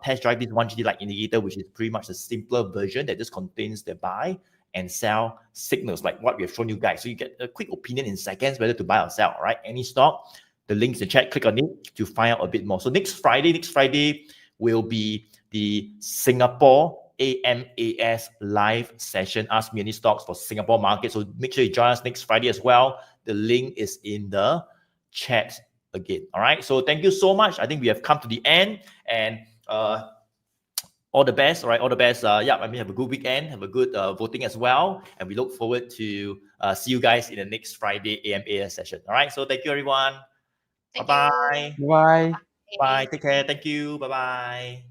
Test drive this 1GT Lite indicator, which is pretty much a simpler version that just contains the buy and sell signals like what we have shown you guys. So you get a quick opinion in seconds whether to buy or sell, right? Any stock, the links in the chat, click on it to find out a bit more. So next Friday will be the Singapore AMAS live session. Ask me any stocks for Singapore market. So make sure you join us next Friday as well. The link is in the chat again. All right. So thank you so much. I think we have come to the end. And all the best. All right, all the best. Yeah, I mean, have a good weekend, have a good voting as well, and we look forward to see you guys in the next Friday AMAS session. All right, so thank you everyone. Thank Bye-bye. you. Bye. Bye. Take care. Thank you. Bye-bye.